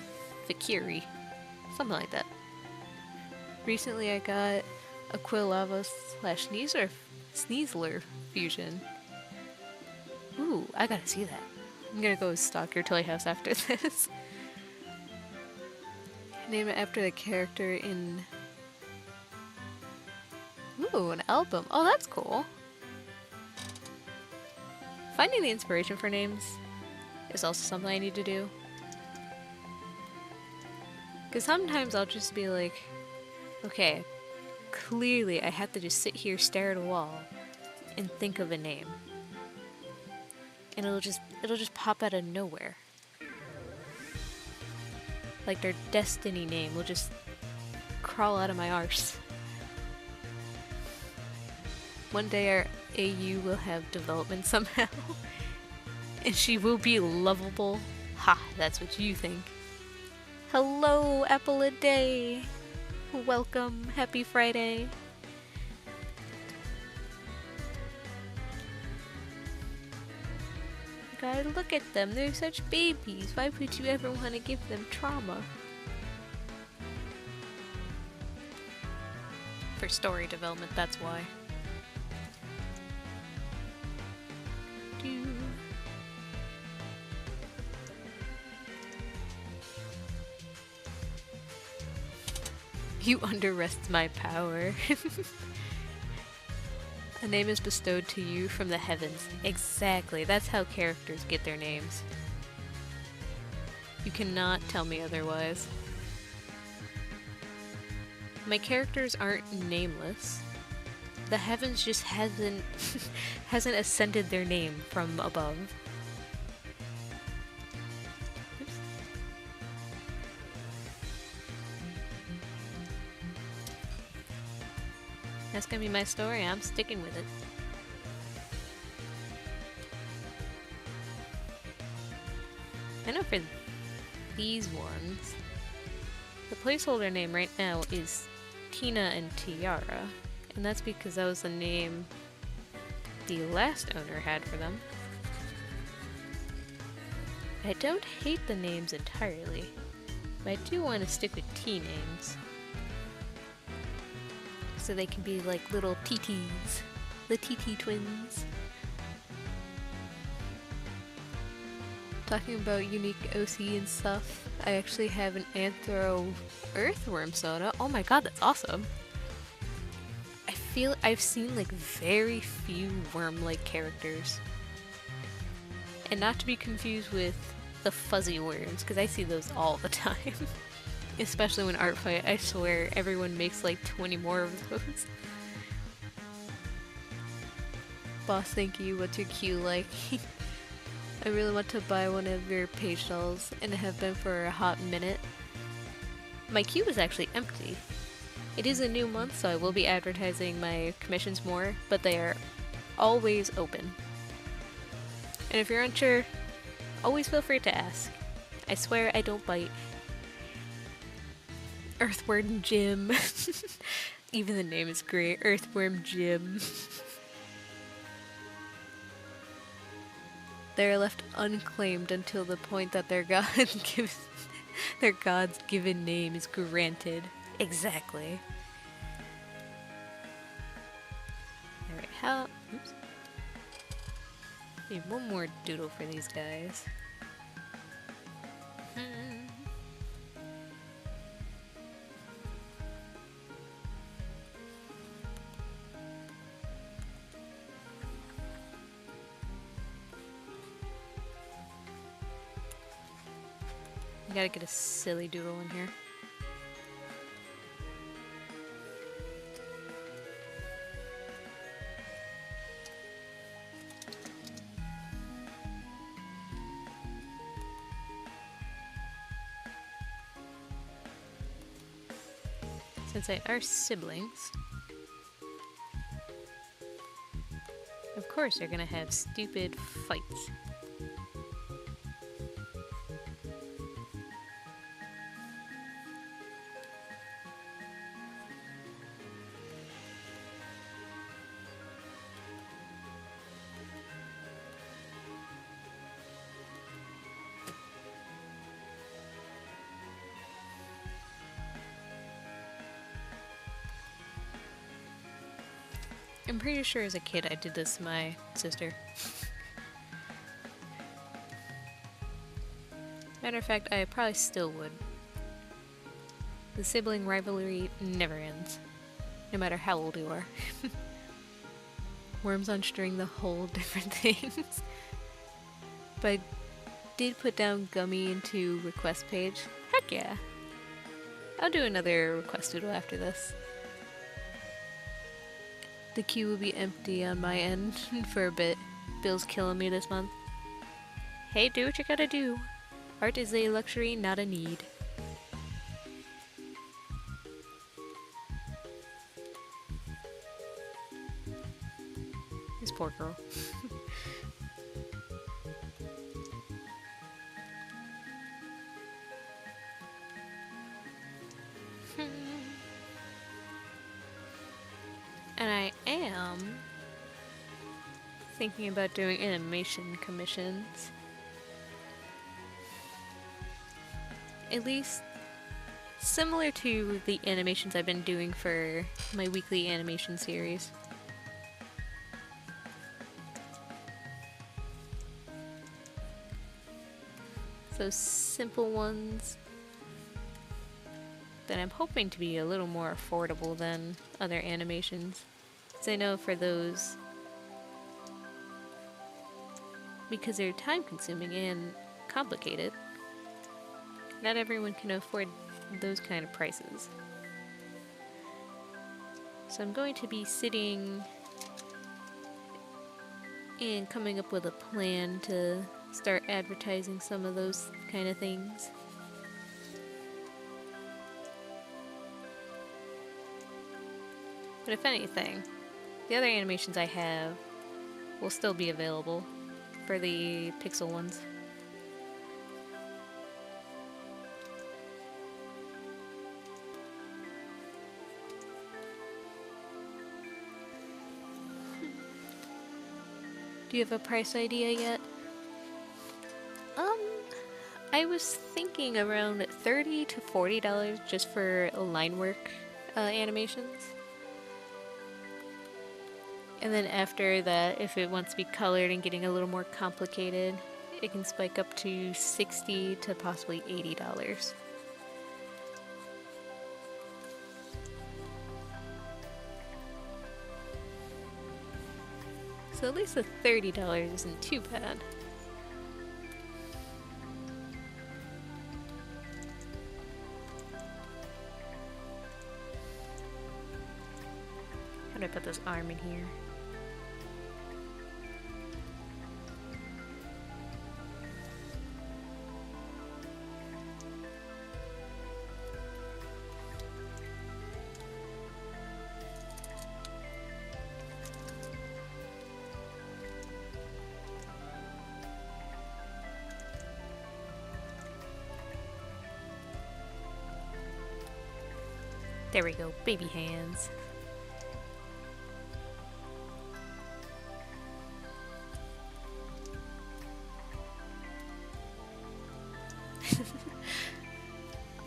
fakiri. Something like that. Recently I got a Quilava / Sneasler fusion. Ooh, I gotta see that. I'm gonna go stalk your toy house after this. Name it after the character in... Ooh, an album. Oh, that's cool. Finding the inspiration for names is also something I need to do. Because sometimes I'll just be like, okay, clearly I have to just sit here, stare at a wall, and think of a name. And it'll just pop out of nowhere. Like their destiny name will just crawl out of my arse. One day our AU will have development somehow. And she will be lovable. Ha, that's what you think. Hello, Apple a Day. Welcome, happy Friday. God, look at them, they're such babies. Why would you ever want to give them trauma? For story development, that's why. You underestimate my power. A name is bestowed to you from the heavens. Exactly, that's how characters get their names. You cannot tell me otherwise. My characters aren't nameless. The heavens just hasn't ascended their name from above. Oops. That's gonna be my story. I'm sticking with it. I know for these ones, the placeholder name right now is Tina and Tiara, and that's because that was the name the last owner had for them. I don't hate the names entirely, but I do want to stick with T names. So they can be like little TTs, the TT twins. Talking about unique OC and stuff, I actually have an Anthro Earthworm soda. Oh my god, that's awesome! I feel I've seen like very few worm-like characters. And not to be confused with the fuzzy worms, because I see those all the time. Especially when art fight, I swear everyone makes like 20 more of those. Boss, thank you. What's your queue like? I really want to buy one of your page dolls, and have been for a hot minute. My queue is actually empty. It is a new month, so I will be advertising my commissions more, but they are always open. And if you're unsure, always feel free to ask. I swear I don't bite. Earthworm Jim. Even the name is great. Earthworm Jim. They are left unclaimed until the point that their god's given name is granted. Exactly. Alright, how... Oops. Need one more doodle for these guys. I gotta get a silly doodle in here. Since they are siblings, of course they're gonna have stupid fights. I'm pretty sure as a kid I did this to my sister. Matter of fact, I probably still would. The sibling rivalry never ends, no matter how old you are. Worms on string, the whole different things. But I did put down Gummy into request page. Heck yeah! I'll do another request doodle after this. The queue will be empty on my end for a bit. Bill's killing me this month. Hey, do what you gotta do. Art is a luxury, not a need. This poor girl. And I am thinking about doing animation commissions. At least similar to the animations I've been doing for my weekly animation series. So simple ones that I'm hoping to be a little more affordable than other animations. Because I know for those, because they're time consuming and complicated, not everyone can afford those kind of prices. So I'm going to be sitting and coming up with a plan to start advertising some of those kind of things. But if anything, the other animations I have will still be available for the pixel ones. Do you have a price idea yet? I was thinking around $30 to $40 just for line work animations. And then after that, if it wants to be colored and getting a little more complicated, it can spike up to $60 to possibly $80. So at least the $30 isn't too bad. How do I put this arm in here? There we go, baby hands.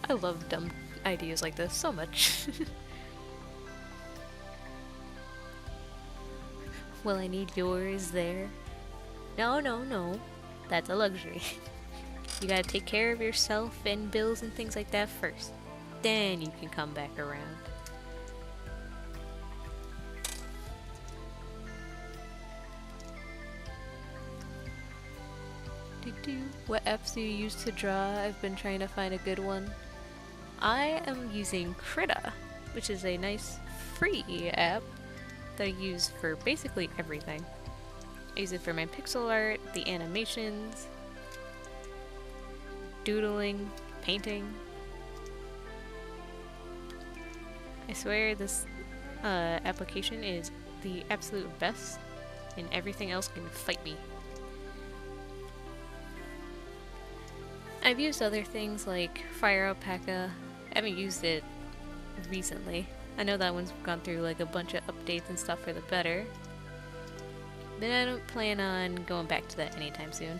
I love dumb ideas like this so much. Well, I need yours there. No. That's a luxury. You gotta take care of yourself and bills and things like that first. Then you can come back around. What apps do you use to draw? I've been trying to find a good one. I am using Krita, which is a nice free app that I use for basically everything. I use it for my pixel art, the animations, doodling, painting. I swear this application is the absolute best, and everything else can fight me. I've used other things like Fire Alpaca. I haven't used it recently. I know that one's gone through like a bunch of updates and stuff for the better, but I don't plan on going back to that anytime soon.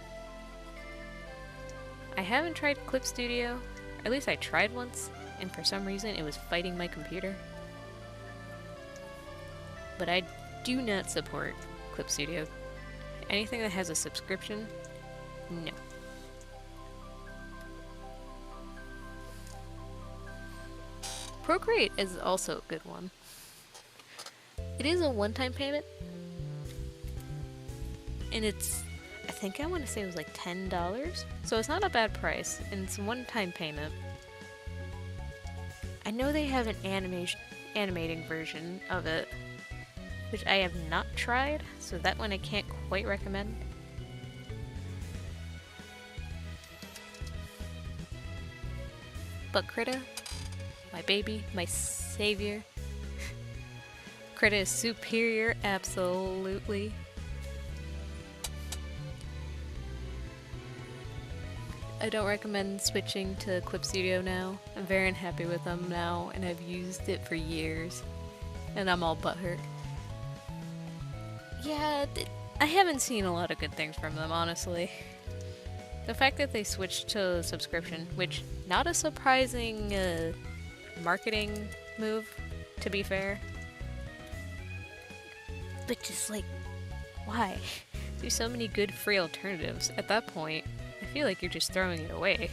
I haven't tried Clip Studio, or at least I tried once, and for some reason it was fighting my computer. But I do not support Clip Studio. Anything that has a subscription, no. Procreate is also a good one. It is a one-time payment, and it's, I think I want to say it was like $10, so it's not a bad price, and it's a one-time payment. I know they have an animating version of it, which I have not tried, so that one I can't quite recommend. But Krita, my baby, my savior. Krita is superior, absolutely. I don't recommend switching to Clip Studio now. I'm very unhappy with them now, and I've used it for years, and I'm all butthurt. Yeah, I haven't seen a lot of good things from them, honestly. The fact that they switched to subscription, which, not a surprising marketing move, to be fair. But just like, why? There's so many good free alternatives. At that point, I feel like you're just throwing it away.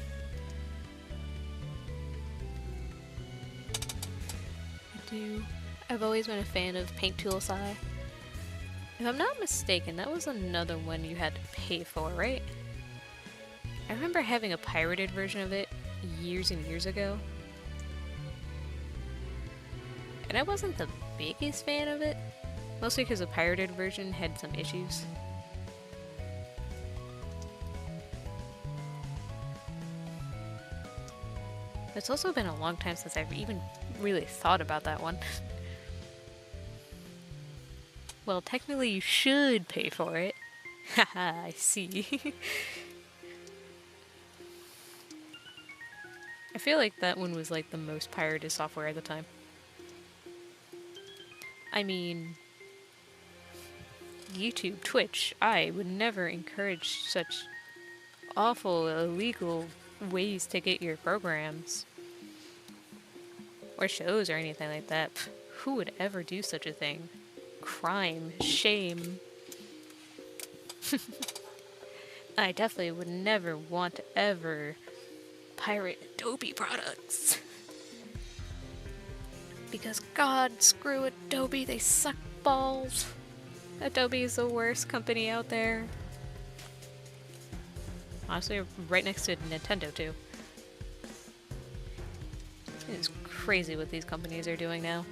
do. I've always been a fan of Paint Tool SI. If I'm not mistaken, that was another one you had to pay for, right? I remember having a pirated version of it years and years ago. And I wasn't the biggest fan of it, mostly because the pirated version had some issues. It's also been a long time since I've even really thought about that one. Well, technically you should pay for it. Haha, I see. I feel like that one was like the most pirated software at the time. I mean, YouTube, Twitch, I would never encourage such awful, illegal ways to get your programs. Or shows or anything like that. Pff, who would ever do such a thing? Crime, shame. I definitely would never want to ever pirate Adobe products. Because God, screw Adobe, they suck balls. Adobe is the worst company out there. Honestly, right next to Nintendo too. It's crazy what these companies are doing now.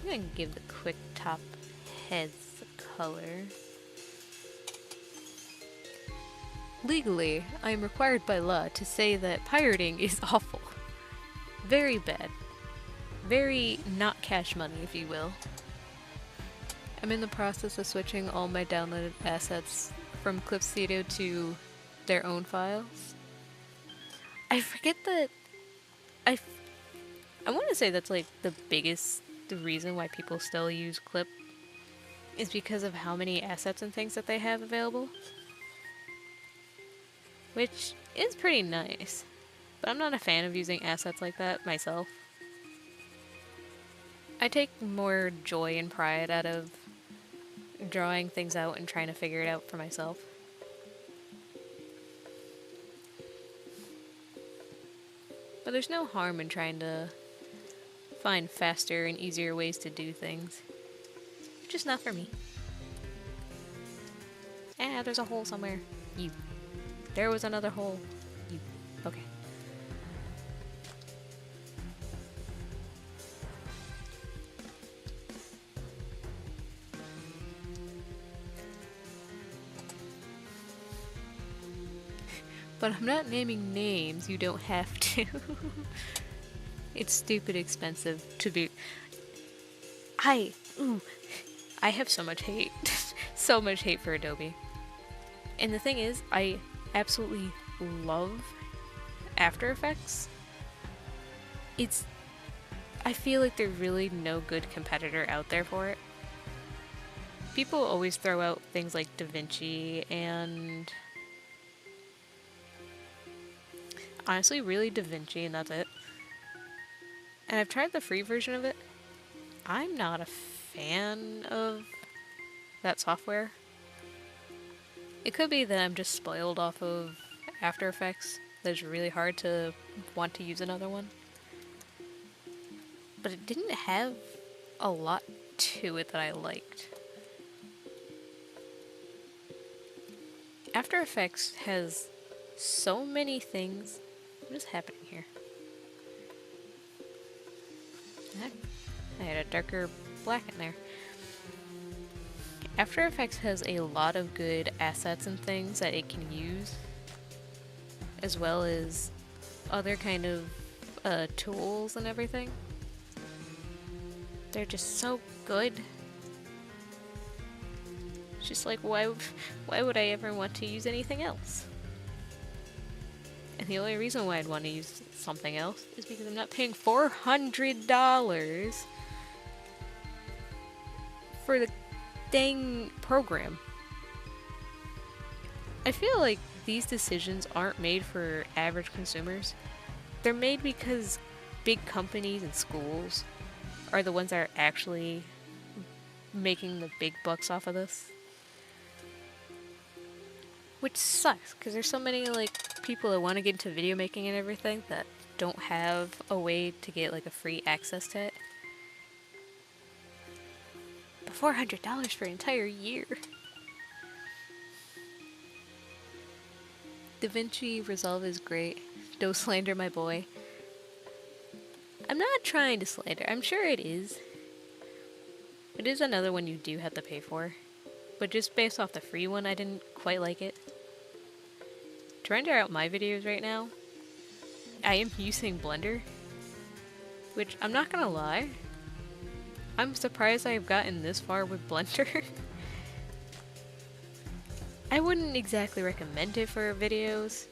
I'm gonna give the quick top heads a color. Legally, I am required by law to say that pirating is awful. Very bad. Very not cash money, if you will. I'm in the process of switching all my downloaded assets from Clip Studio to their own files. I forget that I want to say that's like the biggest reason why people still use Clip is because of how many assets and things that they have available. Which is pretty nice, but I'm not a fan of using assets like that myself. I take more joy and pride out of drawing things out and trying to figure it out for myself. But there's no harm in trying to find faster and easier ways to do things. Just not for me. Ah, there's a hole somewhere. There was another hole. Okay. But I'm not naming names, you don't have to. It's stupid expensive to be... I have so much hate. So much hate for Adobe. And the thing is, I absolutely love After Effects. I feel like there's really no good competitor out there for it. People always throw out things like DaVinci and... honestly, really DaVinci, and that's it. And I've tried the free version of it. I'm not a fan of that software. It could be that I'm just spoiled off of After Effects. That it's really hard to want to use another one. But it didn't have a lot to it that I liked. After Effects has so many things. What is happening here? I had a darker black in there. After Effects has a lot of good assets and things that it can use, as well as other kind of tools and everything. They're just so good. It's just like, why would I ever want to use anything else? And the only reason why I'd want to use something else is because I'm not paying $400 for the dang program. I feel like these decisions aren't made for average consumers. They're made because big companies and schools are the ones that are actually making the big bucks off of this. Which sucks, because there's so many, like, people that want to get into video making and everything that don't have a way to get like a free access to it. But $400 for an entire year. DaVinci Resolve is great. Don't slander my boy. I'm not trying to slander. I'm sure it is. It is another one you do have to pay for. But just based off the free one, I didn't quite like it. To render out my videos right now, I am using Blender. Which, I'm not gonna lie, I'm surprised I've gotten this far with Blender. I wouldn't exactly recommend it for videos,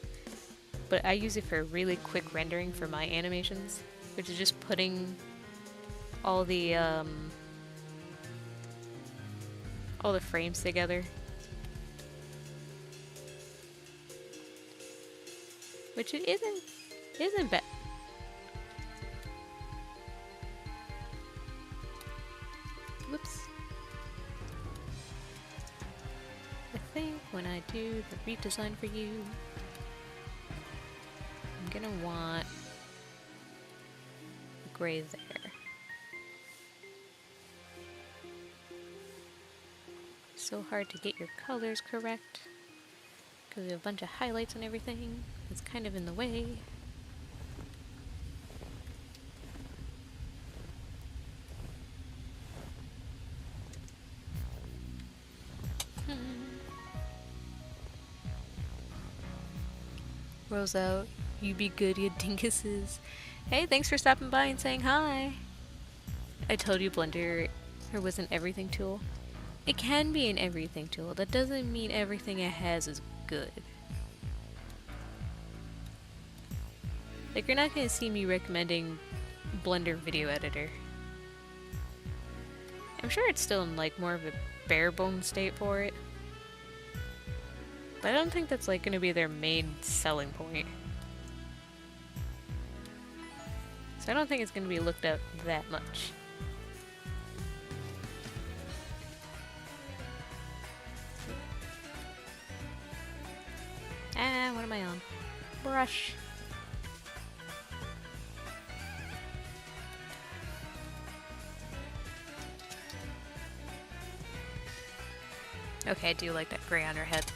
but I use it for really quick rendering for my animations, which is just putting all the frames together. Which it isn't bad. Whoops. I think when I do the redesign for you, I'm gonna want a gray there. So hard to get your colors correct because we have a bunch of highlights and everything. It's kind of in the way. Rose out. You be good, you dinguses. Hey, thanks for stopping by and saying hi. I told you Blender was an everything tool. It can be an everything tool. That doesn't mean everything it has is good. Like, you're not gonna see me recommending Blender Video Editor. I'm sure it's still in like more of a bare bone state for it. But I don't think that's like gonna be their main selling point. So I don't think it's gonna be looked at that much. Ah, what am I on? Brush. Okay, I do like that gray on her head.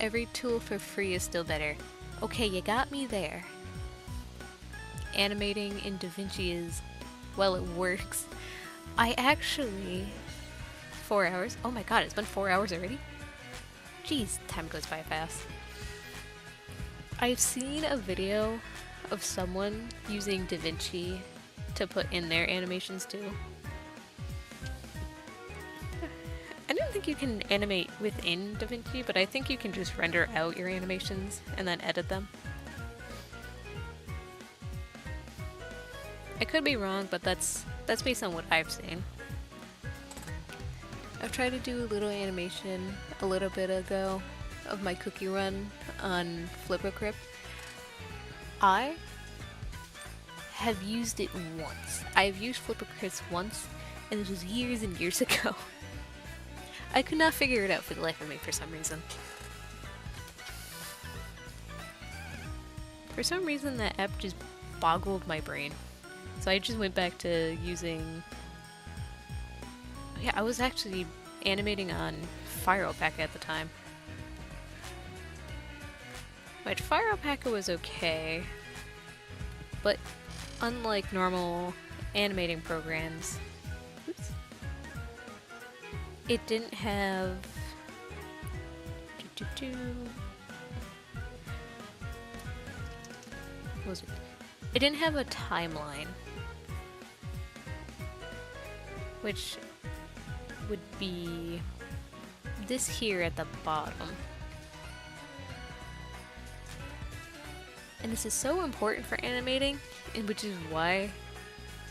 Every tool for free is still better. Okay, you got me there. Animating in DaVinci is, well, it works. I actually... 4 hours? Oh my god, it's been 4 hours already? Jeez, time goes by fast. I've seen a video of someone using DaVinci to put in their animations too. I don't think you can animate within DaVinci, but I think you can just render out your animations and then edit them. I could be wrong, but that's based on what I've seen. I've tried to do a little animation a little bit ago of my cookie run on FlipperCrypt. I have used it once. I've used FlipperCrypt once, and this was years and years ago. I could not figure it out for the life of me for some reason. For some reason that app just boggled my brain. So I just went back to using... Yeah, I was actually animating on FireOpaca at the time. Which FireOpaca was okay, but unlike normal animating programs, oops, it didn't have... What was it? It didn't have a timeline, which would be this here at the bottom. And this is so important for animating, and which is why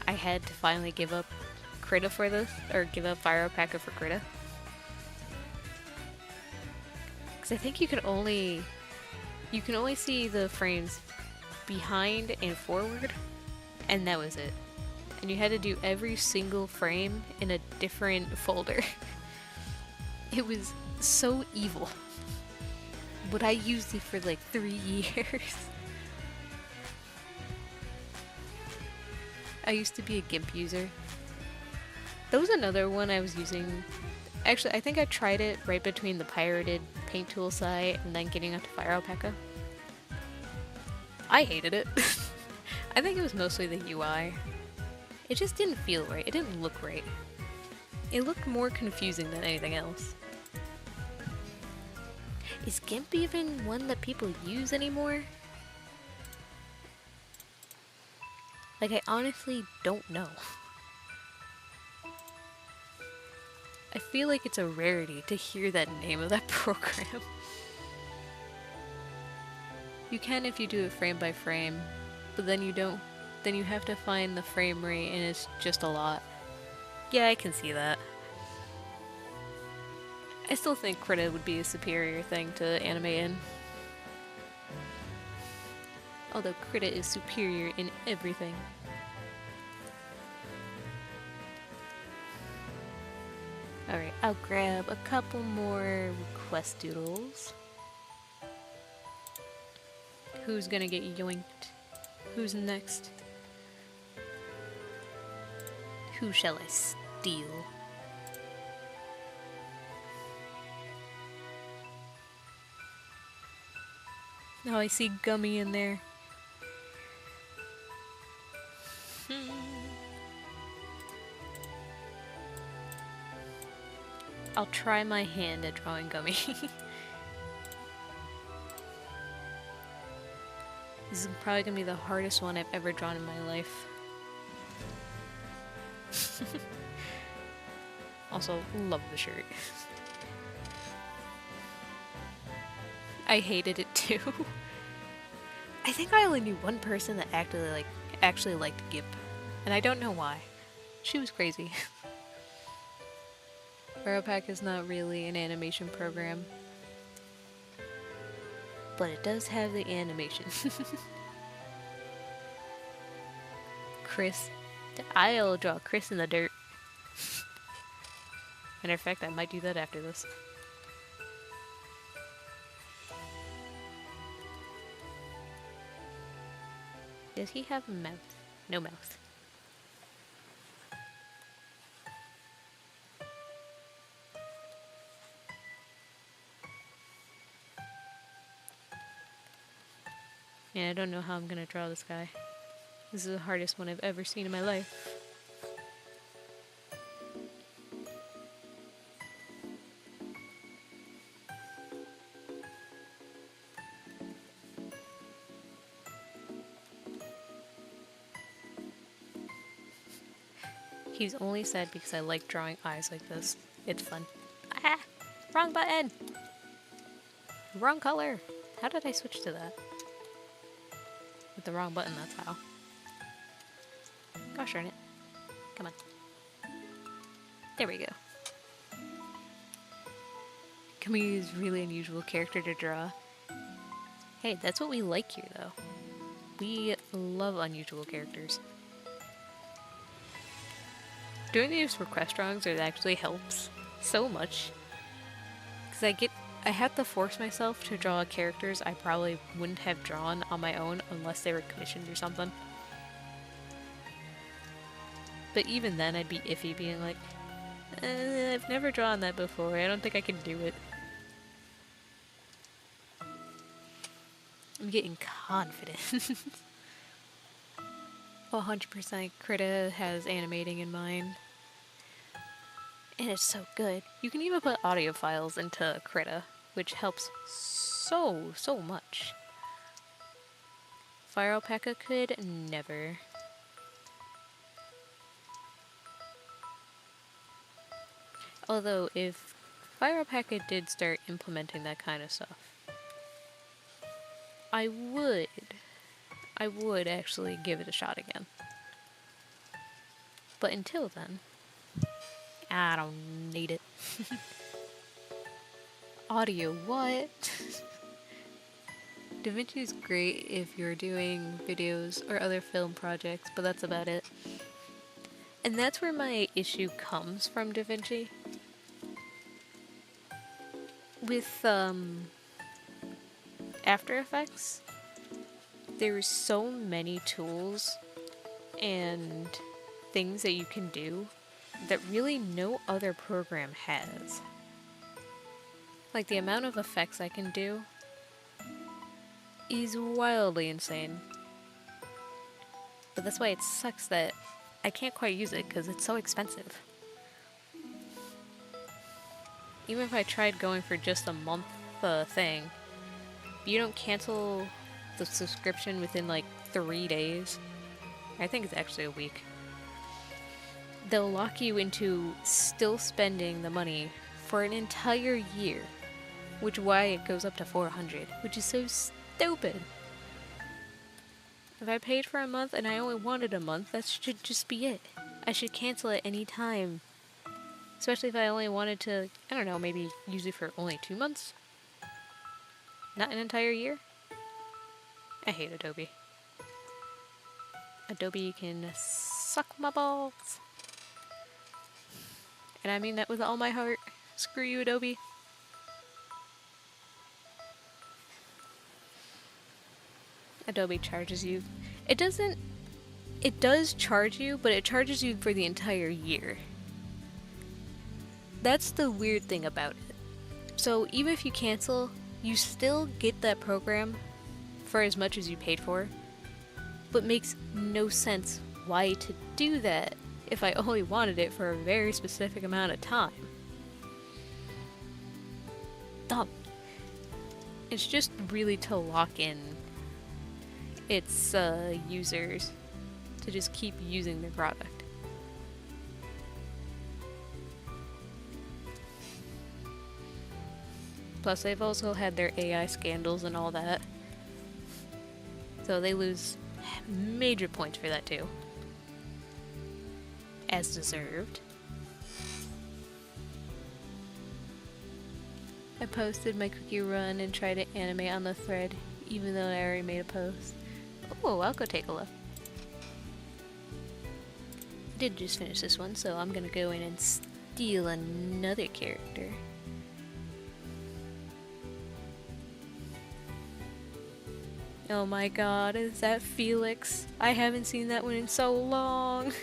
I had to finally give up Krita for this, or give up FireOpaca for Krita. Because I think you can only see the frames behind and forward, and that was it. And you had to do every single frame in a different folder. It was so evil. but I used it for like 3 years. I used to be a GIMP user. That was another one I was using. Actually, I think I tried it right between the pirated paint tool site and then getting onto Fire Alpaca. I hated it. I think it was mostly the UI. It just didn't feel right. It didn't look right. It looked more confusing than anything else. Is GIMP even one that people use anymore? Like, I honestly don't know. I feel like it's a rarity to hear that name of that program. You can if you do it frame by frame, but then you don't. Then you have to find the frame rate and it's just a lot. Yeah, I can see that. I still think Krita would be a superior thing to animate in. Although Krita is superior in everything. Alright, I'll grab a couple more request doodles. Who's gonna get yoinked? Who's next? Who shall I steal? Oh, I see Gummy in there. I'll try my hand at drawing Gummy. This is probably gonna be the hardest one I've ever drawn in my life. Also, love the shirt. I hated it too. I think I only knew one person that actually liked GIMP, and I don't know why. She was crazy. Aeropack is not really an animation program, but it does have the animation. Chris. I'll draw Chris in the dirt. Matter of fact, I might do that after this. Does he have a mouth? No mouth. Yeah, I don't know how I'm gonna draw this guy. This is the hardest one I've ever seen in my life. He's only sad because I like drawing eyes like this. It's fun. Ah! Wrong button! Wrong color! How did I switch to that? With the wrong button, that's how. Gosh darn it. Come on. There we go. Camille is a really unusual character to draw. Hey, that's what we like here, though. We love unusual characters. Doing these request drawings actually helps so much. Because I have to force myself to draw characters I probably wouldn't have drawn on my own unless they were commissioned or something. But even then I'd be iffy being like, I've never drawn that before, I don't think I can do it. I'm getting confident. 100% Krita has animating in mind. And it's so good. You can even put audio files into Krita, which helps so much. Fire Alpaca could never. Although, if Fire Alpaca did start implementing that kind of stuff, I would actually give it a shot again. But until then, I don't need it. Audio, what? DaVinci is great if you're doing videos or other film projects, but that's about it. And that's where my issue comes from DaVinci. With After Effects, there's so many tools and things that you can do that really no other program has. Like, the amount of effects I can do is wildly insane. But that's why it sucks that I can't quite use it because it's so expensive. Even if I tried going for just a month thing, you don't cancel the subscription within like 3 days. I think it's actually a week. They'll lock you into still spending the money for an entire year, which is why it goes up to $400, which is so stupid. If I paid for a month and I only wanted a month, that should just be it. I should cancel it any time. Especially if I only wanted to, I don't know, maybe use it for only 2 months? Not an entire year? I hate Adobe. Adobe can suck my balls. And I mean that with all my heart. Screw you, Adobe. Adobe charges you. It does charge you, but it charges you for the entire year. That's the weird thing about it. So even if you cancel, you still get that program for as much as you paid for, but makes no sense why to do that if I only wanted it for a very specific amount of time. Dumb. It's just really to lock in its users to just keep using their product. Plus, they've also had their AI scandals and all that. So they lose major points for that too. As deserved. I posted my cookie run and tried to animate on the thread, even though I already made a post. Oh, I'll go take a look. I did just finish this one, so I'm gonna go in and steal another character. Oh my god, is that Felix? I haven't seen that one in so long.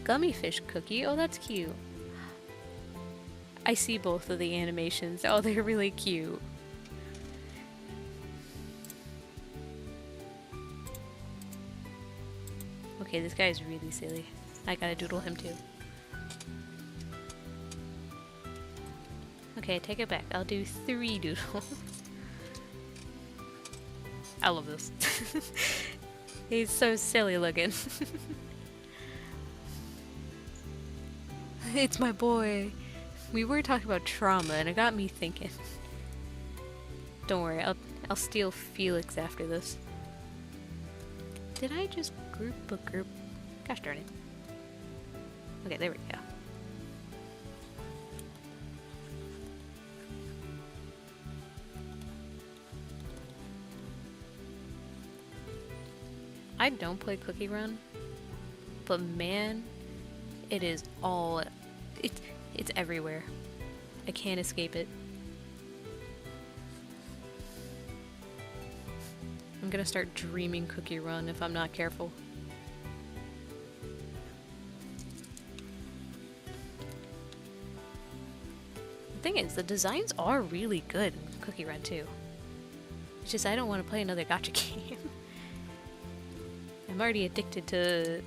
Gummy fish cookie? Oh, that's cute. I see both of the animations. Oh, they're really cute. Okay, this guy is really silly. I gotta doodle him too. Okay, take it back. I'll do 3 doodles. I love this. He's so silly looking. It's my boy. We were talking about trauma and it got me thinking. Don't worry, I'll steal Felix after this. Did I just group a group? Gosh darn it. Okay, there we go. I don't play Cookie Run, but man, it is all, it's everywhere. I can't escape it. I'm gonna start dreaming Cookie Run if I'm not careful. The thing is, the designs are really good in Cookie Run too. It's just I don't want to play another gacha game. I'm already addicted to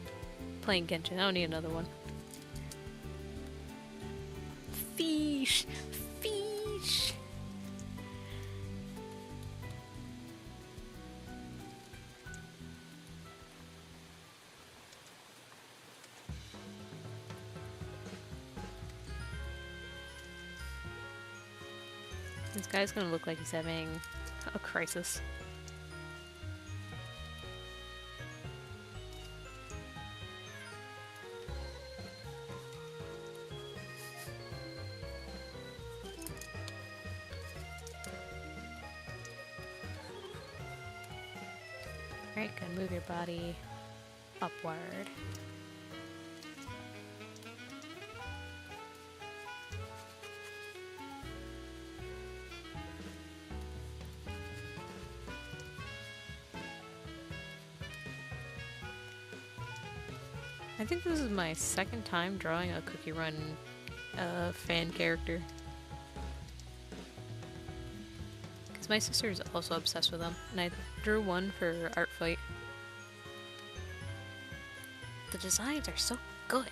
playing Genshin. I don't need another one. Fish! Fish! This guy's gonna look like he's having a crisis. Alright, good. Move your body upward. I think this is my second time drawing a Cookie Run fan character. Because my sister is also obsessed with them, and I drew one for Art Fight. The designs are so good.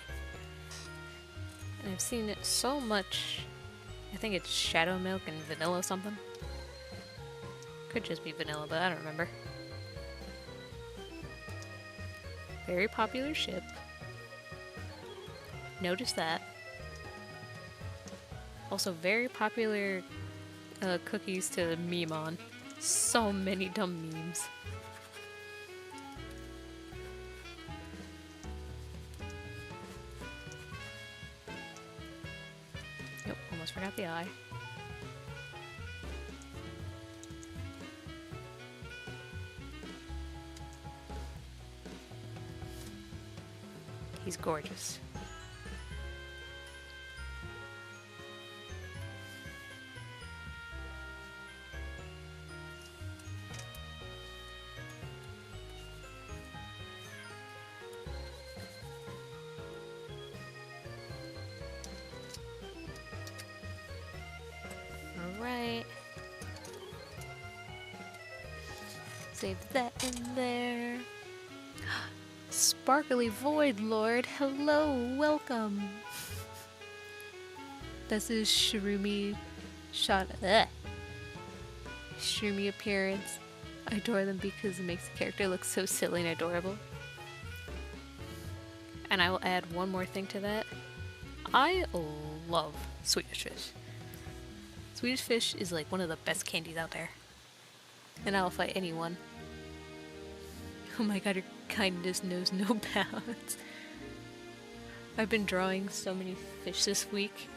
And I've seen it so much. I think it's Shadow Milk and Vanilla something. Could just be Vanilla, but I don't remember. Very popular ship. Notice that. Also very popular cookies to meme on. So many dumb memes. Nope, almost forgot the eye. He's gorgeous. Alright. Save that in there. Sparkly Void Lord, hello, welcome. That's his Shroomy Shroomy appearance. I adore them because it makes the character look so silly and adorable. And I will add one more thing to that. I love Swedish Fish. Swedish Fish is like one of the best candies out there. And I'll fight anyone. Oh my god, your kindness knows no bounds. I've been drawing so many fish this week.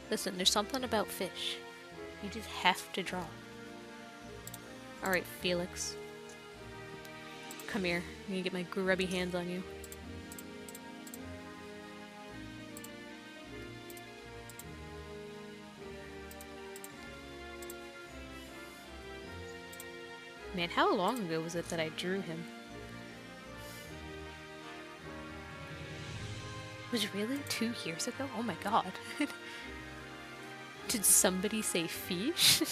Listen, there's something about fish. You just have to draw. Alright, Felix. Come here. I'm gonna get my grubby hands on you. Man, how long ago was it that I drew him? Was it really 2 years ago? Oh my god. Did somebody say fish?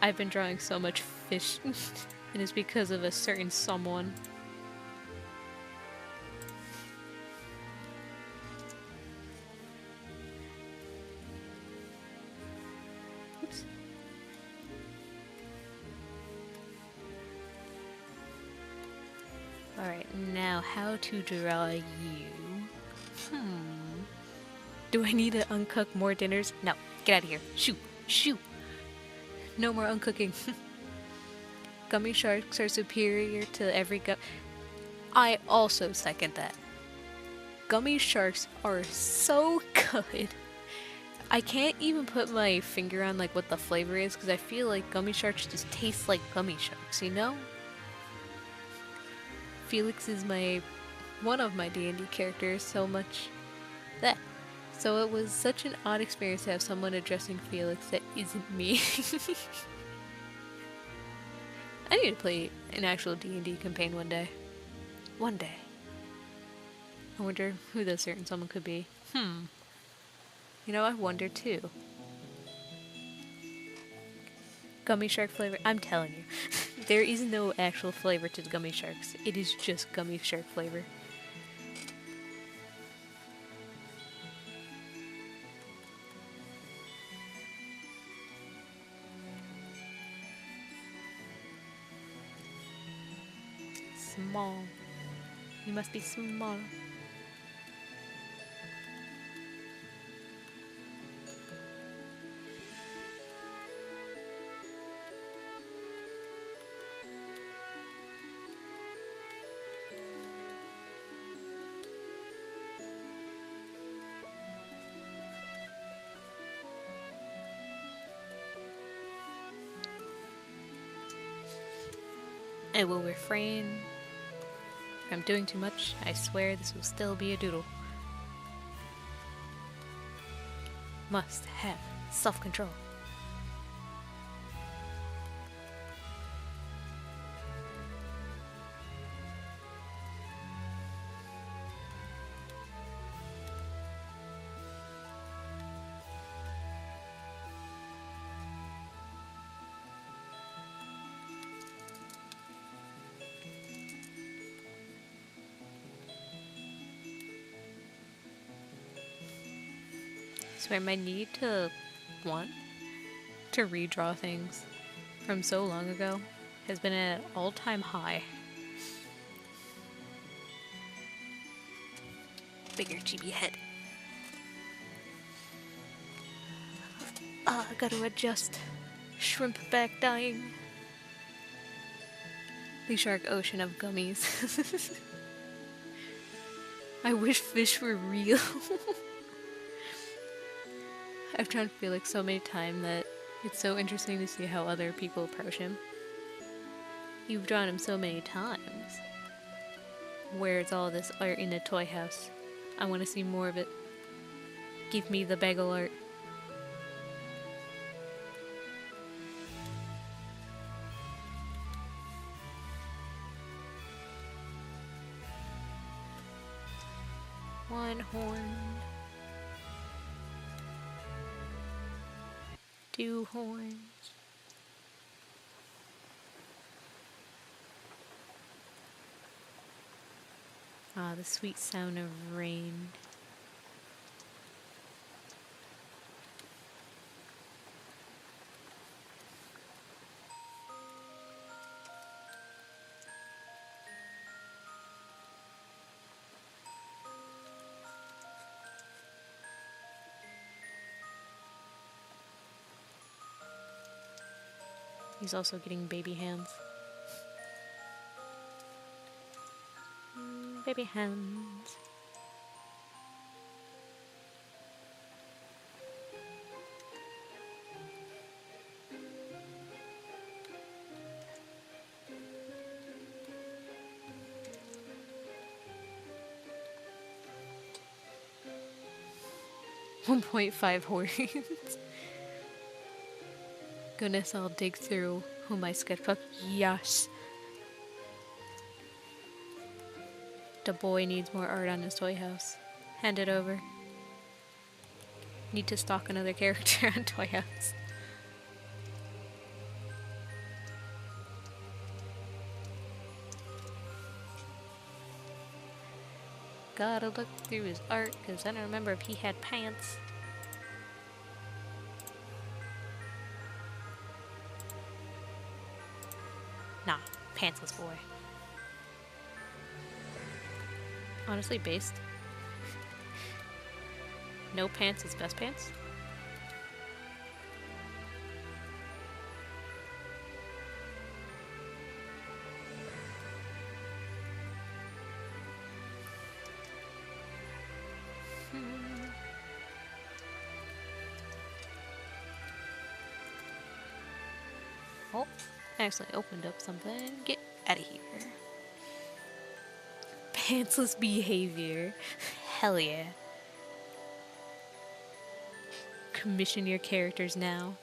I've been drawing so much fish, and it's because of a certain someone. Oops. Alright, now how to draw you. Do I need to uncook more dinners? No, get out of here. Shoo, shoo. No more uncooking. Gummy sharks are superior to every I also second that. Gummy sharks are so good. I can't even put my finger on like what the flavor is because I feel like gummy sharks just taste like gummy sharks, you know? Felix is one of my D&D characters so much that. So it was such an odd experience to have someone addressing Felix that isn't me. I need to play an actual D&D campaign one day. One day. I wonder who that certain someone could be. You know, I wonder too. Gummy shark flavor. I'm telling you. There is no actual flavor to the gummy sharks. It is just gummy shark flavor. Small. You must be small. I will refrain if I'm doing too much. I swear this will still be a doodle. Must have self-control. swear my need to want to redraw things from so long ago has been at an all-time high. Bigger chibi head. I gotta adjust. Shrimp back dying. The shark ocean of gummies. I wish fish were real. I've drawn Felix so many times that it's so interesting to see how other people approach him. You've drawn him so many times. Where's all this art in a toy house? I want to see more of it. Give me the bagel art. One horn. Two horns. Ah, the sweet sound of rain. He's also getting baby hands. Baby hands. .5 horns. Goodness, I'll dig through my sketchbook. Yes. The boy needs more art on his toy house. Hand it over. Need to stock another character on toy house. Gotta look through his art, because I don't remember if he had pants. Nah, pantsless boy. Honestly, based. No pants is best pants. Oh, I actually opened up something. Get out of here. Pantsless behavior. Hell yeah. Commission your characters now.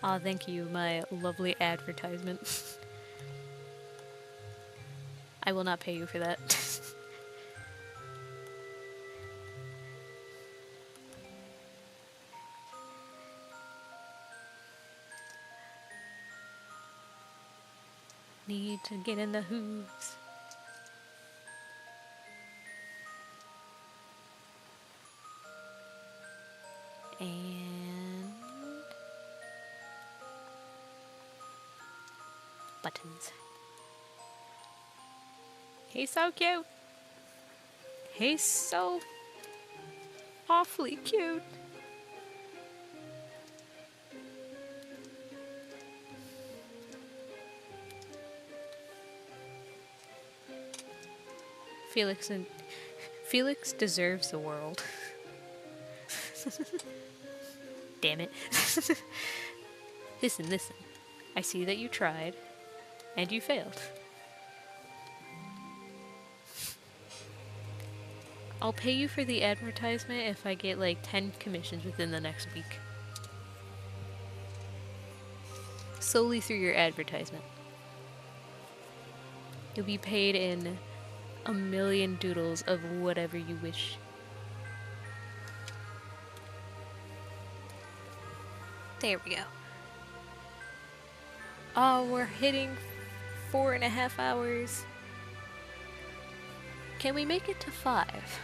Aw, thank you, my lovely advertisement. I will not pay you for that. Need to get in the hooves. And buttons. He's so cute. He's so awfully cute. Felix deserves the world. Damn it. Listen. I see that you tried, and you failed. I'll pay you for the advertisement if I get like 10 commissions within the next week. Solely through your advertisement. You'll be paid in 1,000,000 doodles of whatever you wish. There we go. Oh, we're hitting 4.5 hours. Can we make it to 5?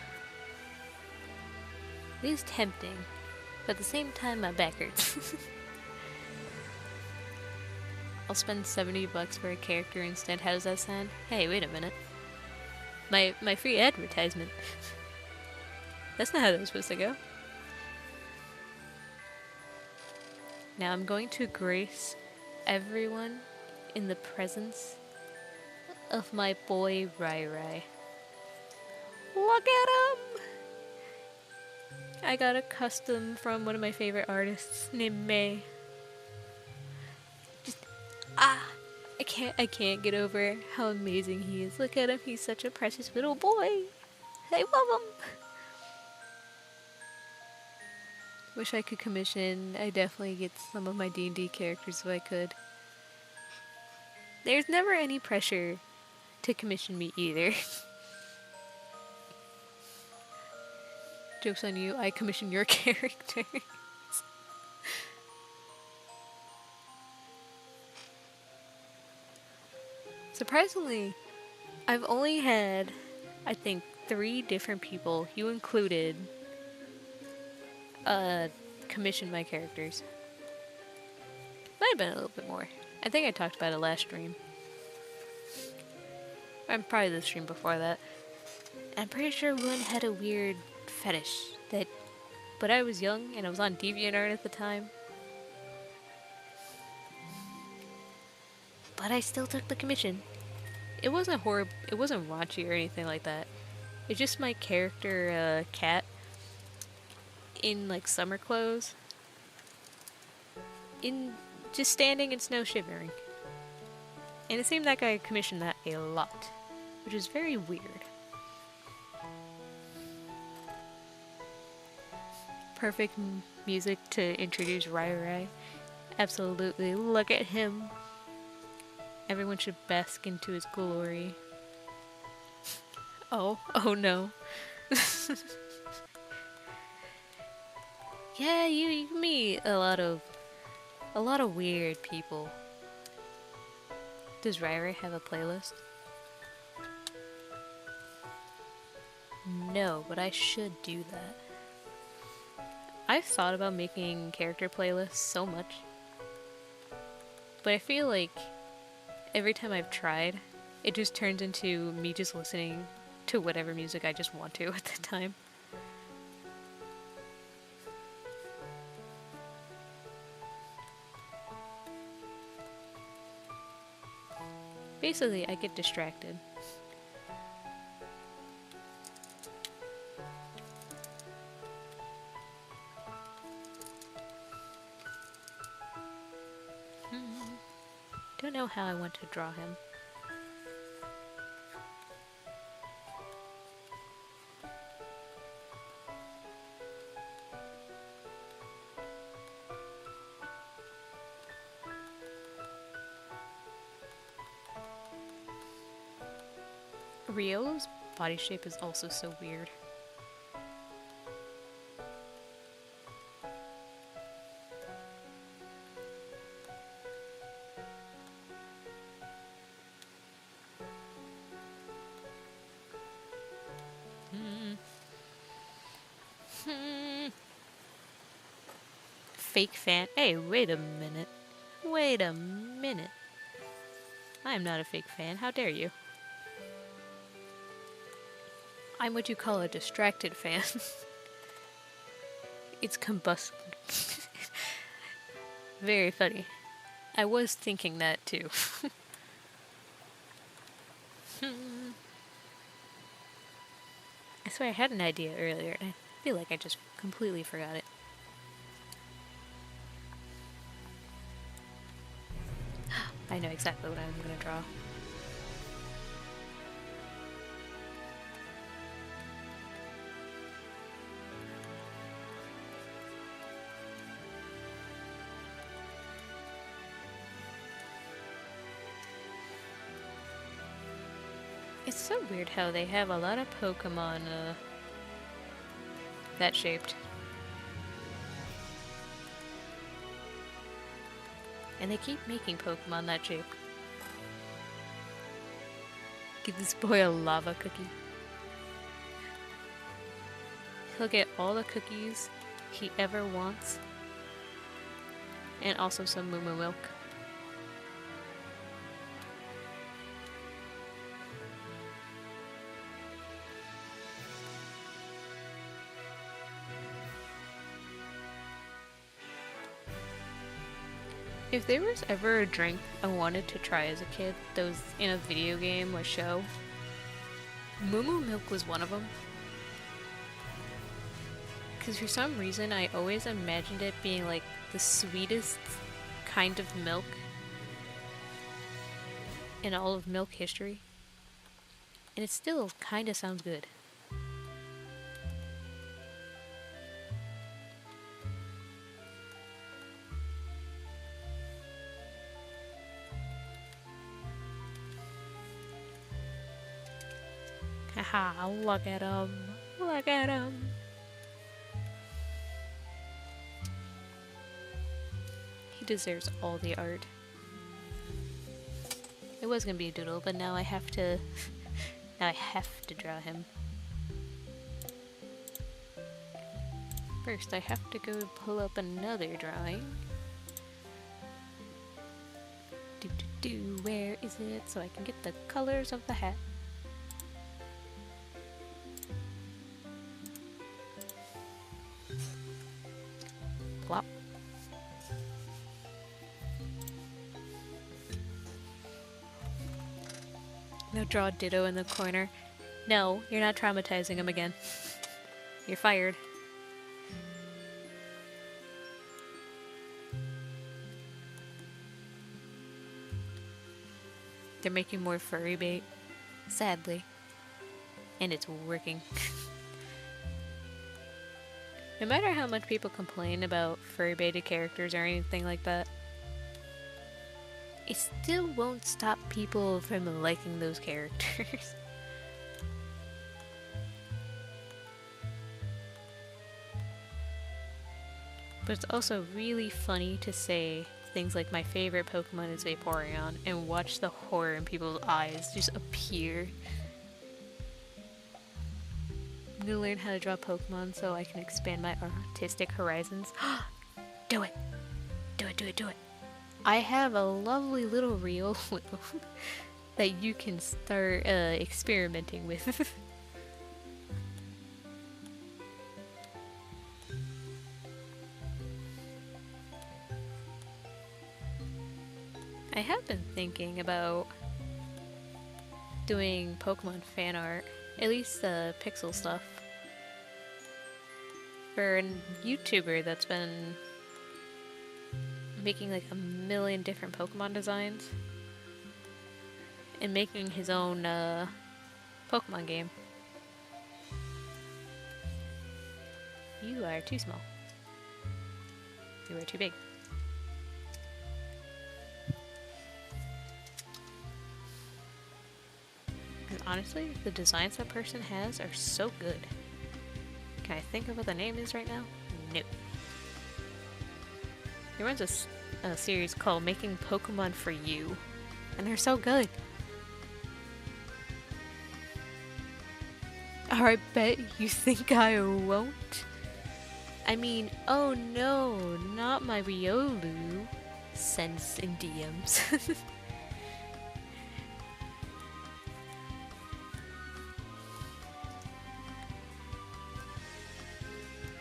It is tempting. But at the same time, my back hurts. I'll spend $70 for a character instead. How does that sound? Hey, wait a minute. My free advertisement. That's not how that was supposed to go. Now I'm going to grace everyone in the presence of my boy Rai Rai. Look at him! I got a custom from one of my favorite artists named May. I can't get over how amazing he is. Look at him, he's such a precious little boy. I love him. Wish I could commission. I definitely get some of my D&D characters if I could. There's never any pressure to commission me either. Joke's on you, I commission your characters. Surprisingly, I've only had, I think, 3 different people, you included, commission my characters. Might have been a little bit more. I think I talked about it last stream. And probably the stream before that. I'm pretty sure one had a weird fetish that, but I was young and I was on DeviantArt at the time. But I still took the commission. It wasn't horrible. It wasn't raunchy or anything like that. It's just my character, Cat, in like summer clothes, in just standing in snow shivering. And it seemed like I commissioned that a lot, which is very weird. Perfect music to introduce Rai Rai. Absolutely, look at him. Everyone should bask into his glory. Oh no. Yeah, you meet a lot of weird people. Does Rai Rai have a playlist? No, but I should do that. I've thought about making character playlists so much, but I feel like every time I've tried, it just turns into me just listening to whatever music I just want to at the time. Basically, I get distracted. Don't know how I want to draw him. Rio's body shape is also so weird. Fake fan. Hey, wait a minute. Wait a minute. I am not a fake fan. How dare you? I'm what you call a distracted fan. It's combust. Very funny. I was thinking that too. I swear I had an idea earlier, and I feel like I just completely forgot it. I know exactly what I'm gonna draw. It's so weird how they have a lot of Pokemon, that shaped. And they keep making Pokemon that shape. Give this boy a lava cookie. He'll get all the cookies he ever wants. And also some Moo Moo milk. If there was ever a drink I wanted to try as a kid that was in a video game or show, Moo Moo milk was one of them. Because for some reason I always imagined it being like the sweetest kind of milk in all of milk history. And it still kind of sounds good. Haha, look at him. Look at him. He deserves all the art. It was gonna be a doodle, but now I have to now I have to draw him. First I have to go pull up another drawing. Where is it? So I can get the colors of the hat. Plop. Now draw a ditto in the corner. No, you're not traumatizing him again. You're fired. They're making more furry bait, sadly. And it's working. No matter how much people complain about furry baited characters or anything like that, it still won't stop people from liking those characters. But it's also really funny to say things like my favorite Pokemon is Vaporeon and watch the horror in people's eyes just appear. I'm gonna learn how to draw Pokemon so I can expand my artistic horizons. Do it! Do it, do it, do it! I have a lovely little reel that you can start experimenting with. I have been thinking about doing Pokemon fan art, at least pixel stuff, for a YouTuber that's been making like 1,000,000 different Pokemon designs and making his own Pokemon game. You are too small. You are too big. And honestly, the designs that person has are so good. Can I think of what the name is right now? No. He runs a series called Making Pokemon for You, and they're so good. I bet you think I won't. I mean, oh no, not my Riolu. Sends in DMs.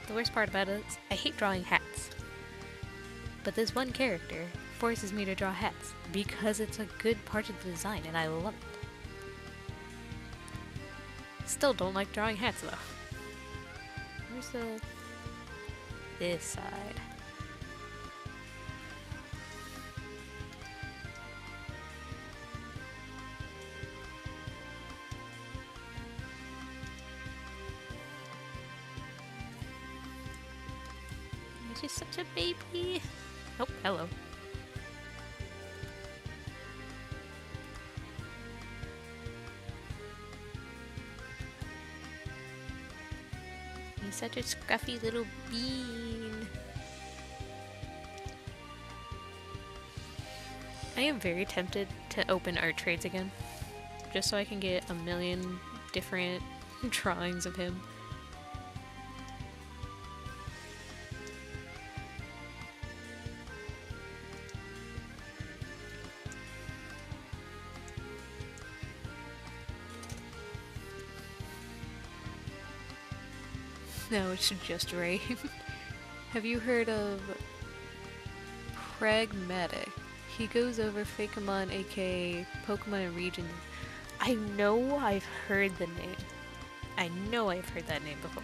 The worst part about it is I hate drawing hats. But this one character forces me to draw hats because it's a good part of the design and I love it. Still don't like drawing hats though. Where's this side? He's just such a baby. Oh, hello. He's such a scruffy little bean. I am very tempted to open art trades again, just so I can get 1,000,000 different drawings of him. No, it's just right. Have you heard of Pragmatic? He goes over Fakemon, aka Pokemon and regions. I know I've heard the name. I know I've heard that name before.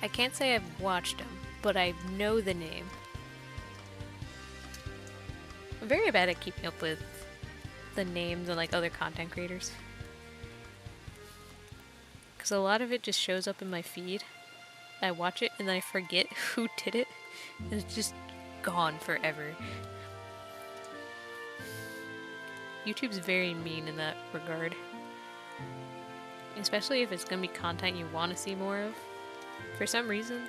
I can't say I've watched him, but I know the name. I'm very bad at keeping up with the names and like other content creators. Because a lot of it just shows up in my feed. I watch it and then I forget who did it. And it's just gone forever. YouTube's very mean in that regard. Especially if it's going to be content you want to see more of. For some reason,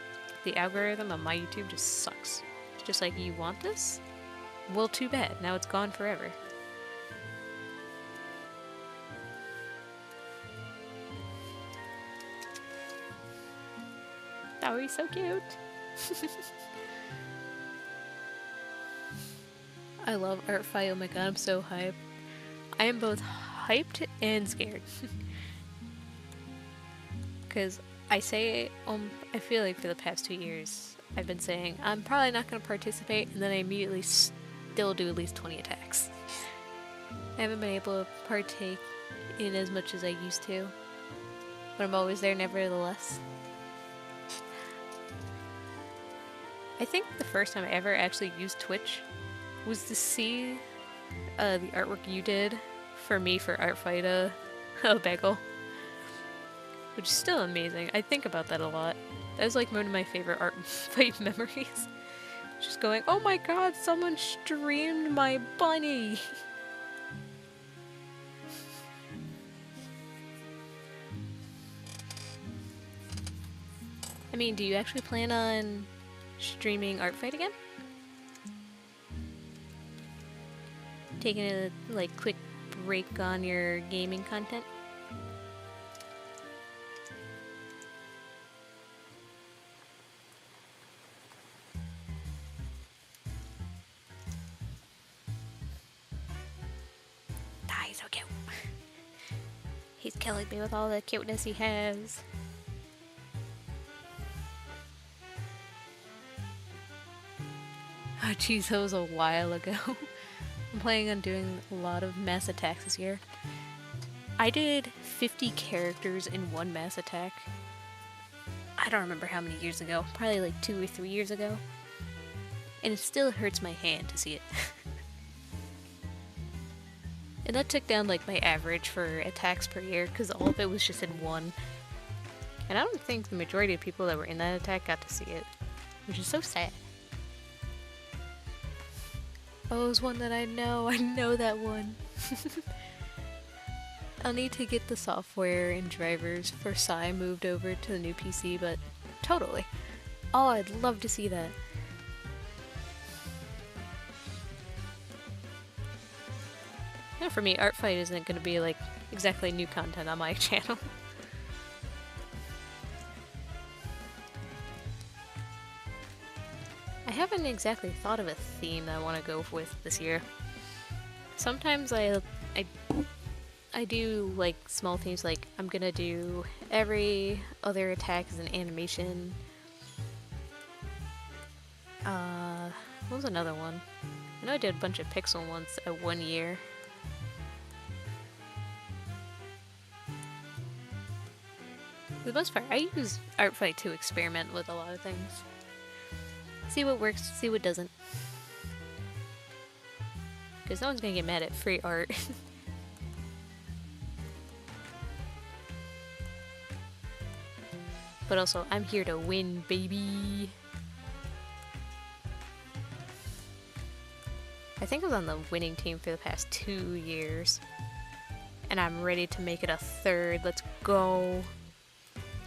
the algorithm on my YouTube just sucks. It's just like, you want this? Well, too bad. Now it's gone forever. Oh, he's so cute. I love Art Fight. Oh my god, I'm so hyped. I am both hyped and scared. Because I feel like for the past 2 years, I've been saying, I'm probably not going to participate, and then I immediately still do at least 20 attacks. I haven't been able to partake in as much as I used to, but I'm always there nevertheless. I think the first time I ever actually used Twitch was to see the artwork you did for me for Art Fight Bagel, which is still amazing. I think about that a lot. That was like one of my favorite Art Fight memories. Just going, oh my god, someone streamed my bunny! I mean, do you actually plan on streaming Art Fight again? Taking a like quick break on your gaming content? Ah, he's so cute. He's killing me with all the cuteness he has. Oh jeez, that was a while ago. I'm planning on doing a lot of mass attacks this year. I did 50 characters in one mass attack. I don't remember how many years ago. Probably like 2 or 3 years ago. And it still hurts my hand to see it. And that took down like my average for attacks per year because all of it was just in one. And I don't think the majority of people that were in that attack got to see it, which is so sad. Oh, it's one that I know that one. I'll need to get the software and drivers for Psy moved over to the new PC, but totally. Oh, I'd love to see that. Yeah, for me, Art Fight isn't going to be like exactly new content on my channel. I haven't exactly thought of a theme that I want to go with this year. Sometimes I do like small themes, like I'm gonna do every other attack as an animation. What was another one? I know I did a bunch of pixel ones at 1 year. For the most part, I use Art Fight to experiment with a lot of things. See what works, see what doesn't. Because no one's gonna get mad at free art. But also, I'm here to win, baby! I think I was on the winning team for the past 2 years. And I'm ready to make it a third. Let's go!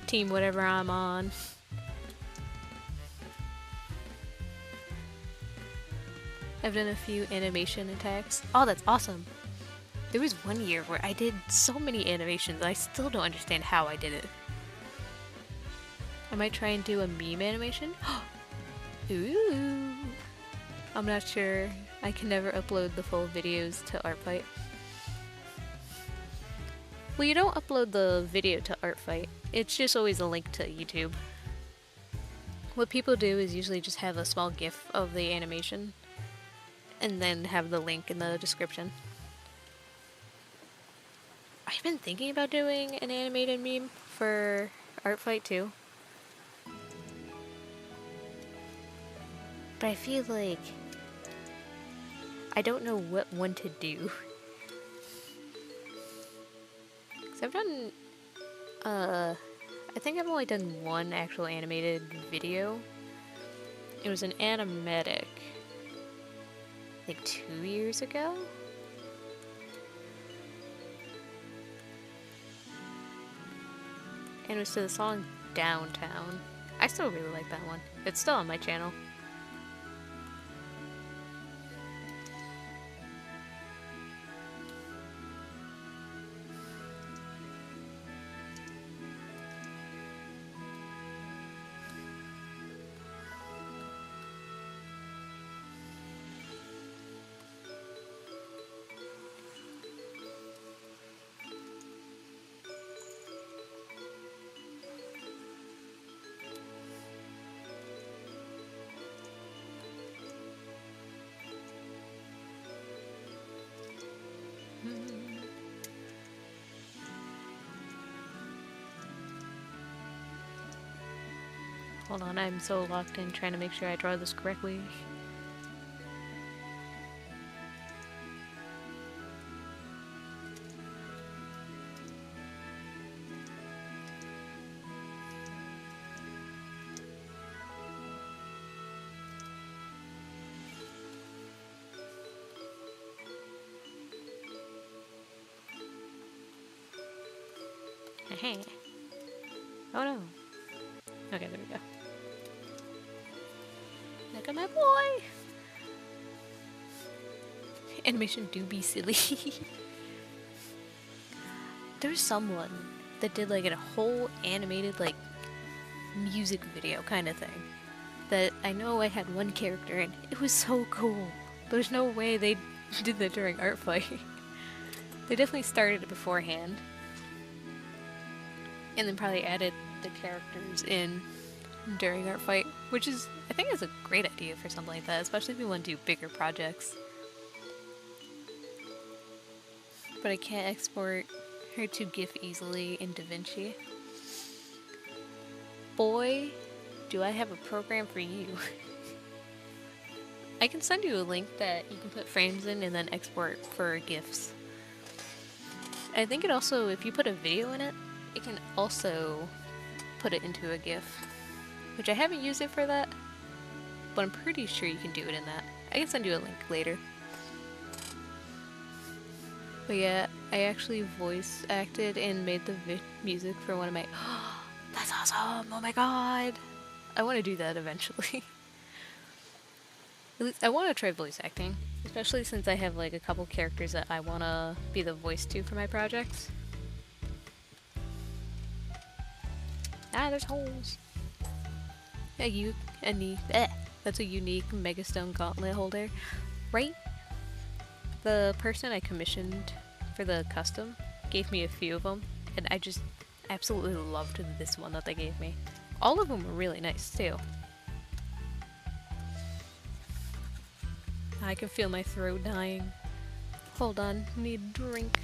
Team whatever I'm on. I've done a few animation attacks. Oh, that's awesome! There was 1 year where I did so many animations and I still don't understand how I did it. I might try and do a meme animation. Ooh! I'm not sure. I can never upload the full videos to ArtFight. Well, you don't upload the video to Artfight. It's just always a link to YouTube. What people do is usually just have a small GIF of the animation and then have the link in the description. I've been thinking about doing an animated meme for Artfight too. But I feel like I don't know what one to do. Cause I've done, I think I've only done one actual animated video. It was an animatic, like 2 years ago? And it was to the song Downtown. I still really like that one. It's still on my channel. Hold on, I'm so locked in trying to make sure I draw this correctly. Oh no. Okay, there we go. Look at my boy! Animation do be silly. There's someone that did like a whole animated like music video kind of thing. That I know I had one character and it was so cool. There's no way they did that during Artfight. They definitely started it beforehand. And then probably added the characters in during Artfight, which is, I think is a great idea for something like that, especially if you want to do bigger projects. But I can't export her to GIF easily in DaVinci. Boy, do I have a program for you. I can send you a link that you can put frames in and then export for GIFs. I think it also, if you put a video in it, it can also put it into a GIF, which I haven't used it for that, but I'm pretty sure you can do it in that. I can send you a link later. But yeah, I actually voice acted and made the music for one of my... That's awesome! Oh my god! I want to do that eventually. At least I want to try voice acting, especially since I have like a couple characters that I want to be the voice to for my projects. Ah, there's holes. That's a unique Megastone Gauntlet holder, right? The person I commissioned for the custom gave me a few of them, and I just absolutely loved this one that they gave me. All of them were really nice too. I can feel my throat dying. Hold on, need a drink.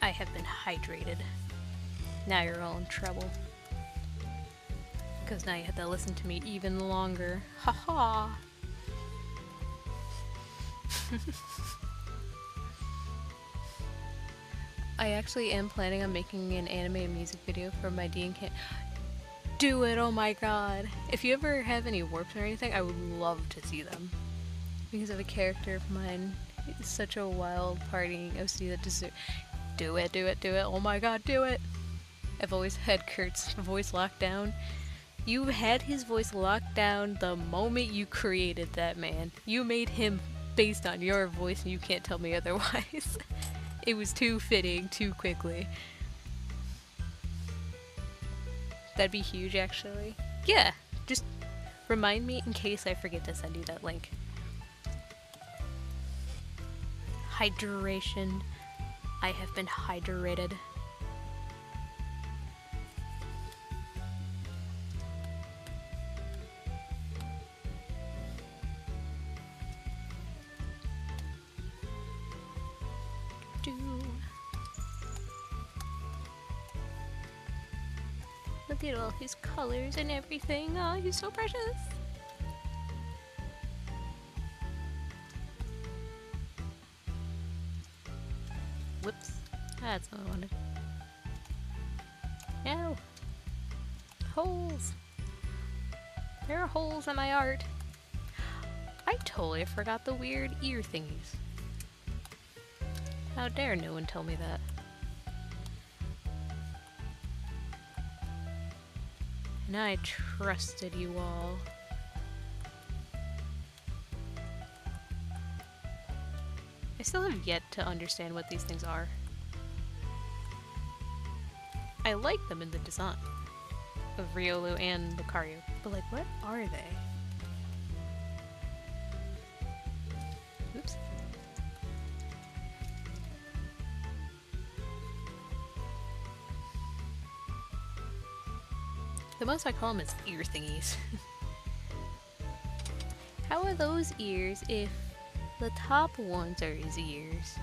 I have been hydrated. Now you're all in trouble. Because now you have to listen to me even longer. Haha! I actually am planning on making an animated music video for my D&K. Do it! Oh my god! If you ever have any warps or anything, I would love to see them. Because of a character of mine, it's such a wild partying OC that just do it, do it, do it, oh my god, do it! I've always had Kurt's voice locked down. You had his voice locked down the moment you created that man. You made him based on your voice and you can't tell me otherwise. It was too fitting, too quickly. That'd be huge, actually. Yeah, just remind me in case I forget to send you that link. Hydration. I have been hydrated. Look at all his colors and everything. Oh, he's so precious. Whoops. That's what I wanted. No. Holes. There are holes in my art. I totally forgot the weird ear thingies. How dare no one tell me that? And I trusted you all. I still have yet to understand what these things are. I like them in the design of Riolu and Lucario, but like, what are they? Oops. The most I call them is ear thingies. How are those ears if the top ones are his ears?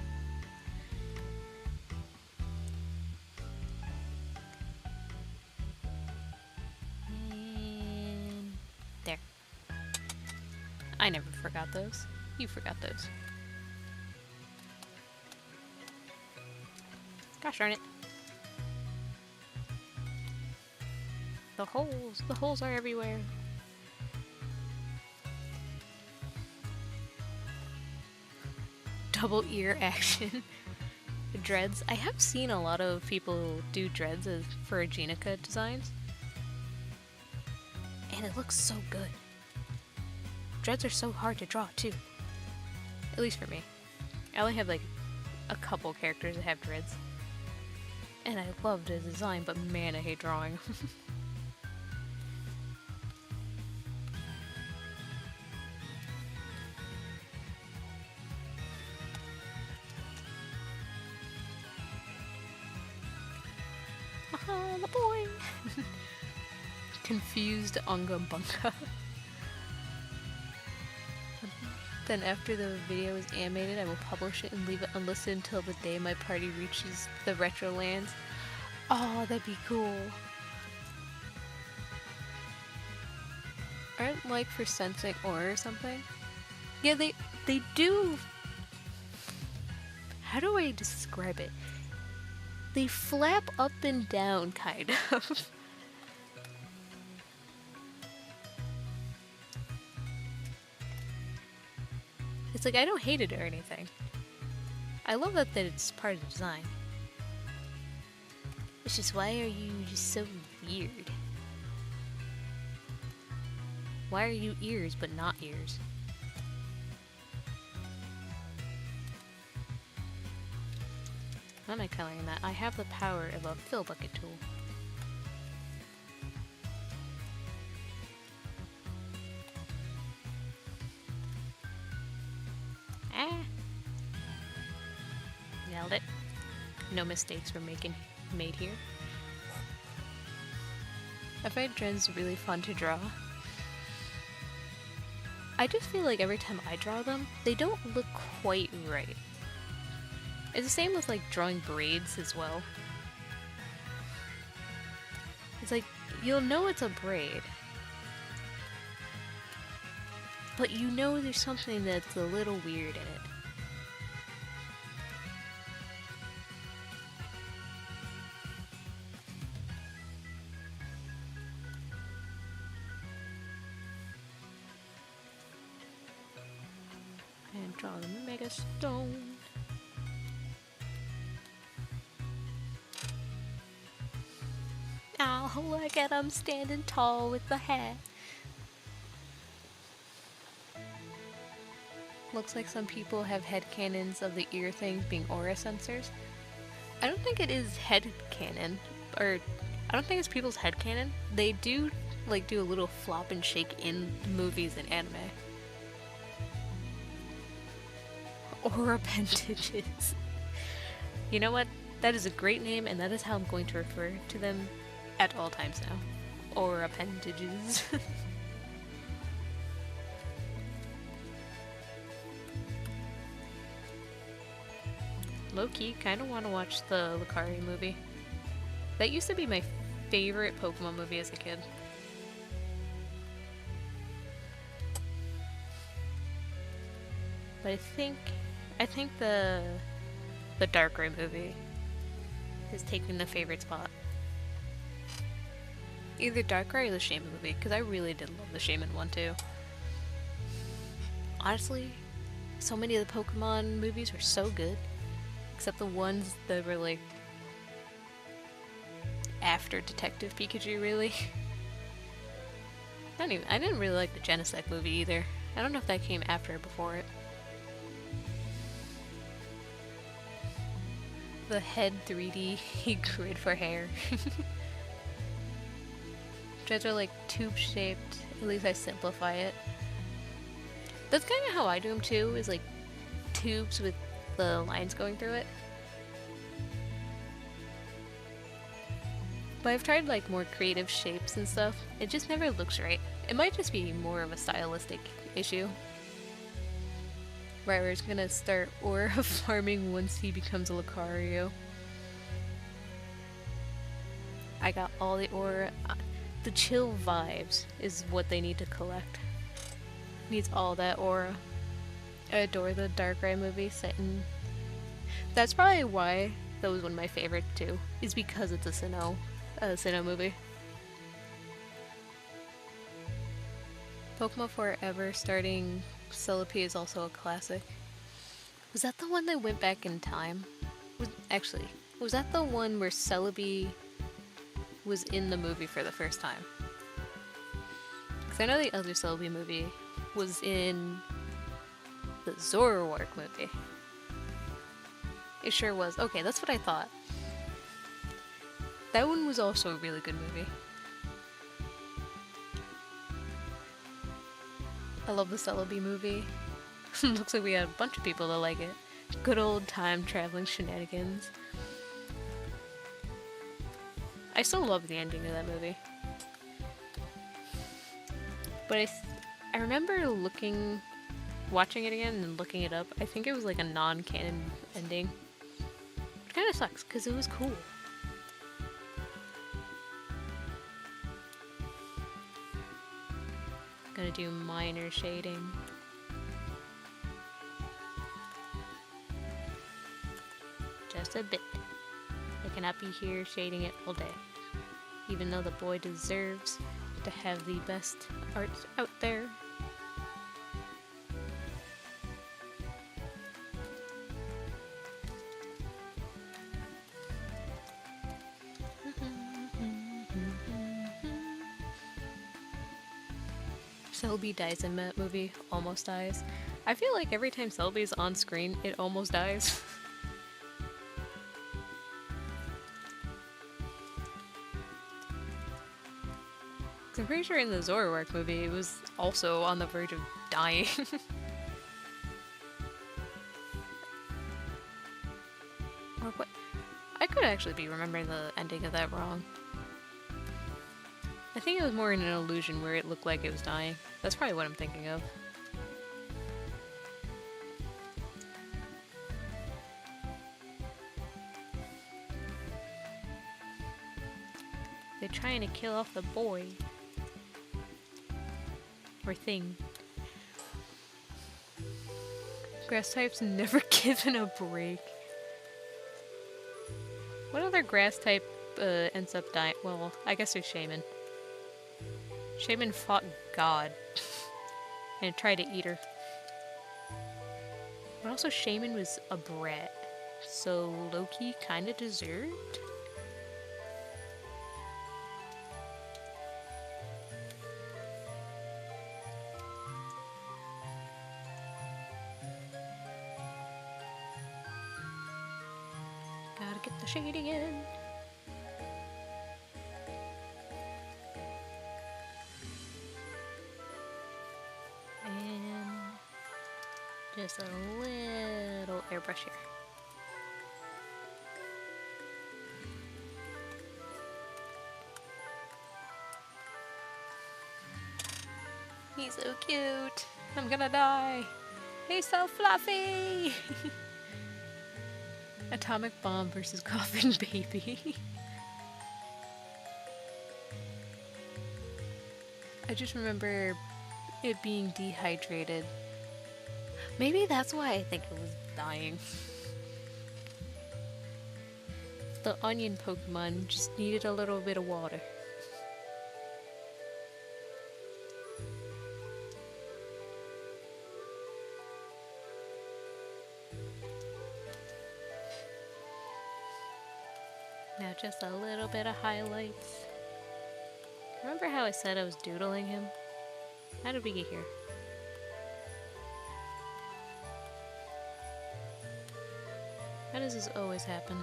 And there. I never forgot those. You forgot those. Gosh darn it. The holes are everywhere. Double ear action. Dreads. I have seen a lot of people do dreads for Agenica designs. And it looks so good. Dreads are so hard to draw too. At least for me. I only have like a couple characters that have dreads. And I love the design, but man, I hate drawing. Haha, the boy! Confused Unga Bunga. Then after the video is animated, I will publish it and leave it unlisted until the day my party reaches the retro lands. Oh, that'd be cool. Aren't like for sensing aura or something? Yeah, they do. How do I describe it? They flap up and down, kind of. It's like, I don't hate it or anything. I love that it's part of the design. It's just, why are you just so weird? Why are you ears but not ears? How am I coloring that? I have the power of a fill bucket tool. Ah! Nailed it. No mistakes were made here. I find dreads really fun to draw. I just feel like every time I draw them, they don't look quite right. It's the same with like drawing braids as well. It's like, you'll know it's a braid, but you know there's something that's a little weird in it. And draw the Mega Stone. Oh, look at him standing tall with the hat. Looks like some people have headcanons of the ear things being aura sensors. I don't think it is headcanon. or I don't think it's people's headcanon. They do like do a little flop and shake in movies and anime. Or appendages. You know what? That is a great name, and that is how I'm going to refer to them at all times now. Or appendages. Low-key, kind of want to watch the Lucario movie. That used to be my favorite Pokemon movie as a kid. But I think the Darkrai movie is taking the favorite spot. Either Darkrai or the Shaman movie, because I really did love the Shaman one too. Honestly, so many of the Pokemon movies were so good, except the ones that were like after Detective Pikachu, really. I didn't really like the Genesect movie either. I don't know if that came after or before it. The head 3D grid for hair. Dreads are like tube shaped. At least I simplify it. That's kind of how I do them too, is like tubes with the lines going through it. But I've tried like more creative shapes and stuff. It just never looks right. It might just be more of a stylistic issue. Right, we're just gonna start aura farming once he becomes a Lucario. I got all the aura. The chill vibes is what they need to collect. Needs all that aura. I adore the Darkrai movie set in... That's probably why that was one of my favorites too, is because it's a Sinnoh movie. Pokemon Forever starting Celebi is also a classic. Was that the one that went back in time? Was that the one where Celebi was in the movie for the first time? Because I know the other Celebi movie was in the Zoroark movie. It sure was. Okay, that's what I thought. That one was also a really good movie. I love the Celebi movie. Looks like we had a bunch of people that like it. Good old time traveling shenanigans. I still love the ending of that movie. But I remember watching it again and looking it up. I think it was like a non-canon ending. Which kind of sucks, because it was cool. Gonna do minor shading. Just a bit. I cannot be here shading it all day. Even though the boy deserves to have the best art out there. Celebi dies in that movie, almost dies. I feel like every time Celebi's on screen, it almost dies. I'm pretty sure in the Zoroark movie, it was also on the verge of dying. Or what? I could actually be remembering the ending of that wrong. I think it was more in an illusion where it looked like it was dying. That's probably what I'm thinking of. They're trying to kill off the boy. Or thing. Grass types never given a break. What other grass type ends up dying? Well, I guess there's Shaman. Shaman fought God and tried to eat her. But also Shaman was a brat, so Loki kinda deserved? Gotta get the shading in. Just a little airbrush here. He's so cute. I'm gonna die. He's so fluffy. Atomic bomb versus coffin baby. I just remember it being dehydrated. Maybe that's why I think it was dying. The onion Pokemon just needed a little bit of water. Now just a little bit of highlights. Remember how I said I was doodling him? How did we get here? How does this always happen?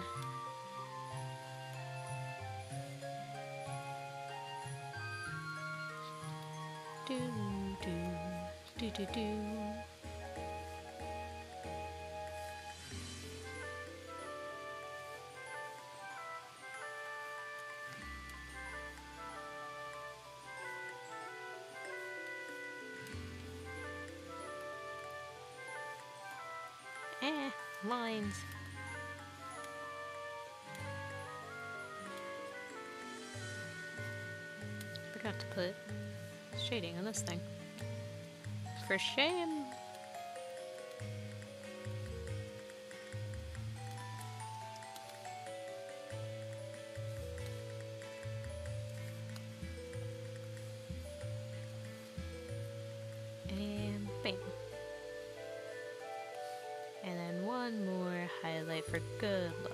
Do do do do do. Lines. Forgot to put shading on this thing. For shame. And bam. And then one more highlight for good look.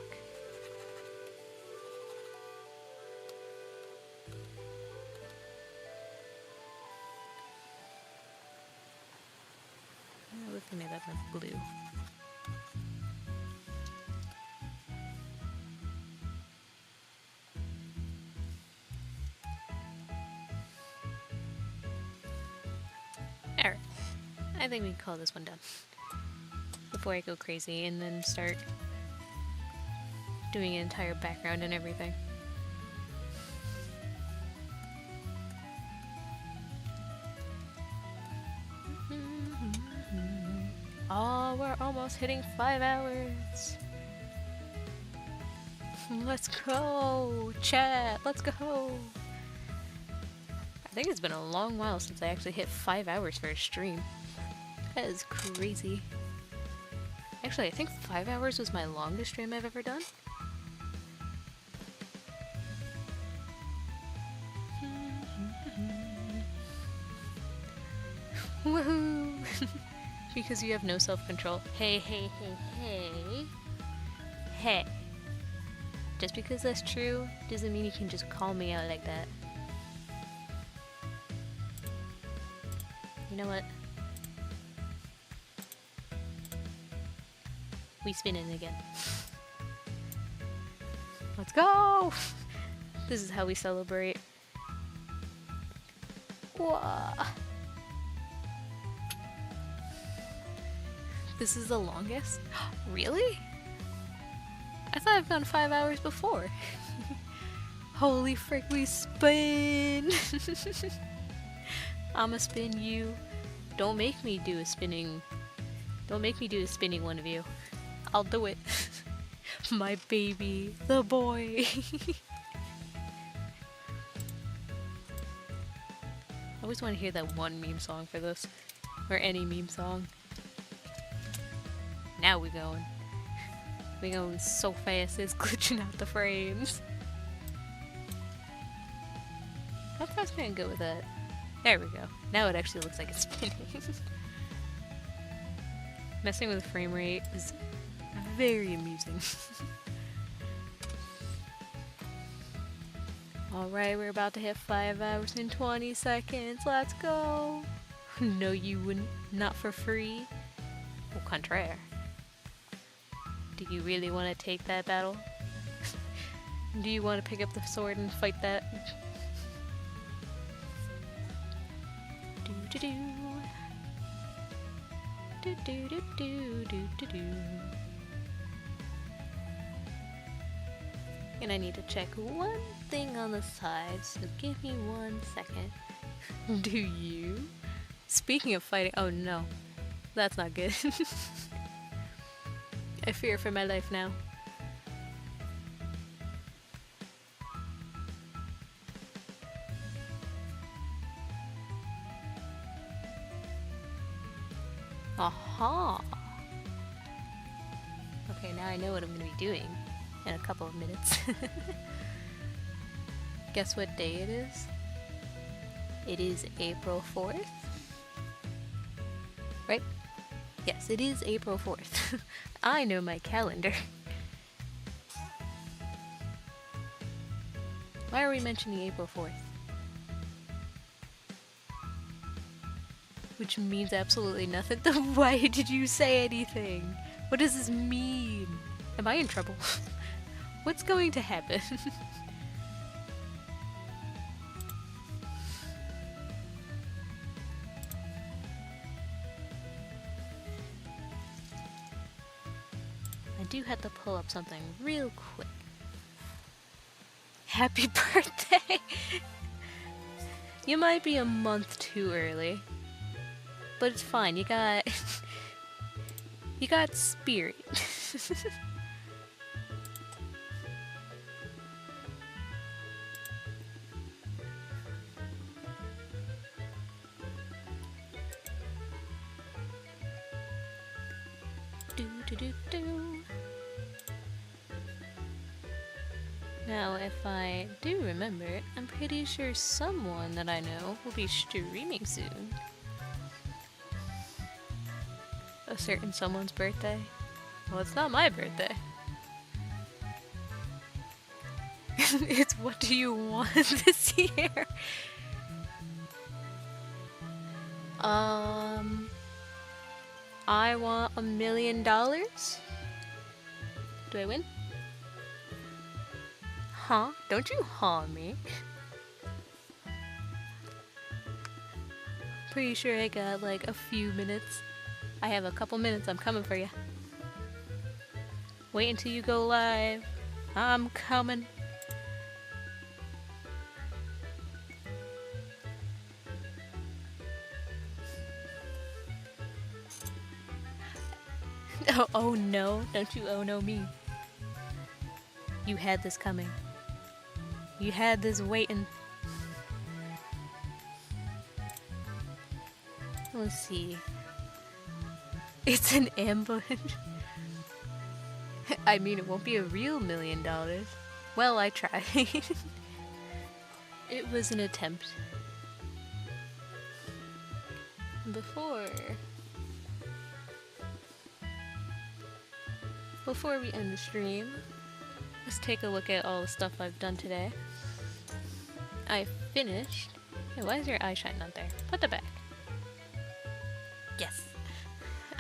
Let's make that with blue. Alright, I think we can call this one done. Before I go crazy and then start doing an entire background and everything. Oh, we're almost hitting 5 hours. Let's go, chat, let's go. I think it's been a long while since I actually hit 5 hours for a stream. That is crazy. Actually, I think 5 hours was my longest stream I've ever done. Woohoo! Because you have no self-control. Hey, hey, hey, hey. Hey. Just because that's true doesn't mean you can just call me out like that. You know what? We spinning again. Let's go! This is how we celebrate. Whoa. This is the longest? Really? I thought I've gone 5 hours before. Holy frick, we spin! I'ma spin you. Don't make me do a spinning. Don't make me do a spinning one of you. I'll do it. My baby, the boy. I always want to hear that one meme song for this. Or any meme song. Now we going. We going so fast it's glitching out the frames. How fast can I go with that? There we go. Now it actually looks like it's spinning. Messing with the frame rate is very amusing. Alright, we're about to hit 5 hours and 20 seconds. Let's go! No, you wouldn't. Not for free. Au contraire. Do you really want to take that battle? Do you want to pick up the sword and fight that? Do do do. do do do do do do do. And I need to check one thing on the side, so give me 1 second. Do you? Speaking of fighting, oh no, that's not good. I fear for my life now. Aha! Okay, now I know what I'm gonna be doing in a couple of minutes. Guess what day it is? It is April 4th. Right? Yes, it is April 4th. I know my calendar. Why are we mentioning April 4th? Which means absolutely nothing. Then why did you say anything? What does this mean? Am I in trouble? What's going to happen? I do have to pull up something real quick. Happy birthday! You might be a month too early, but it's fine. You got you got spirit. Do do do do. Now, if I do remember, I'm pretty sure someone that I know will be streaming soon. A certain someone's birthday? Well, it's not my birthday. It's what do you want this year? I want $1 million. Do I win? Huh? Don't you haw me. Pretty sure I got like a few minutes. I have a couple minutes, I'm coming for you. Wait until you go live. I'm coming. Oh no, don't you oh no me. You had this coming. You had this waiting. Let's see. It's an ambush. I mean, it won't be a real $1 million. Well, I tried. It was an attempt. Before we end the stream, let's take a look at all the stuff I've done today. I finished... Hey, why is your eye shine not there? Put that back. Yes.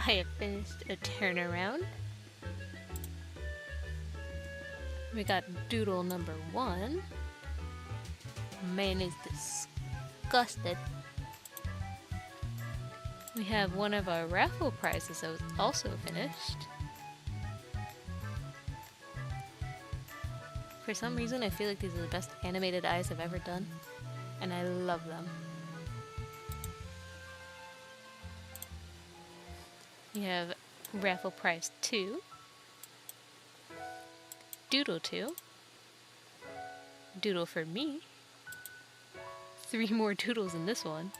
I have finished a turnaround. We got doodle number 1. Man is disgusted. We have one of our raffle prizes that was also finished. For some reason, I feel like these are the best animated eyes I've ever done, and I love them. We have raffle prize 2, doodle 2, doodle for me, 3 more doodles in this one,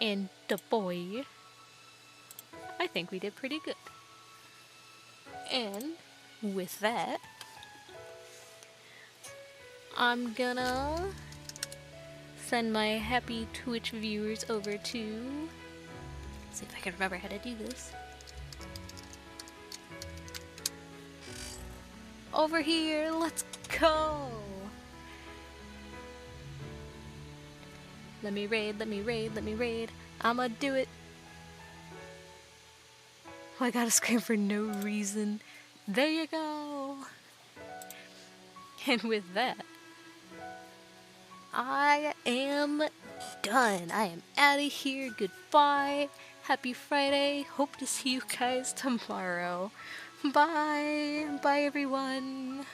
and the boy. I think we did pretty good. And with that, I'm gonna send my happy Twitch viewers over to... see if I can remember how to do this. Over here, let's go! Let me raid, let me raid, let me raid. I'ma do it. Oh, I gotta scream for no reason. There you go! And with that, I am done. I am out of here. Goodbye. Happy Friday. Hope to see you guys tomorrow. Bye. Bye, everyone.